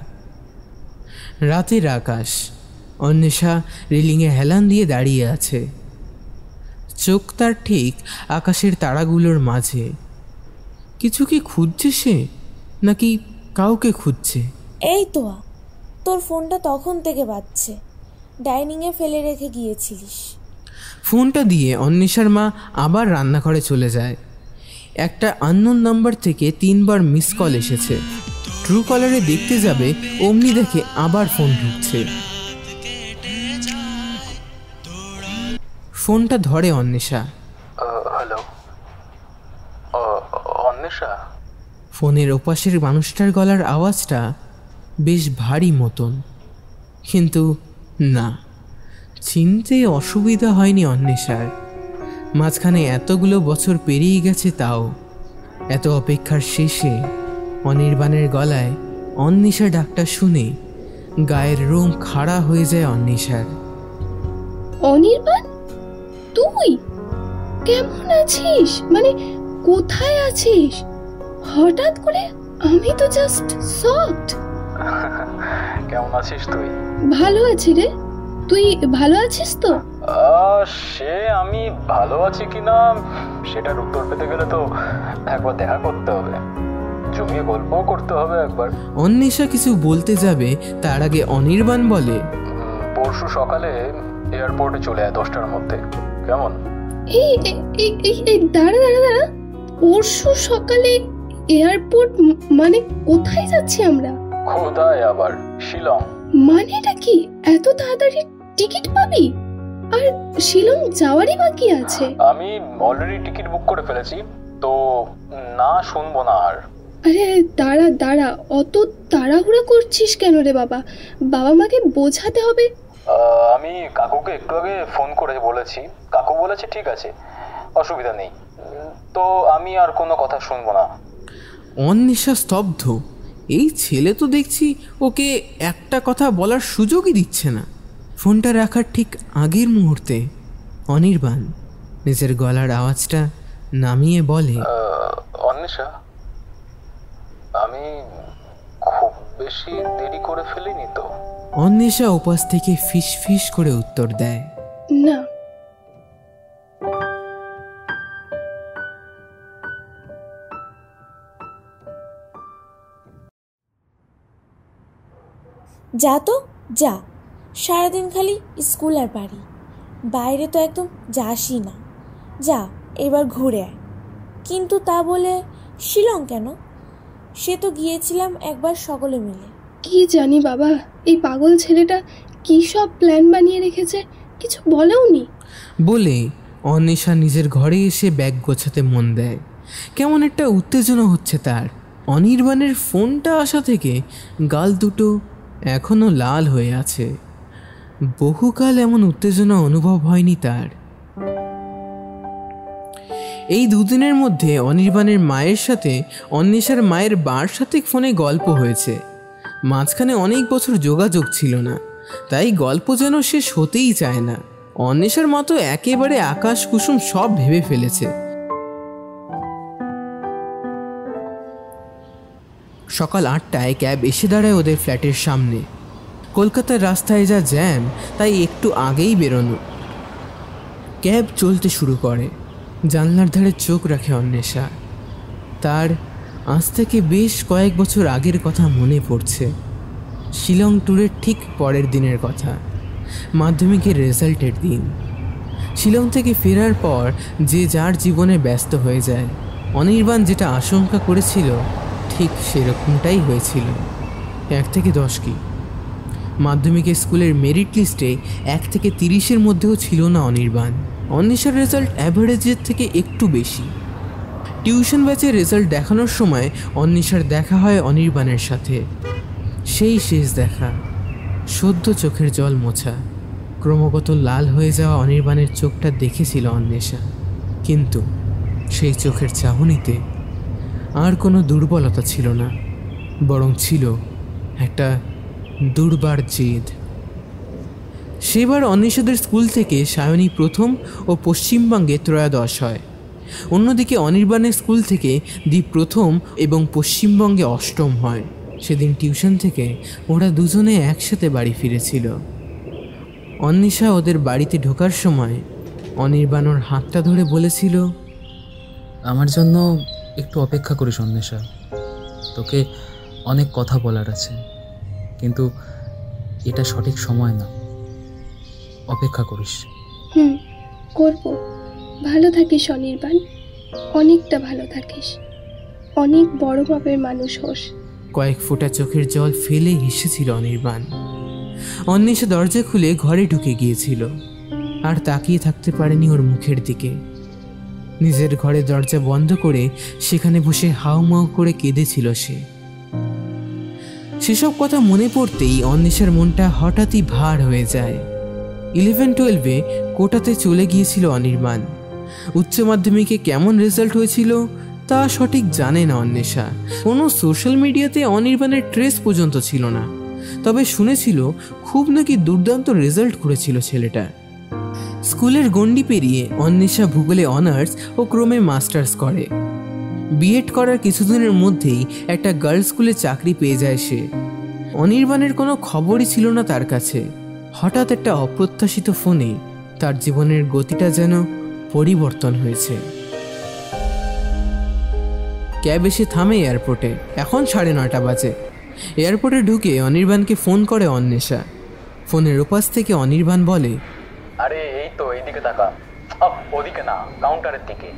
রাতের আকাশ, অন্বেষা রেলিংয়ে হেলান দিয়ে দাঁড়িয়ে আছে। চোখ তার ঠিক আকাশের তারাগুলোর মাঝে। কিছু কি খুঁজছে সে, নাকি কাউকে খুঁজছে? এই তো তোর ফোনটা তখন থেকে বাজছে, ডাইনিংয়ে ফেলে রেখে গিয়েছিলিস। ফোনটা দিয়ে অন্বেষার মা আবার রান্নাঘরে চলে যায়। একটা আননোন নাম্বার থেকে 3 বার মিস কল এসেছে। ট্রু কলারে দেখতে যাবে, অমনি দেখে আবার ফোন ঢুকছে। ফোনটা ধরে অন্বেষা। হ্যালো অন্বেষা? ফোনের ওপাশের মানুষটার গলার আওয়াজটা বেশ ভারী মতন, কিন্তু না, চিনতে অসুবিধা হয়নি অন্বেষার। মাঝখানে এতগুলো বছর পেরিয়ে গেছে, তাও এত অপেক্ষার শেষে অনির্বাণের গলায় অন্বেষা ডাকটা শুনে গায়ের রোম খাড়া হয়ে যায় অন্বেষার। অনির্বাণ, তুই কেমন আছিস? মানে কোথায় আছিস? হঠাৎ করে আমি তো জাস্ট শকড। কেমন আছিস তুই? ভালো আছি রে, তুই ভালো আছিস তো? সে আমি ভালো আছি কিনা সেটার উত্তর পেতে গেলে তো একবার দেখা করতে হবে, জমিয়ে গল্পও করতে হবে একবার। অন্বেষা কিছু বলতে যাবে, তার আগে অনির্বাণ বলে, পরশু সকালে এয়ারপোর্টে চলে আয় 10টার মধ্যে, কেমন? এই দাঁড়া, পরশু সকালে এয়ারপোর্ট? মানে কোথায় যাচ্ছি আমরা? কোথায় আবার, শিলং। মানেটা কি? এত তাড়াতাড়ি টিকিট পাবি? আর শিলং যাওয়ারই বাকি আছে? আমি অলরেডি টিকিট বুক করে ফেলেছি, তো না, শুনবো না আর। আরে দাঁড়া দাঁড়া, অত তাড়াহুড়া করছিস কেন রে বাবা? বাবা মাকে বোঝাতে হবে। আমি কাকুকে একটু আগে ফোন করে বলেছি, কাকু বলেছে ঠিক আছে, অসুবিধা নেই। তো আমি আর কোনো কথা শুনবো না। অন্বেষা স্তব্ধ। এই ছেলে তো দেখছি ওকে একটা কথা বলার সুযোগই দিচ্ছে না। ফোনটা রাখার ঠিক আগের মুহূর্তে অনির্বাণ নিজের গলার আওয়াজটা নামিয়ে বলে, অন্বেষা, আমি খুব বেশি দেরি করে ফেলিনি তো? অন্বেষা উপাস থেকে ফিস ফিস করে উত্তর দেয়, না। যা তো যা, সারাদিন খালি স্কুল আর বাড়ি, বাইরে তো একদম যাসই না। যা এবার ঘুরে আয়। কিন্তু তা বলে শিলং কেন? সে তো গিয়েছিলাম একবার সকলে মিলে। কি জানি বাবা, এই পাগল ছেলেটা কি সব প্ল্যান বানিয়ে রেখেছে, কিছু বলেওনি। বলে অন্বেষা নিজের ঘরে এসে ব্যাগ গোছাতে মন দেয়। কেমন একটা উত্তেজনা হচ্ছে তার। অনির্বাণের ফোনটা আসা থেকে গাল দুটো এখনো লাল হয়ে আছে। বহুকাল এমন উত্তেজনা অনুভব হয়নি তার। এই দুদিনের মধ্যে অনির্বাণের মায়ের সাথে অন্বেষার মায়ের বার সাথে ফোনে গল্প হয়েছে। মাঝখানে অনেক বছর যোগাযোগ ছিল না, তাই গল্প যেন শেষ হতেই চায় না। অন্বেষার মতো একেবারে আকাশ কুসুম সব ভেবে ফেলেছে। সকাল 8টায় ক্যাব এসে দাঁড়ায় ওদের ফ্ল্যাটের সামনে। কলকাতার রাস্তায় যা জ্যাম, তাই একটু আগেই বেরোনো। ক্যাব চলতে শুরু করে। জানলার ধারে চোখ রাখে অন্বেষা। তার আজ থেকে বেশ কয়েক বছর আগের কথা মনে পড়ছে। শিলং ট্যুরের ঠিক পরের দিনের কথা, মাধ্যমিকের রেজাল্টের দিন। শিলং থেকে ফেরার পর যে যার জীবনে ব্যস্ত হয়ে যায়। অনির্বাণ যেটা আশঙ্কা করেছিল ঠিক সেরকমটাই হয়েছিল। 1 থেকে 10 কি, মাধ্যমিকের স্কুলের মেরিট লিস্টে 1 থেকে 30-এর মধ্যেও ছিল না অনির্বাণ। অন্বেষার রেজাল্ট অ্যাভারেজের থেকে একটু বেশি। টিউশন ব্যাচের রেজাল্ট দেখানোর সময় অন্বেষার দেখা হয় অনির্বাণের সাথে। সেই শেষ দেখা, সদ্য চোখের জল মোছা। ক্রমাগত লাল হয়ে যাওয়া অনির্বাণের চোখটা দেখেছিল অন্বেষা, কিন্তু সেই চোখের চাহনিতে আর কোনো দুর্বলতা ছিল না, বরং ছিল একটা দুর্বার জেদ। সেবার অন্বেষাদের স্কুল থেকে সায়নী প্রথম ও পশ্চিমবঙ্গে ত্রয়োদশ হয়। অন্যদিকে অনির্বাণের স্কুল থেকে দীপ প্রথম এবং পশ্চিমবঙ্গে অষ্টম হয়। সেদিন টিউশন থেকে ওরা দুজনে একসাথে বাড়ি ফিরেছিল। অন্বেষা ওদের বাড়িতে ঢোকার সময় অনির্বাণ ওর হাতটা ধরে বলেছিল, আমার জন্য একটু অপেক্ষা করিস অন্বেষা, তোকে অনেক কথা বলার আছে, কিন্তু এটা সঠিক সময় না, অপেক্ষা করিস। করব। ভালো থাকিস অনির্বাণ, অনেকটা ভালো থাকিস, অনেক বড় মাপের মানুষ হোস। কয়েক ফোঁটা চোখের জল ফেলে হেসেছিল অনির্বাণ। অন্বেষা দরজা খুলে ঘরে ঢুকে গিয়েছিল, আর তাকিয়ে থাকতে পারেনি ওর মুখের দিকে। নিজের ঘরে দরজা বন্ধ করে সেখানে বসে হাউমাউ করে কেঁদেছিল সে। সেসব কথা মনে পড়তেই অন্বেষার মনটা হঠাৎই ভার হয়ে যায়। 11-12-এ কোটাতে চলে গিয়েছিল অনির্বাণ। উচ্চ মাধ্যমিকে কেমন রেজাল্ট হয়েছিল তা সঠিক জানে না অন্বেষা। কোনো সোশ্যাল মিডিয়াতে অনির্বাণের ট্রেস পর্যন্ত ছিল না, তবে শুনেছিল খুব নাকি দুর্দান্ত রেজাল্ট করেছিল ছেলেটা। স্কুলের গণ্ডি পেরিয়ে অন্বেষা ভূগোলে অনার্স ও ক্রমে মাস্টার্স করে। বিএড করার কিছুদিনের মধ্যেই একটা গার্লস স্কুলে চাকরি পেয়ে যায় সে। অনির্বাণের কোনো খবরই ছিল না তার কাছে। হঠাৎ একটা অপ্রত্যাশিত ফোনে তার জীবনের গতিটা যেন পরিবর্তন হয়েছে। ক্যাব এসে থামে এয়ারপোর্টে। এখন 9:30 বাজে। এয়ারপোর্টে ঢুকে অনির্বাণকে ফোন করে অন্বেষা। ফোনের ওপাশ থেকে অনির্বাণ বলে, আরে এই তো এইদিকে তাকা, ওদিকে না, কাউন্টারের দিকে।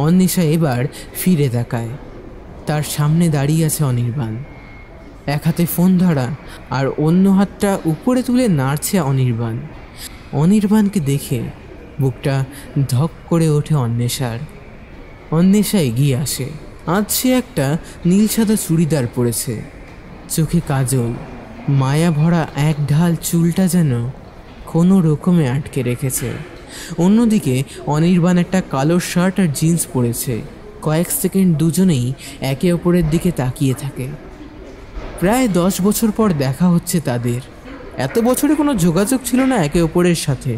অন্বেষা এবার ফিরে তাকায়। তার সামনে দাঁড়িয়ে আছে অনির্বাণ। এক হাতে ফোন ধরা আর অন্য হাতটা উপরে তুলে নাড়ছে অনির্বাণ। অনির্বাণকে দেখে বুকটা ধক করে ওঠে অন্বেষার। অন্বেষা এগিয়ে আসে। আজ সে একটা নীল সাদা চুড়িদার পরেছে, চোখে কাজল, মায়া ভরা এক ঢাল চুলটা যেন কোনো রকমে আটকে রেখেছে। অন্যদিকে অনির্বাণ একটা কালো শার্ট আর জিন্স পরেছে। কয়েক সেকেন্ড দুজনেই একে অপরের দিকে তাকিয়ে থাকে। প্রায় 10 বছর পর দেখা হচ্ছে তাদের। এত বছরে কোনো যোগাযোগ ছিল না একে অপরের সাথে।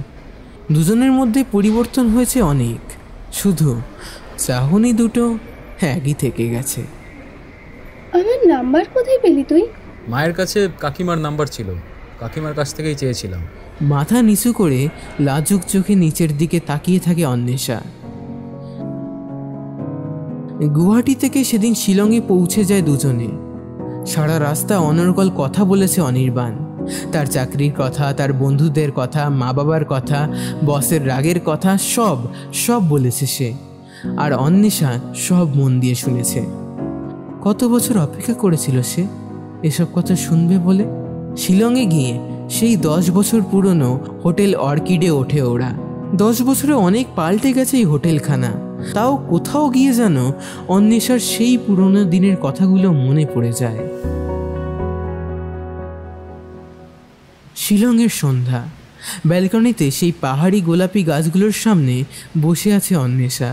দুজনের মধ্যে পরিবর্তন হয়েছে অনেক, শুধু চাহনি দুটো একই থেকে গেছে। আমার নাম্বার কোথায় পেলি তুই? মায়ের কাছে কাকিমার নাম্বার ছিল, কাকিমার কাছ থেকেই চেয়েছিলাম। মাথা নিচু করে লাজুক চোখে নিচের দিকে তাকিয়ে থাকে অন্বেষা। গুয়াহাটি থেকে সেদিন শিলংয়ে পৌঁছে যায় দুজনে। সারা রাস্তা অনর্গল কথা বলেছে অনির্বাণ। তার চাকরির কথা, তার বন্ধুদের কথা, মা বাবার কথা, বসের রাগের কথা, সব বলেছে সে। আর অন্বেষা সব মন দিয়ে শুনেছে। কত বছর অপেক্ষা করেছিল সে এসব কথা শুনবে বলে। শিলংয়ে গিয়ে সেই 10 বছর পুরনো হোটেল অর্কিডে ওঠে ওরা। 10 বছরে অনেক পাল্টে গেছে এই হোটেলখানা। তাও কোথাও গিয়ে যেন অন্বেষার সেই পুরনো দিনের কথাগুলো মনে পড়ে যায়। শিলংয়ের সন্ধ্যা। ব্যালকনিতে সেই পাহাড়ি গোলাপি গাছগুলোর সামনে বসে আছে অন্বেষা।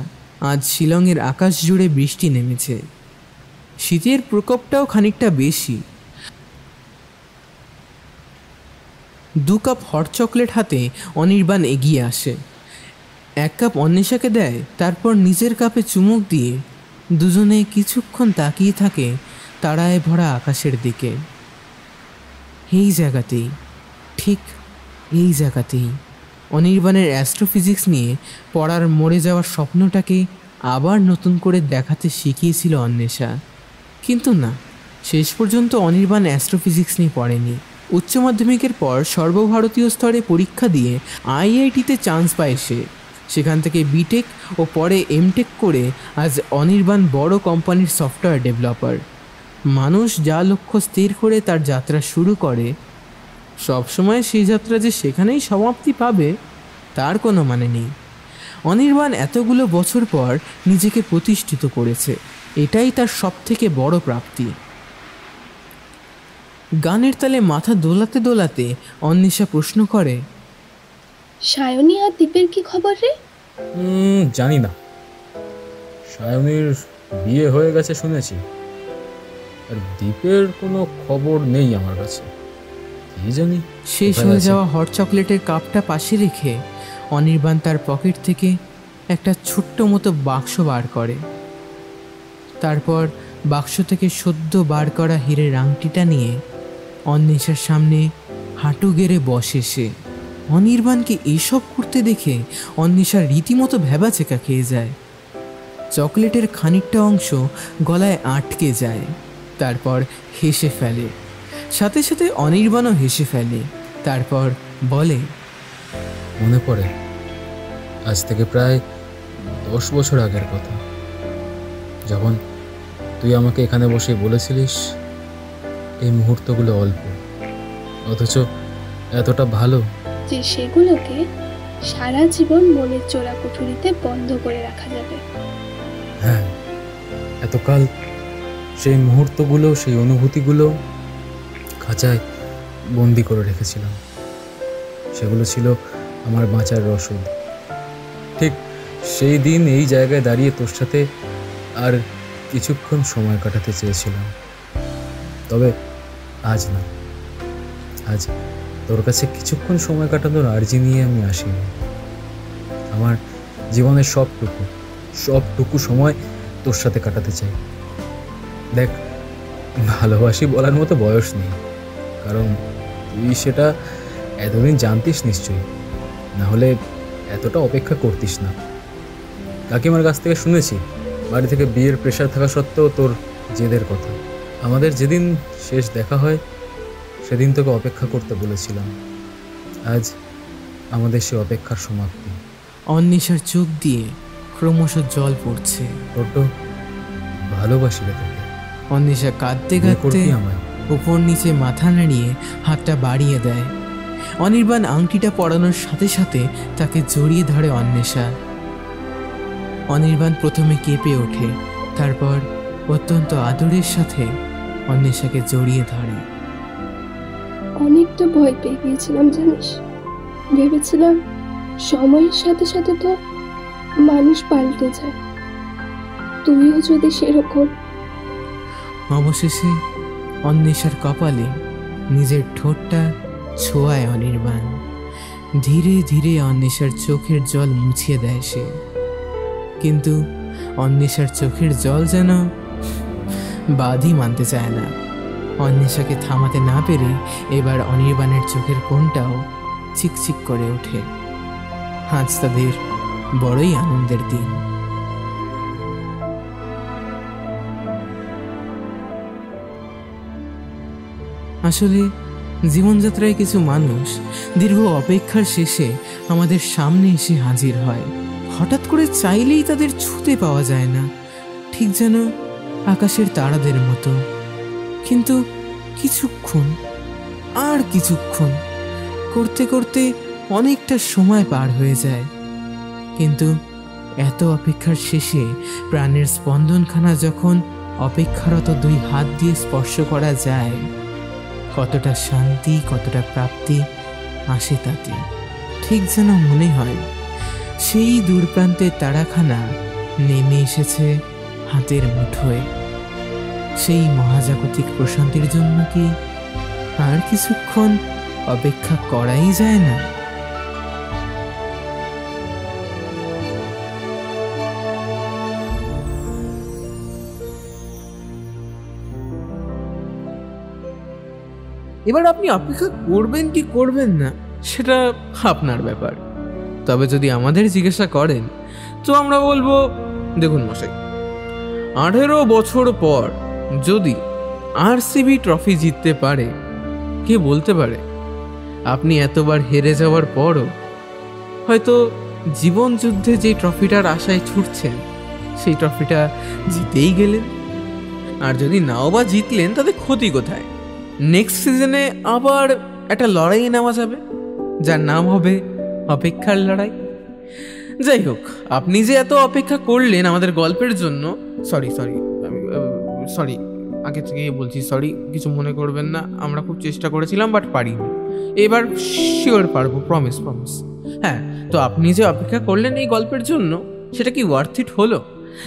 আজ শিলংয়ের আকাশ জুড়ে বৃষ্টি নেমেছে। শীতের প্রকোপটাও খানিকটা বেশি। 2 কাপ হট চকলেট হাতে অনির্বাণ এগিয়ে আসে। 1 কাপ অন্বেষাকে দেয়, তারপর নিজের কাপে চুমুক দিয়ে দুজনে কিছুক্ষণ তাকিয়ে থাকে তারায় ভরা আকাশের দিকে। এই জায়গাতেই, ঠিক এই জায়গাতেই অনির্বাণের অ্যাস্ট্রোফিজিক্স নিয়ে পড়ার মরে যাওয়ার স্বপ্নটাকে আবার নতুন করে দেখাতে শিখিয়েছিল অন্বেষা। কিন্তু না, শেষ পর্যন্ত অনির্বাণ অ্যাস্ট্রোফিজিক্স নিয়ে পড়েনি। উচ্চ মাধ্যমিকের পর সর্বভারতীয় স্তরে পরীক্ষা দিয়ে আইআইটিতে চান্স পায় সে। সেখান থেকে বিটেক ও পরে এমটেক করে আজ অনির্বাণ বড় কোম্পানির সফটওয়্যার ডেভেলপার। মানুষ যা লক্ষ্য স্থির করে তার যাত্রা শুরু করে, সবসময় সেই যাত্রা যে সেখানেই সমাপ্তি পাবে তার কোনো মানে নেই। অনির্বাণ এতগুলো বছর পর নিজেকে প্রতিষ্ঠিত করেছে, এটাই তার সবথেকে বড় প্রাপ্তি। গানের তালে মাথা দোলাতে দোলাতে অন্বেষা প্রশ্ন করে, সায়নী আর দীপের কি খবর রে? জানি না, সায়নীর বিয়ে হয়ে গেছে শুনেছি, আর দীপের কোনো খবর নেই আমার কাছে। কি জানি। শেষ হয়ে যাওয়া হট চকলেটের কাপটা পাশে রেখে অনির্বাণ তার পকেট থেকে একটা ছোট্ট মতো বাক্স বার করে। তারপর বাক্স থেকে সদ্য বার করা হীরের আংটিটা নিয়ে অন্বেষার সামনে হাঁটু গেড়ে বসে সে। অনির্বাণকে এইসব করতে দেখে অন্বেষা রীতিমতো ভ্যাবাচেকা খেয়ে যায়। চকলেটের খানিকটা অংশ গলায় আটকে যায়, তারপর হেসে ফেলে। সাথে সাথে অনির্বাণও হেসে ফেলে। তারপর বলে, মনে পড়ে আজ থেকে প্রায় 10 বছর আগের কথা, যখন তুই আমাকে এখানে বসে বলেছিলিস এই মুহূর্তগুলো অল্প, অথচ এতটা ভালো যে সেগুলোকে সারা জীবন মনের চোরা কুঠুরিতে বন্ধ করে রাখা যাবে। হ্যাঁ, এতকাল সেই মুহূর্তগুলো, সেই অনুভূতিগুলো খাঁচায় বন্দি করে রেখেছিলাম। সেগুলো ছিল আমার বাঁচার রসদ। ঠিক সেই দিন এই জায়গায় দাঁড়িয়ে তোর সাথে আর কিছুক্ষণ সময় কাটাতে চেয়েছিলাম, তবে আজ না। আজ তোর কাছে কিছুক্ষণ সময় কাটানোর আর্জি নিয়ে আমি আসিনি। আমার জীবনের সবটুকু সময় তোর সাথে কাটাতে চাই। দেখ, ভালোবাসি বলার মতো বয়স নেই, কারণ তুই সেটা এতদিন জানতিস নিশ্চয়ই, না হলে এতটা অপেক্ষা করতিস না। কাকিমার কাছ থেকে শুনেছি বাড়ি থেকে বিয়ের প্রেশার থাকা সত্ত্বেও তোর জেদের কথা। আমাদের যেদিন শেষ দেখা হয় সেদিন তোকে অপেক্ষা করতে বলেছিলাম। আজ আমাদের সে অপেক্ষার সমাপ্তি। অন্বেষার চোখ দিয়ে ক্রমশ জল পড়ছে। বড্ড ভালোবাসি রে তোকে। অন্বেষা কাঁদতে কাঁদতে উপর নিচে মাথা নাড়িয়ে হাতটা বাড়িয়ে দেয়। অনির্বাণ আংটিটা পরানোর সাথে সাথে তাকে জড়িয়ে ধরে অন্বেষা। অনির্বাণ প্রথমে কেঁপে ওঠে, তারপর অত্যন্ত আদরের সাথে অন্বেষাকে জড়িয়ে ধরে। অনেকটা ভয় পেয়ে গিয়েছিলাম জানিস, ভেবেছিলাম সময়ের সাথে সাথে তো মানুষ পাল্টে যায়, তুইও যদি সেরকম। অবশেষে অন্বেষার কপালে নিজের ঠোঁটটা ছোঁয়ায় অনির্বাণ। ধীরে ধীরে অন্বেষার চোখের জল মুছিয়ে দেয় সে, কিন্তু অন্বেষার চোখের জল যেন বাদই মানতে চায় না। অন্বেষাকে থামাতে না পেরে এবার অনির্বাণের চোখের কোণটাও চিকচিক করে ওঠে। আজ তাদের বড়ই আনন্দের দিন। আসলে জীবনযাত্রায় কিছু মানুষ দীর্ঘ অপেক্ষার শেষে আমাদের সামনে এসে হাজির হয়। হঠাৎ করে চাইলেই তাদের ছুঁতে পাওয়া যায় না, ঠিক যেন আকাশের তারাদের মতো। কিন্তু কিছুক্ষণ আর কিছুক্ষণ করতে করতে অনেকটা সময় পার হয়ে যায়, কিন্তু এত অপেক্ষার শেষে প্রাণের স্পন্দনখানা যখন অপেক্ষারত দুই হাত দিয়ে স্পর্শ করা যায়, কতটা শান্তি, কতটা প্রাপ্তি আসে তাতে। ঠিক যেন মনে হয় সেই দূরপ্রান্তের তারাখানা নেমে এসেছে হাতের মুঠোয়। সেই মহাজাগতিক প্রশান্তির জন্য কি আর কিছুক্ষণ অপেক্ষা করাই যায় না? এবার আপনি অপেক্ষা করবেন কি করবেন না সেটা আপনার ব্যাপার। তবে যদি আমাদের জিজ্ঞাসা করেন তো আমরা বলবো, দেখুন মশাই, 18 বছর পর যদি আরসিবি ট্রফি জিততে পারে, কে বলতে পারে আপনি এতবার হেরে যাওয়ার পরও হয়তো জীবন যুদ্ধে যে ট্রফিটার আশায় ছুটছেন সেই ট্রফিটা জিতেই গেলেন। আর যদি নাও বা জিতলেন তাতে ক্ষতি কোথায়? নেক্সট সিজনে আবার একটা লড়াই নেওয়া যাবে, যার নাম হবে অপেক্ষার লড়াই। যাই হোক, আপনি যে এত অপেক্ষা করলেন আমাদের গল্পের জন্য, সরি আগে থেকে বলছি, সরি, কিছু মনে করবেন না। আমরা খুব চেষ্টা করেছিলাম বাট পারিনি, এবার শিওর পারবো, প্রমিস। হ্যাঁ, তো আপনি যে অপেক্ষা করলেন এই গল্পের জন্য, সেটা কি ওয়ার্থ ইট হলো,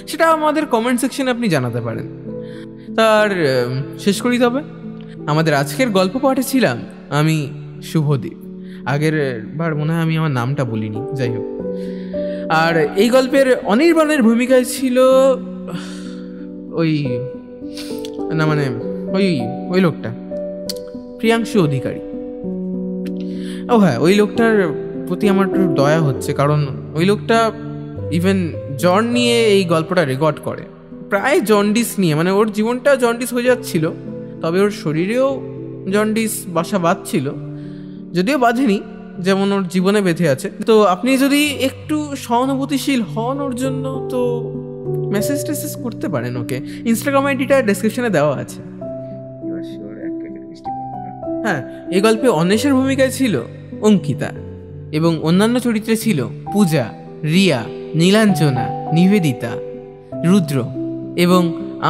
সেটা আমাদের কমেন্ট সেকশনে আপনি জানাতে পারেন। তার শেষ করি তবে, আমাদের আজকের গল্প পাঠে ছিলাম আমি শুভদীপ। আগের বার মনে হয় আমি আমার নামটা বলিনি, যাই হোক। আর এই গল্পের অনির্বাণের ভূমিকায় ছিল ওই লোকটা, প্রিয়াংশু অধিকারী। ও হ্যাঁ, ওই লোকটার প্রতি আমার একটু দয়া হচ্ছে, কারণ ওই লোকটা ইভেন জ্বর নিয়ে এই গল্পটা রেকর্ড করে, প্রায় জন্ডিস নিয়ে, মানে ওর জীবনটা জন্ডিস হয়ে যাচ্ছিল, তবে ওর শরীরেও জন্ডিস বাসা বাঁধছিল, যদিও বাঁধেনি, যেমন ওর জীবনে বেঁধে আছে। তো আপনি যদি একটু সহানুভূতিশীল হন ওর জন্য, তো মেসেজ টেসেজ করতে পারেন ওকে। ইনস্টাগ্রাম আইডিটা ডেসক্রিপশনে দেওয়া আছে। হ্যাঁ, এই গল্পে অন্বেষার ভূমিকায় ছিল অঙ্কিতা, এবং অন্যান্য চরিত্রে ছিল পূজা, রিয়া, নীলাঞ্জনা, নিবেদিতা, রুদ্র এবং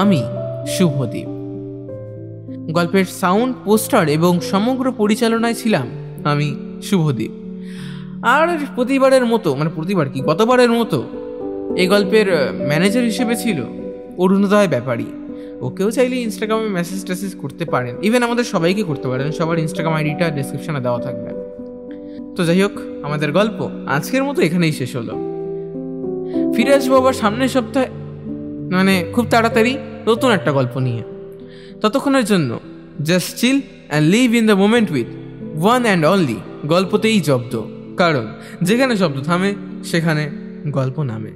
আমি শুভদীপ। গল্পের সাউন্ড, পোস্টার এবং সমগ্র পরিচালনায় ছিলাম আমি শুভদীপ। আর গতবারের মতো এই গল্পের ম্যানেজার হিসেবে ছিল অরুণোদয় ব্যাপারী। ওকেও চাইলে ইনস্টাগ্রামে মেসেজ টেসেজ করতে পারেন, ইভেন আমাদের সবাইকে করতে পারেন, সবার ইনস্টাগ্রাম আইডিটা ডেসক্রিপশনে দেওয়া থাকবে। তো যাই হোক, আমাদের গল্প আজকের মতো এখানেই শেষ হলো। ফিরে আসবো আবার সামনের সপ্তাহে, মানে খুব তাড়াতাড়ি, নতুন একটা গল্প নিয়ে। ততক্ষণের জন্য just chill and live in the moment with one and only গল্পতেই জব্দ, কারণ যেখানে শব্দ থামে সেখানে গল্প নামে।